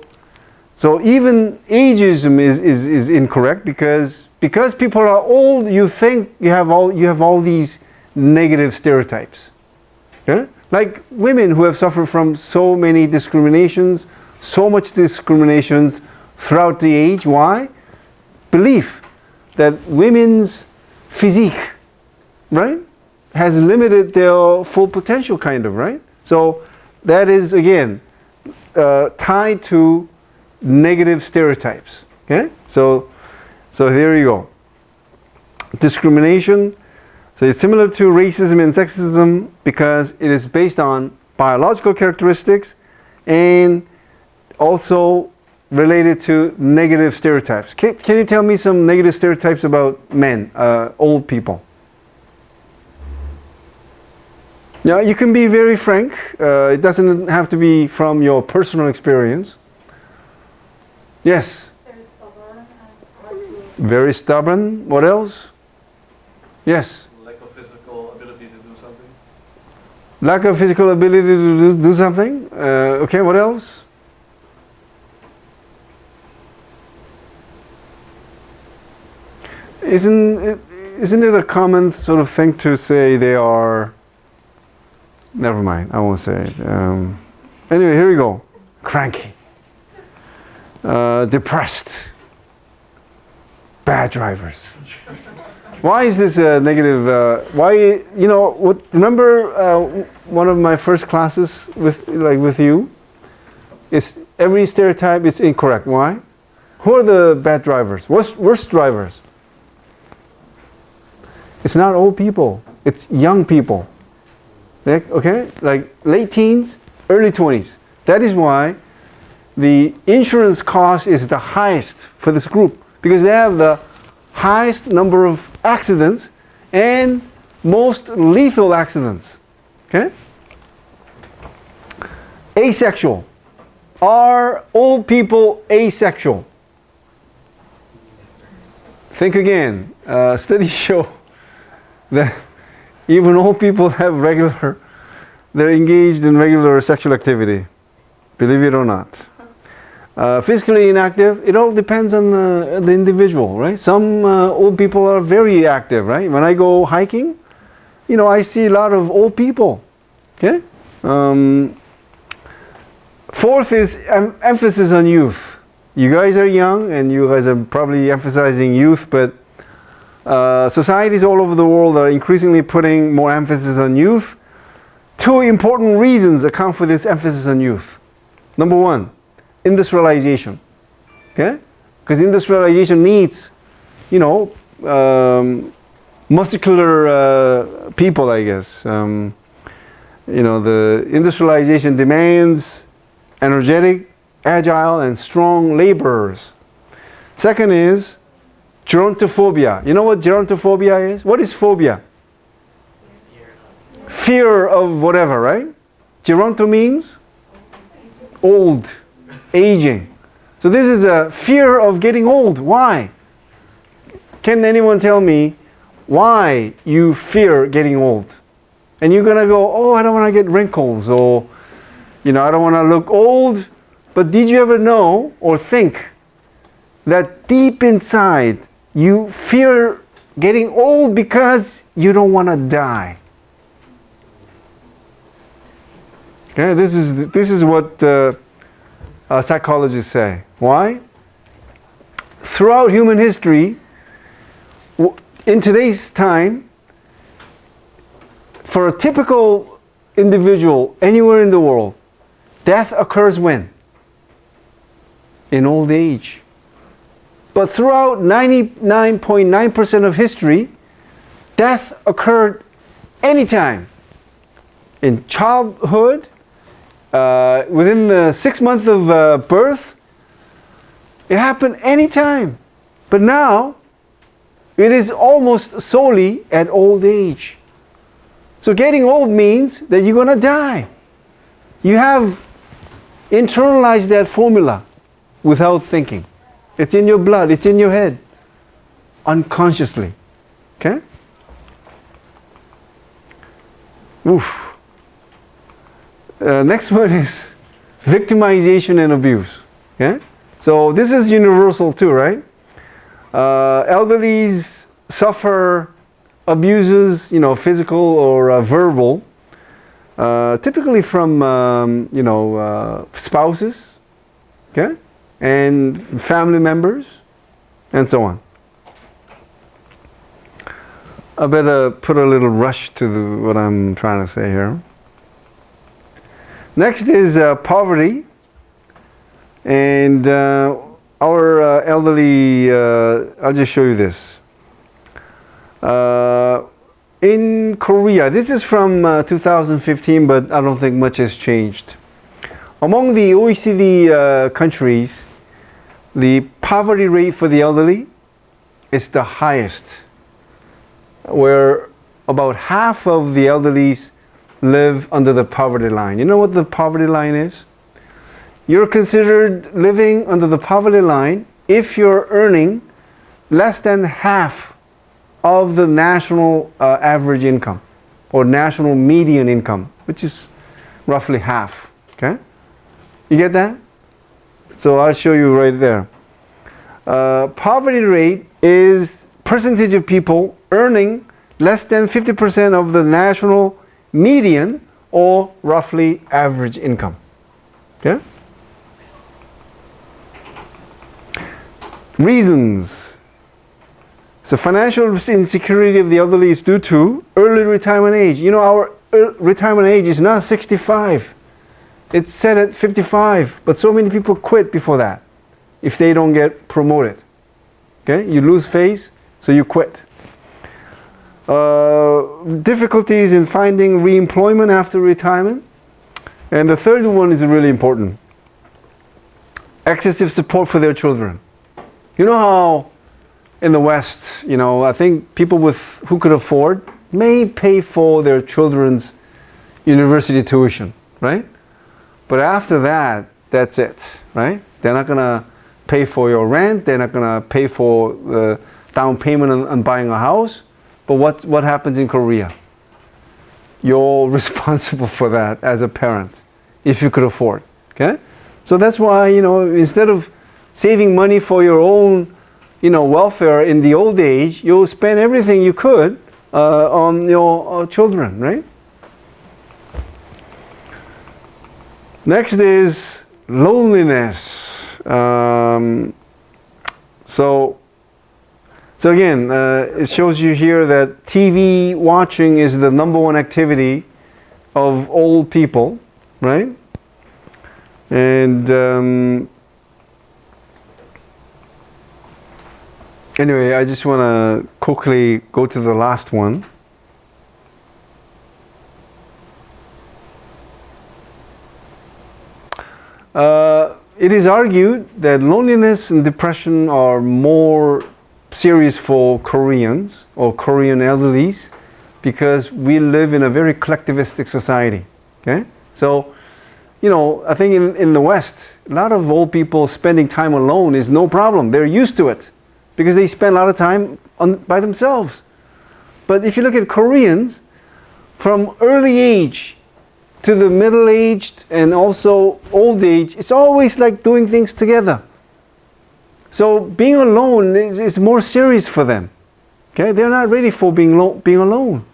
even ageism is incorrect because people are old, you think you have all these negative stereotypes. Okay? Like women who have suffered from so many discriminations, so much discriminations throughout the age. Why? Belief that women's physique, right, has limited their full potential, kind of, right? So that is, again, tied to negative stereotypes. Okay? So here you go. Discrimination. So it's similar to racism and sexism because it is based on biological characteristics and also related to negative stereotypes. Can you tell me some negative stereotypes about men, old people? Yeah, you can be very frank. It doesn't have to be from your personal experience. Yes? They're stubborn and hard to... Very stubborn. What else? Yes? Lack of physical ability to do something. Lack of physical ability to do something. Okay, what else? Isn't it a common sort of thing to say they are... Never mind, I won't say it. Anyway, here we go. Cranky. Depressed. Bad drivers. Why is this negative? Why, remember one of my first classes with you? Is every stereotype is incorrect. Why? Who are the bad drivers? Worst drivers? It's not old people. It's young people. Okay? Like late teens, early 20s. That is why the insurance cost is the highest for this group. Because they have the highest number of accidents and most lethal accidents. Okay? Asexual. Are old people asexual? Think again. Studies show that even old people they're engaged in regular sexual activity. Believe it or not. Physically inactive, it all depends on the individual, right? Some old people are very active, right? When I go hiking, I see a lot of old people. Okay? Fourth is emphasis on youth. You guys are young and you guys are probably emphasizing youth, but societies all over the world are increasingly putting more emphasis on youth. Two important reasons account for this emphasis on youth. Number one, industrialization. Okay? Because industrialization needs, muscular people, I guess. The industrialization demands energetic, agile, and strong laborers. Second is gerontophobia. You know what gerontophobia is? What is phobia? Fear of whatever, right? Geronto means old, aging. So this is a fear of getting old. Why? Can anyone tell me why you fear getting old? And you're gonna go, oh, I don't want to get wrinkles, or I don't want to look old. But did you ever know or think that deep inside you fear getting old because you don't want to die? Okay, this is what psychologists say. Why? Throughout human history, in today's time, for a typical individual anywhere in the world, death occurs when? In old age. But throughout 99.9% of history, death occurred anytime. In childhood, within the 6 months of birth, it happened anytime. But now, it is almost solely at old age. So getting old means that you're going to die. You have internalized that formula without thinking. It's in your blood, it's in your head, unconsciously. Okay? Oof. Next one is victimization and abuse. Okay? So this is universal too, right? Elderlies suffer abuses, physical or verbal, typically from, spouses, okay, and family members, and so on. I better put a little rush to what I'm trying to say here. Next is poverty, and our elderly, I'll just show you this. In Korea, this is from 2015, but I don't think much has changed. Among the OECD countries, the poverty rate for the elderly is the highest, where about half of the elderlies live under the poverty line. You know what the poverty line is? You're considered living under the poverty line if you're earning less than half of the national average income, or national median income, which is roughly half. Okay? You get that? So I'll show you right there. Poverty rate is percentage of people earning less than 50% of the national median, or roughly average income. Okay? Reasons. So financial insecurity of the elderly is due to early retirement age. Our retirement age is not 65. It's set at 55. But so many people quit before that if they don't get promoted. Okay? You lose face, so you quit. Difficulties in finding re-employment after retirement. And the third one is really important. Excessive support for their children. You know how in the West, I think people who could afford may pay for their children's university tuition, right? But after that, that's it, right? They're not going to pay for your rent. They're not going to pay for the down payment on buying a house. But what happens in Korea? You're responsible for that as a parent, if you could afford, okay? So that's why, instead of saving money for your own welfare in the old age, you'll spend everything you could on your children, right? Next is loneliness. So again, it shows you here that TV watching is the #1 activity of old people, right? And anyway, I just want to quickly go to the last one. It is argued that loneliness and depression are more serious for Koreans or Korean elderlies because we live in a very collectivistic society. Okay? So you know, I think in the West, a lot of old people spending time alone is no problem. They're used to it because they spend a lot of time by themselves. But if you look at Koreans, from early age to the middle-aged and also old age, it's always like doing things together. So being alone is more serious for them. Okay, they're not ready for being alone.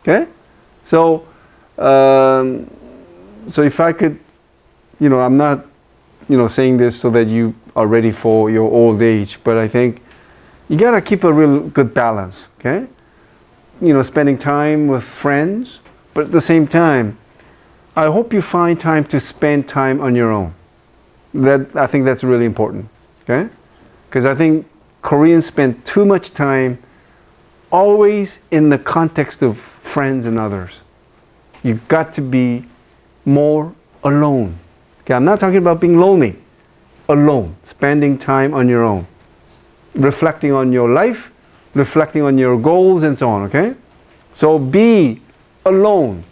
Okay, so so if I could, you know, I'm not, you know, saying this so that you are ready for your old age, but I think you gotta keep a real good balance. Okay, you know, spending time with friends, but at the same time, I hope you find time to spend time on your own. I think that's really important. Okay, because I think Koreans spend too much time always in the context of friends and others. You've got to be more alone. Okay, I'm not talking about being lonely. Alone, spending time on your own, reflecting on your life, reflecting on your goals and so on. Okay, so be alone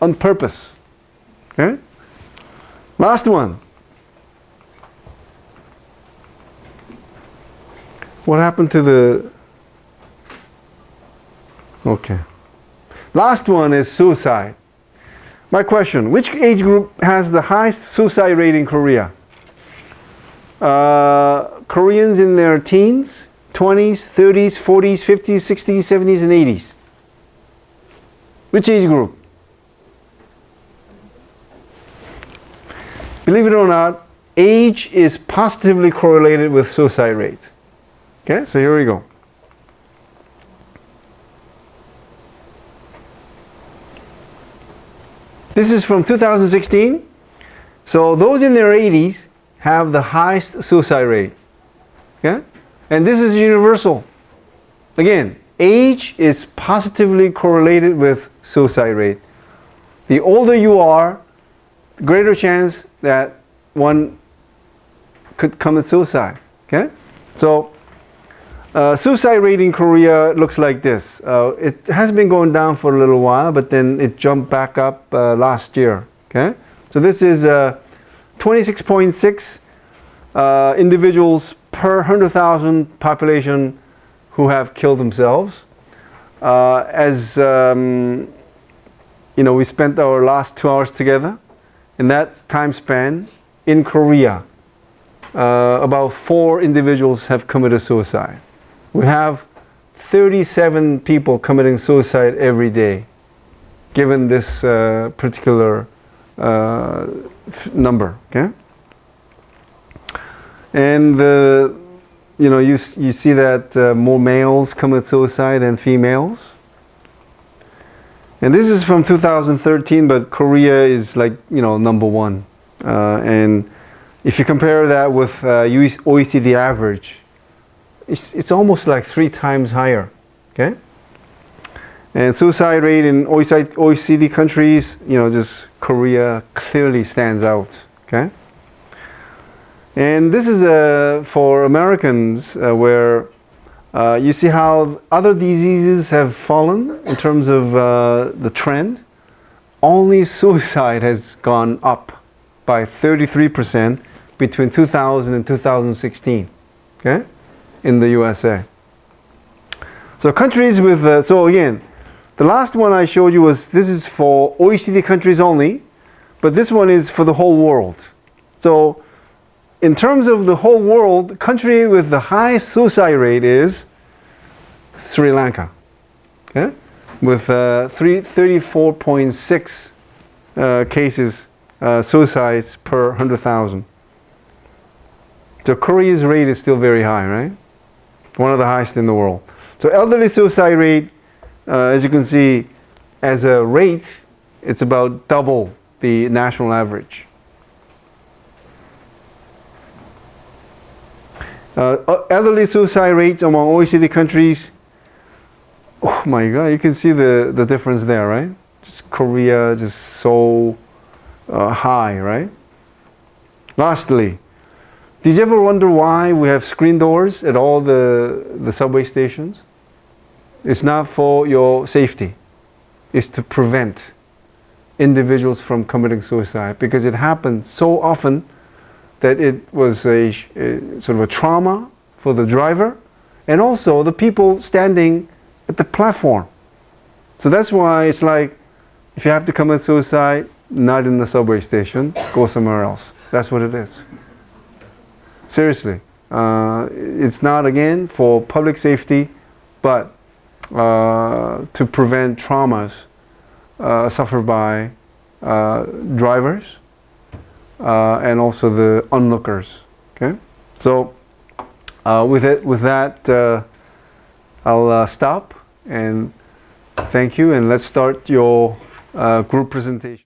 on purpose. Okay, last one. What happened to the... Okay. Last one is suicide. My question, which age group has the highest suicide rate in Korea? Koreans in their teens, 20s, 30s, 40s, 50s, 60s, 70s, and 80s. Which age group? Believe it or not, age is positively correlated with suicide rate. Okay, so here we go. This is from 2016. So those in their 80s have the highest suicide rate. Okay? And this is universal. Again, age is positively correlated with suicide rate. The older you are, the greater chance that one could commit suicide. Okay? So suicide rate in Korea looks like this. It has been going down for a little while, but then it jumped back up last year. Okay, so this is 26.6 individuals per 100,000 population who have killed themselves. As you know, we spent our last 2 hours together. In that time span, in Korea, about 4 individuals have committed suicide. We have 37 people committing suicide every day, given this particular number. Okay, and you know, you see that more males commit suicide than females. And this is from 2013, but Korea is like, you know, number 1. And if you compare that with OECD average, it's almost like 3 times higher. Okay, and suicide rate in OECD countries, you know, just Korea clearly stands out. Okay, and this is for Americans where you see how other diseases have fallen in terms of the trend. Only suicide has gone up by 33% between 2000 and 2016. Okay, in the USA. So countries with, so again, the last one I showed you was, this is for OECD countries only, but this one is for the whole world. So in terms of the whole world, the country with the highest suicide rate is Sri Lanka. Okay, with 34.6 cases, suicides per 100,000. So Korea's rate is still very high, right? One of the highest in the world. So elderly suicide rate, as you can see, as a rate, it's about double the national average. Elderly suicide rates among OECD countries, oh my God, you can see the difference there, right? Just Korea, just so high, right? Lastly, did you ever wonder why we have screen doors at all the subway stations? It's not for your safety. It's to prevent individuals from committing suicide, because it happened so often that it was a sort of a trauma for the driver and also the people standing at the platform. So that's why it's like, if you have to commit suicide, not in the subway station, go somewhere else. That's what it is. Seriously. It's not, again, for public safety, but to prevent traumas suffered by drivers and also the onlookers. Okay? So with that, I'll stop and thank you, and let's start your group presentation.